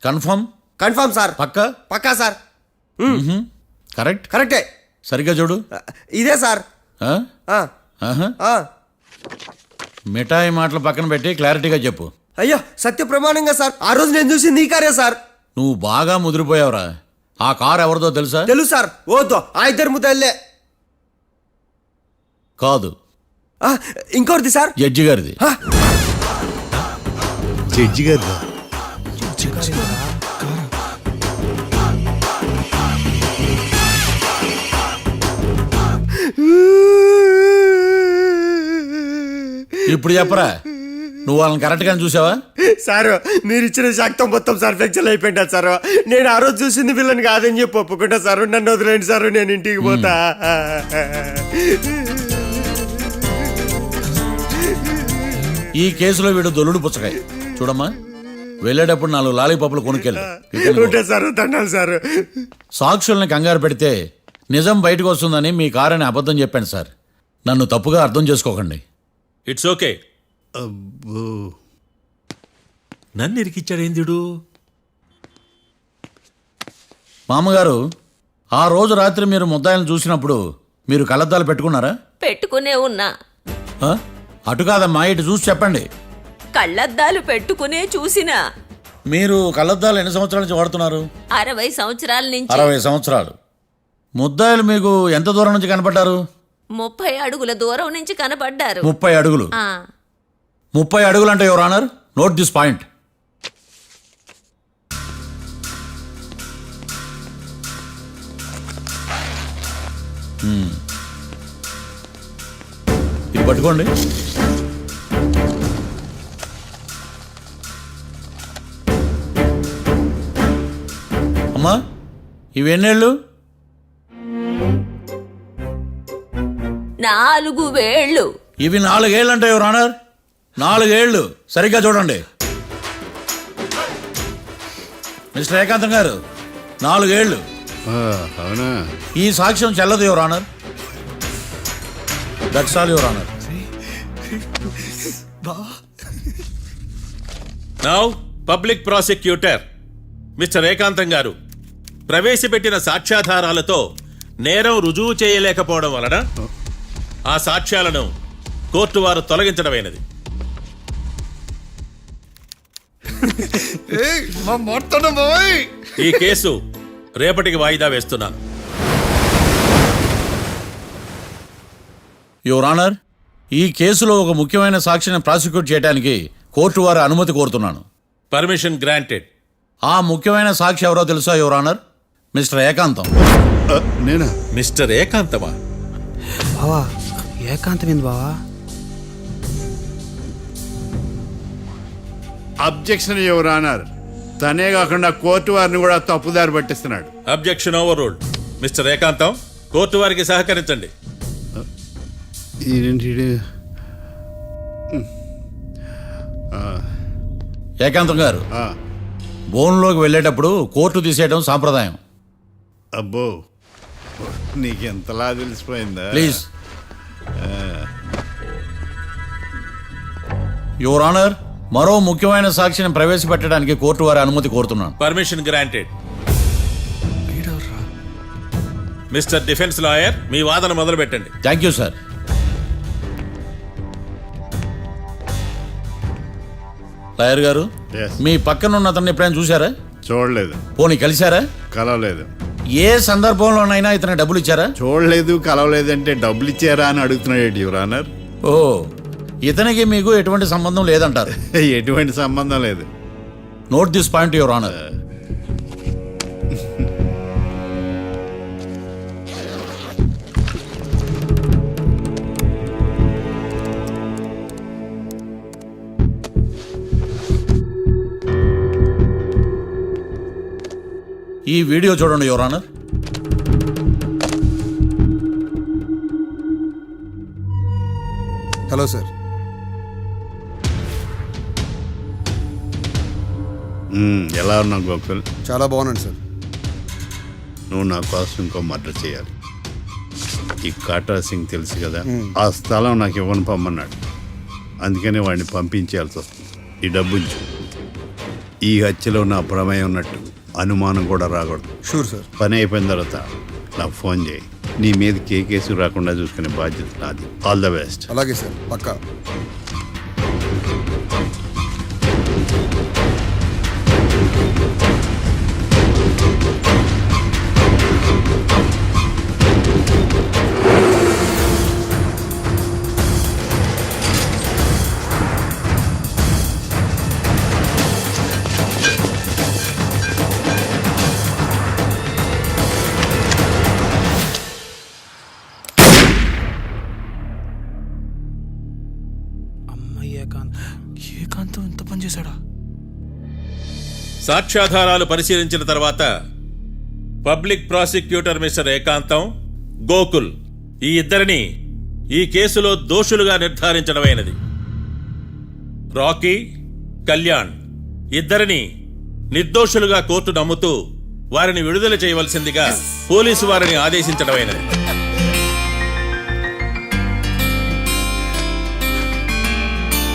A: కన్ఫర్మ్?
J: Confirm sir.
A: పక్కా?
J: పక్కా సార్.
A: కరెక్ట్?
J: కరెక్టే.
A: సరిగ్గా చూడు.
J: ఇదే సార్.
A: మిఠాయి మాటలు పక్కన పెట్టి క్లారిటీగా చెప్పు.
J: అయ్యో సత్య ప్రమాణంగా సార్, ఆ రోజు నేను చూసి నీ కారే సార్.
A: నువ్వు బాగా ముదిరిపోయావురా. ఆ కారు ఎవరిదో తెలుసా?
J: తెలుసు సార్. ఓతో ఆ ఇద్దరు ముద్దల్లే.
A: కాదు,
J: ఇంకోటిది సార్.
A: జడ్జి గారిది.
K: జడ్జి గారు
A: ఇప్పుడు చెప్పరా, నువ్వు వాళ్ళని కరెక్ట్ గానే చూసావా?
J: సార్ మీరు ఇచ్చిన శాక్తం మొత్తం సార్ ఫ్లెక్చర్ అయిపోయింటా సార్. నేను ఆ రోజు చూసింది వీళ్ళని కాదని చెప్పి ఒప్పుకుంటా సార్. నన్ను వదిలేండి సార్, నేను ఇంటికి పోతా.
A: ఈ కేసులో వీడు దొల్లుడు పుచ్చకాయ. చూడమ్మా, వెళ్ళేటప్పుడు 4 లాలీపాపులు కొనుక్కెళ్ళు.
J: Sir దండాలి sir.
A: సాక్షుల్ని కంగారు పెడితే నిజం బయటకు వస్తుందని మీ కారని అబద్ధం చెప్పాను సార్. నన్ను తప్పుగా అర్థం చేసుకోకండి.
L: It's okay. నన్ను ఇరికిచ్చాడేందుడు?
A: మామగారు, ఆ రోజు రాత్రి మీరు ముద్దాయిలను చూసినప్పుడు మీరు కళ్ళద్దాలు పెట్టుకున్నారా?
M: పెట్టుకునే ఉన్నా.
A: అటు కాదమ్మా, ఇటు చూసి చెప్పండి.
M: కళ్ళద్దాలు పెట్టుకునే చూసినా.
A: మీరు కళ్ళద్దాలు ఎన్ని సంవత్సరాల నుంచి వాడుతున్నారు?
M: 60 సంవత్సరాల నుంచి.
A: 60 సంవత్సరాలు. ముద్దాయిలు మీకు ఎంత దూరం నుంచి కనపడ్డారు?
M: 30 అడుగుల దూరం నుంచి కనపడ్డారు.
A: 30 అడుగులు? 30 అడుగులు అంటే your honour, note this point. ఇది పట్టుకోండి. అమ్మా, ఇవి ఎన్నేళ్ళు?
M: 4 వేళ్ళు.
A: ఇవి 4 ఏళ్ళు అంటే యువర్ ఆనర్, 4 ఏళ్ళు. సరిగ్గా చూడండి మిస్టర్ ఏకాంతం గారు, 4 ఏళ్ళు.
K: అవునా?
A: ఈ సాక్ష్యం చెల్లదు your honour. That's all your honour.
L: Now public prosecutor mister ఏకాంతం గారు ప్రవేశపెట్టిన సాక్ష్యాధారాలతో నేరం రుజువు చేయలేకపోవడం వలన ఆ సాక్ష్యాలను కోర్టు వారు తొలగించడమైనది. ఈ కేసు రేపటికి వాయిదా వేస్తున్నాను.
A: యువర్ ఆనర్, ఈ కేసులో ఒక ముఖ్యమైన సాక్షిని ప్రాసిక్యూట్ చేయడానికి కోర్టు వారి అనుమతి కోరుతున్నాను.
L: Permission granted.
A: ఆ ముఖ్యమైన సాక్షి ఎవరో తెలుసా యువర్ ఆనర్? మిస్టర్ ఏకాంతం.
K: నేనా?
L: మిస్టర్ ఏకాంతమా?
C: బావా ఏకాంతమైంది బావా.
K: Objection your honour. తనే కాకుండా కోర్టు వారిని కూడా తప్పుదారి పట్టిస్తున్నాడు.
L: Objection overruled. Mister Ekantham, court వారికి సహకరించండి.
A: ఏకాంతం గారు, బోన్లోకి వెళ్ళేటప్పుడు కోర్టు తీసేయడం సాంప్రదాయం.
K: అబ్బో, నీకెంతలా తెలిసిపోయిందా?
A: ప్లీజ్. యువర్ ఆనర్, మరో ముఖ్యమైన సాక్షిని ప్రవేశపెట్టడానికి కోర్టు వారి అనుమతి కోరుతున్నాను.
L: Permission granted. Mister defence lawyer, మీ వాదన మొదలు పెట్టండి.
A: Thank you sir. లాయర్ గారు,
K: Yes.
A: మీ పక్కన ఉన్న అతన్ని ఎప్పుడైనా చూసారా?
K: చూడలేదు.
A: పోనీ కలిశారా?
K: కలవలేదు.
A: ఏ సందర్భంలోనైనా ఇతను డబ్బులు ఇచ్చారా?
K: చూడలేదు, కలవలేదంటే డబ్బులు ఇచ్చారా అని అడుగుతున్నాడు యువర్ ఆనర్.
A: ఓ, ఇతనికి మీకు ఎటువంటి సంబంధం లేదంటారు?
K: ఎటువంటి సంబంధం లేదు.
A: Note this point your honour. ఈ వీడియో చూడండి యువర్ ఆనర్.
D: Hello sir.
K: ఎలా ఉన్నావు గోకుల్?
D: చాలా బాగున్నాను సార్.
K: నువ్వు నా కోసం ఇంకో మర్డర్ చేయాలి. ఈ కాటా సింగ్ తెలుసు కదా, ఆ స్థలం నాకు ఇవ్వను పమ్మన్నాడు. అందుకనే వాడిని పంపించాల్సి వస్తుంది. ఈ డబ్బు ఉంచు. ఈ హత్యలో నా ప్రమేయం ఉన్నట్టు అనుమానం కూడా రాకూడదు.
D: Sure sir.
K: పని అయిపోయిన తర్వాత నాకు ఫోన్ చేయి. నీ మీద కేసు రాకుండా చూసుకునే బాధ్యత నాది. All the best.
D: అలాగే సార్, పక్కా.
C: ఏకాంతం ఇంత పని చేశాడా?
L: సాక్ష్యాధారాలు పరిశీలించిన తర్వాత పబ్లిక్ ప్రాసిక్యూటర్ మిస్టర్ ఏకాంతం, గోకుల్ ఈ ఇద్దరిని ఈ కేసులో దోషులుగా నిర్ధారించడమైనది. రాకీ, కళ్యాణ్ ఇద్దరిని నిర్దోషులుగా కోర్టు నమ్ముతూ వారిని విడుదల చేయవలసిందిగా పోలీసు వారిని ఆదేశించడమైనది.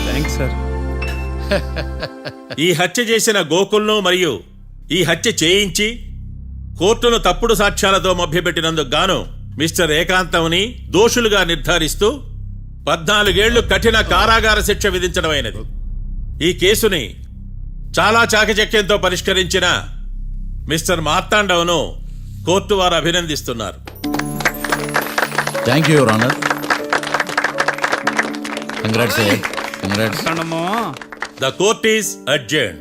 C: Thanks sir.
L: ఈ హత్య చేసిన గోకుల్ను మరియు ఈ హత్య చేయించి కోర్టును తప్పుడు సాక్ష్యాలతో మభ్యపెట్టినందుకు గాను మిస్టర్ ఏకాంతంని దోషులుగా నిర్ధారిస్తూ 14 ఏళ్లు కఠిన కారాగార శిక్ష విధించడమైనది. ఈ కేసుని చాలా చాకచక్యంతో పరిష్కరించిన మిస్టర్ మార్తాండవను కోర్టు వారు అభినందిస్తున్నారు.
A: Thank you your honour. Congrats. Congrats.
L: The court is adjourned.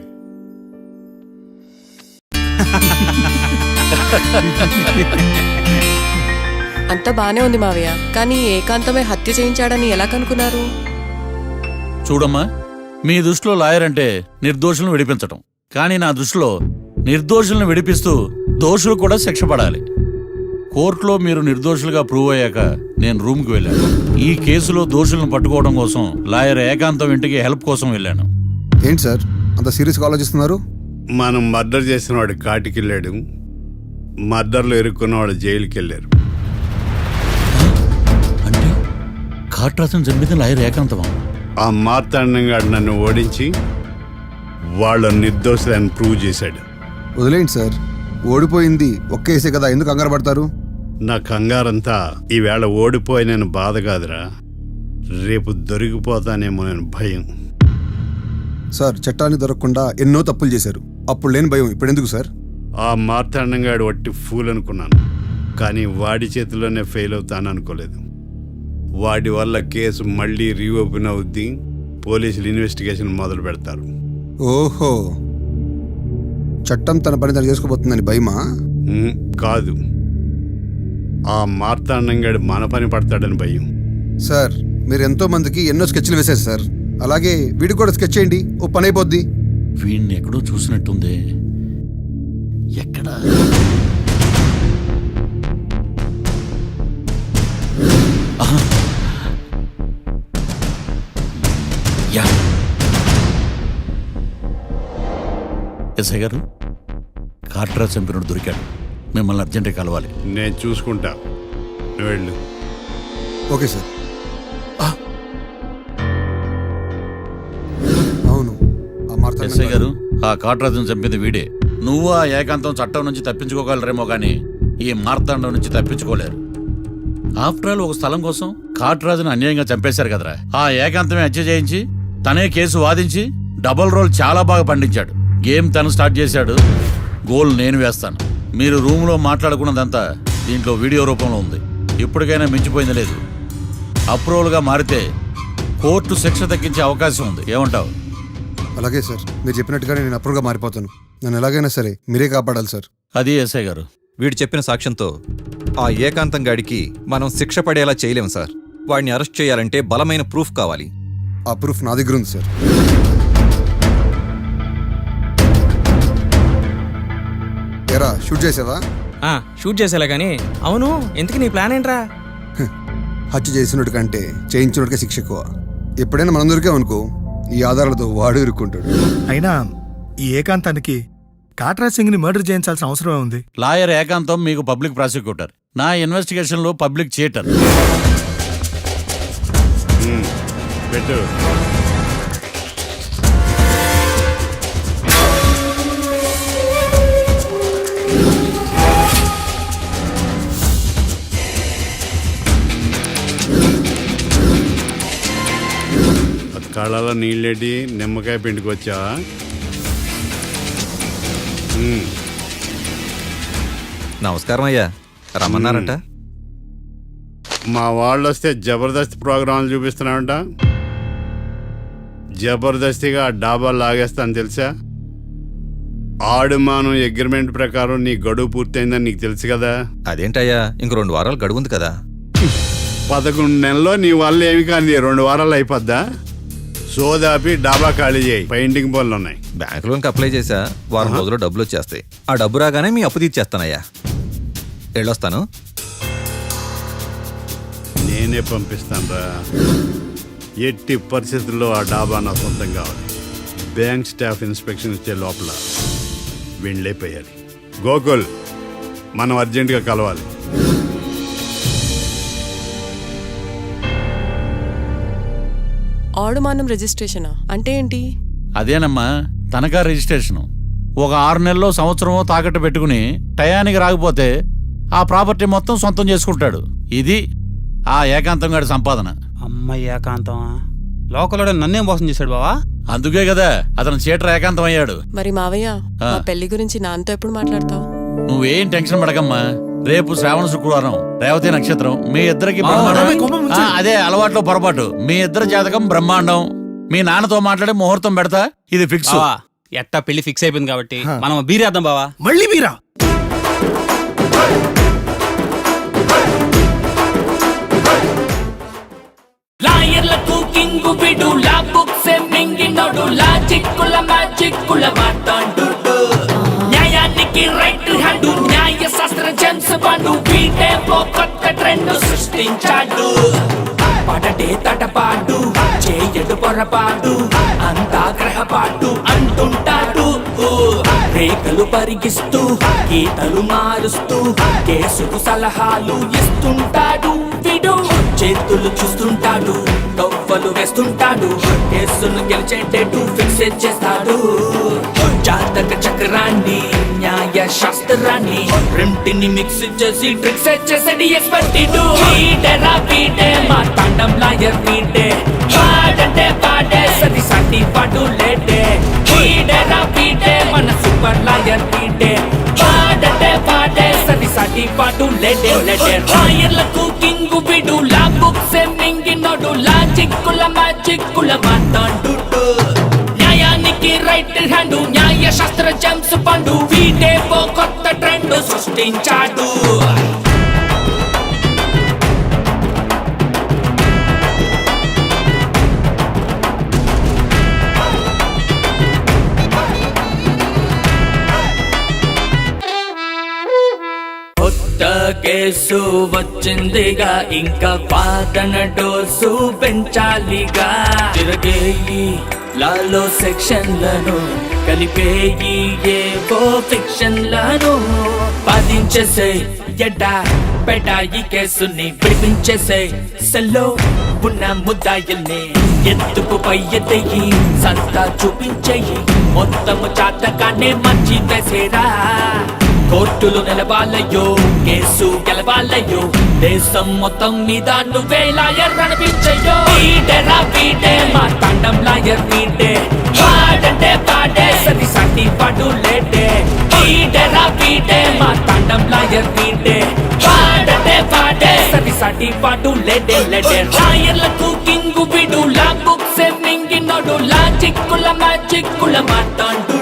G: అంతా బానే ఉంది మావయ్య, కానీ ఏకాంతమే హత్య చేయించాడని ఎలా కనుక్కున్నారు?
A: చూడమ్మా, మీ దృష్టిలో లాయర్ అంటే నిర్దోషులను విడిపించటం, కానీ నా దృష్టిలో నిర్దోషులను విడిపిస్తూ దోషులు కూడా శిక్ష పడాలి. కోర్టులో మీరు నిర్దోషులుగా ప్రూవ్ అయ్యాక నేను రూమ్కి వెళ్ళాను. ఈ కేసులో దోషులను పట్టుకోవడం కోసం లాయర్ ఏకాంతం ఇంటికి హెల్ప్ కోసం వెళ్ళాను.
D: ఏంటి సార్ అంత సీరియస్గా ఆలోచిస్తున్నారు?
K: మనం మర్డర్ చేసిన వాడు కాటికి వెళ్ళాడు, మర్డర్లో ఇరుక్కున్న వాడు జైలుకి వెళ్ళారు.
A: అంటే కాట్రాసన్ చంపిన లాయర్ ఏకాంతమా?
K: ఆ మార్తాండంగాడు నన్ను ఓడించి వాళ్ళ నిర్దోషులని ప్రూవ్ చేశాడు.
D: వదిలేండి సార్, ఓడిపోయింది ఒక్కేసే కదా, ఎందుకు కంగారు పడతారు?
K: నా కంగారంతా ఈవేళ ఓడిపోయిన బాధ కాదురా, రేపు దొరికిపోతానేమో నేను భయం.
D: సార్ చట్టానికి దొరకకుండా ఎన్నో తప్పులు చేశారు, అప్పుడు లేని భయం ఇప్పుడు ఎందుకు సార్?
K: ఆ మార్తాండంగాడు వట్టి ఫూల్ అనుకున్నాను, కానీ వాడి చేతిలోనే ఫెయిల్ అవుతాను అనుకోలేదు. వాటి వల్ల కేసు మళ్ళీ రీఓపెన్ అవుద్ది, పోలీసులు ఇన్వెస్టిగేషన్ మొదలు పెడతారు.
D: ఓహో, చట్టం తన పని తను చేసుకోబోతుందని భయమా?
K: కాదు, ఆ మార్తాండంగాడు మన పని పడతాడని భయం.
D: సార్, మీరు ఎంతో మందికి ఎన్నో స్కెచ్లు వేశారు సార్. అలాగే వీడికి కూడా స్కెచ్ చేయండి, ఓ పని అయిపోద్ది.
A: వీడిని ఎక్కడో చూసినట్టుంది. ఎక్కడ? ఆహా. యా. ఎస్ఐ గారు, కాట్రా చంపినోడు దొరికాడు. మిమ్మల్ని అర్జెంటుగా కలవాలి.
K: నేను చూసుకుంటా, నువ్వు వెళ్ళు.
D: Okay sir. అవును,
A: ఎస్ఐ గారు, ఆ కాట్రాజును చంపింది వీడే. నువ్వు ఆ ఏకాంతం చట్టం నుంచి తప్పించుకోగలరేమో కానీ ఈ మార్తాండం నుంచి తప్పించుకోలేరు. ఆఫ్టర్ ఆల్, ఒక స్థలం కోసం కాట్రాజును అన్యాయంగా చంపేశారు కదరా. ఆ ఏకాంతమే హత్య చేయించి తనే కేసు వాదించి డబుల్ రోల్ చాలా బాగా పండించాడు. గేమ్ తను స్టార్ట్ చేశాడు, గోల్ నేను వేస్తాను. మీరు రూమ్లో మాట్లాడుకున్నదంతా దీంట్లో వీడియో రూపంలో ఉంది. ఇప్పటికైనా మించిపోయింది లేదు. అప్రూవల్గా మారితే కోర్టు శిక్ష తగ్గించే అవకాశం ఉంది. ఏమంటావు?
D: అలాగే సార్, మీరు చెప్పినట్టుగానే నేను అప్రూవ్గా మారిపోతాను. నన్ను ఎలాగైనా సరే మీరే కాపాడాలి సార్.
A: అది ఎస్ఐ గారు.
N: వీడు చెప్పిన సాక్ష్యంతో ఆ ఏకాంతం గాడికి మనం శిక్ష పడేలా చేయలేం సార్. వాడిని అరెస్ట్ చేయాలంటే బలమైన ప్రూఫ్ కావాలి.
D: ఆ ప్రూఫ్ నా దగ్గర ఉంది సార్. ఎరా, షూట్ చేసావా?
F: షూట్ చేసేలా కానీ. అవును, ఎందుకు నీ ప్లాన్ ఏంట్రా?
D: హత్య చేసినట్టు కంటే చేయించినట్టుగా శిక్ష ఎక్కువ. ఎప్పుడైనా మనం దొరికామనుకో, ఈ ఆధారాలతో వాడు ఇరుక్కుంటాడు.
B: అయినా ఈ ఏకాంతానికి కాట్రా సింగ్ని మర్డర్ చేయించాల్సిన అవసరమే ఉంది.
A: లాయర్ ఏకాంతం మీకు పబ్లిక్ ప్రాసిక్యూటర్, నా ఇన్వెస్టిగేషన్లో పబ్లిక్ చీటర్.
K: పెట్టు. కళ్ళలో నీళ్ళేటి నిమ్మకాయ పిండుకొచ్చావా?
N: నమస్కారం అయ్యా, రమ్మన్నారంట.
K: మా వాళ్ళు వస్తే జబర్దస్త్ ప్రోగ్రాంలు చూపిస్తున్నామంట. జబర్దస్తిగా డాబా లాగేస్తాను తెలుసా? ఆడుమానం అగ్రిమెంట్ ప్రకారం నీ గడువు పూర్తయిందని నీకు తెలుసు కదా.
N: అదేంటయ్యా, ఇంక 2 వారాలు గడువు ఉంది కదా.
K: 11 నెలల్లో నీ వల్ల ఏమి కానీ 2 వారాలు అయిపోద్దా? సోదాపి డాబా ఖాళీ చేయి, పెయింటింగ్ పనులు ఉన్నాయి.
N: బ్యాంక్ లోన్కి అప్లై చేశా, వారం రోజుల్లో డబ్బులు వచ్చేస్తాయి. ఆ డబ్బు రాగానే మీ అప్పు తీర్చేస్తానయ్యా. వెళ్ళొస్తాను.
K: నేనే పంపిస్తాను రా. ఎట్టి పరిస్థితుల్లో ఆ డాబా నా సొంతం కావాలి. బ్యాంక్ స్టాఫ్ ఇన్స్పెక్షన్ ఇచ్చే లోపల వెళ్ళైపోయాలి. గోకుల్, మనం అర్జెంటుగా కలవాలి.
G: ఆడుమానం రిజిస్ట్రేషనా అంటే ఏంటి?
A: అదేనమ్మా, తనఖా రిజిస్ట్రేషను. ఒక 6 నెలల్లో సంవత్సరమో తాకట్టు పెట్టుకుని టయానికి రాకపోతే ఆ ప్రాపర్టీ మొత్తం సొంతం చేసుకుంటాడు. ఇది ఆ ఏకాంతం గారి సంపాదన.
C: అమ్మ ఏకాంతం లోకల్లో నన్నేం మోసం చేశాడు బావా?
A: అందుకే కదా అతను చీటర్ ఏకాంతం అయ్యాడు.
G: మరి మావయ్య, మా పెళ్లి గురించి నాన్నతో ఎప్పుడు మాట్లాడతావు?
A: నువ్వేం టెన్షన్ పడకమ్మా. రేపు శ్రావణ శుక్రవారం, రేవతి నక్షత్రం. మీ ఇద్దరికి అదే అలవాట్లో పొరపాటు. మీ ఇద్దరు జాతకం బ్రహ్మాండం. మీ నాన్నతో మాట్లాడి ముహూర్తం పెడతా. ఇది ఫిక్స్.
C: ఎట్టా పెళ్లి ఫిక్స్ అయిపోయింది కాబట్టి మనం బీరేద్దాం బావా.
B: మళ్ళీ మీరా?
H: లాయర్లకు కింగు విడు, లా బుక్స్ మింగినోడు, లాజిక్కుల మ్యాజిక్కుల మాట్లాడు, న్యాయానికి రైట్ హ్యాండ్, న్యాయ శాస్త్ర జెమ్స్ బాండు, వీటే ఓ కొత్త ట్రెండ్ సృష్టించాడు. పడటే తటపాటు, చేయడు పొరపాటు, అంతా గ్రహపాటు అంటుంటాడు. రేఖలు పరిగిస్తూ, గీతలు మారుస్తూ, కేసుకు సలహాలు ఇస్తుంటాడు. విడు చేతులు చూస్తుంటాడు, గవ్వలు వేస్తుంటాడు, కేసులు గెలిచేటట్టు ఫిక్స్ చేస్తాడు. జాతక చక్రాన్ని, న్యాయ శాస్త్రాన్ని రెంటిని మిక్స్ చేసి ట్రిక్స్ చేసేది ఎక్స్పర్ట్. వీడే మా తాండం లాయర్ వీడే, పాడంటే పాడే సది సాటి పాడు లేటే. వీడే మన సూపర్ లాయర్ వీడే, పాడంటే పాడే సది సాటి సాటి పాటు లేడే లేడే రాయర్లకు కింగు విడు లా బుక్స్ మింగినోడు లాజిక్కుల మ్యాజిక్కుల మాతాడు న్యాయానికి రైట్ హ్యాండ్ న్యాయ శాస్త్ర జేమ్స్ పండు వీడే ఓ కొత్త ట్రెండ్ సృష్టించాడు కొత్త కేసు వచ్చిందిగా ఇంకా వాదన డోసు పెంచాలిగా తిరగేయి లాలో సెక్షన్లను కలిపేయి ఏవో ఫిక్షన్లను బాధించేసే ఎడా పెడా ఈ కేసుని విడిపించేసే సెల్లో ఉన్న ముద్దాయిల్ని ఎత్తుకు పై ఎత్తయి సంతా చూపించేయి మొత్తము చాటగానే మంచి వేసేరా కోర్టులు నిలవాలయ్యో కేసు గెలవాలయ్యో దేశం మొత్తం మీద నువ్వే లాయర్ అనిపించయ్యో వీడేరా వీడే మా తండం లాయర్ వీడే పాడంటే పాడే సది సాటి పాడు లేడే వీడేరా వీడే మా తండం లాయర్ వీడే పాడంటే పాడే సది సాటి పాడు లేడే లేడే లాయర్లకు కింగు విడు లా బుక్స్ మింగినోడు లాజిక్కుల మ్యాజిక్కుల మాతాడు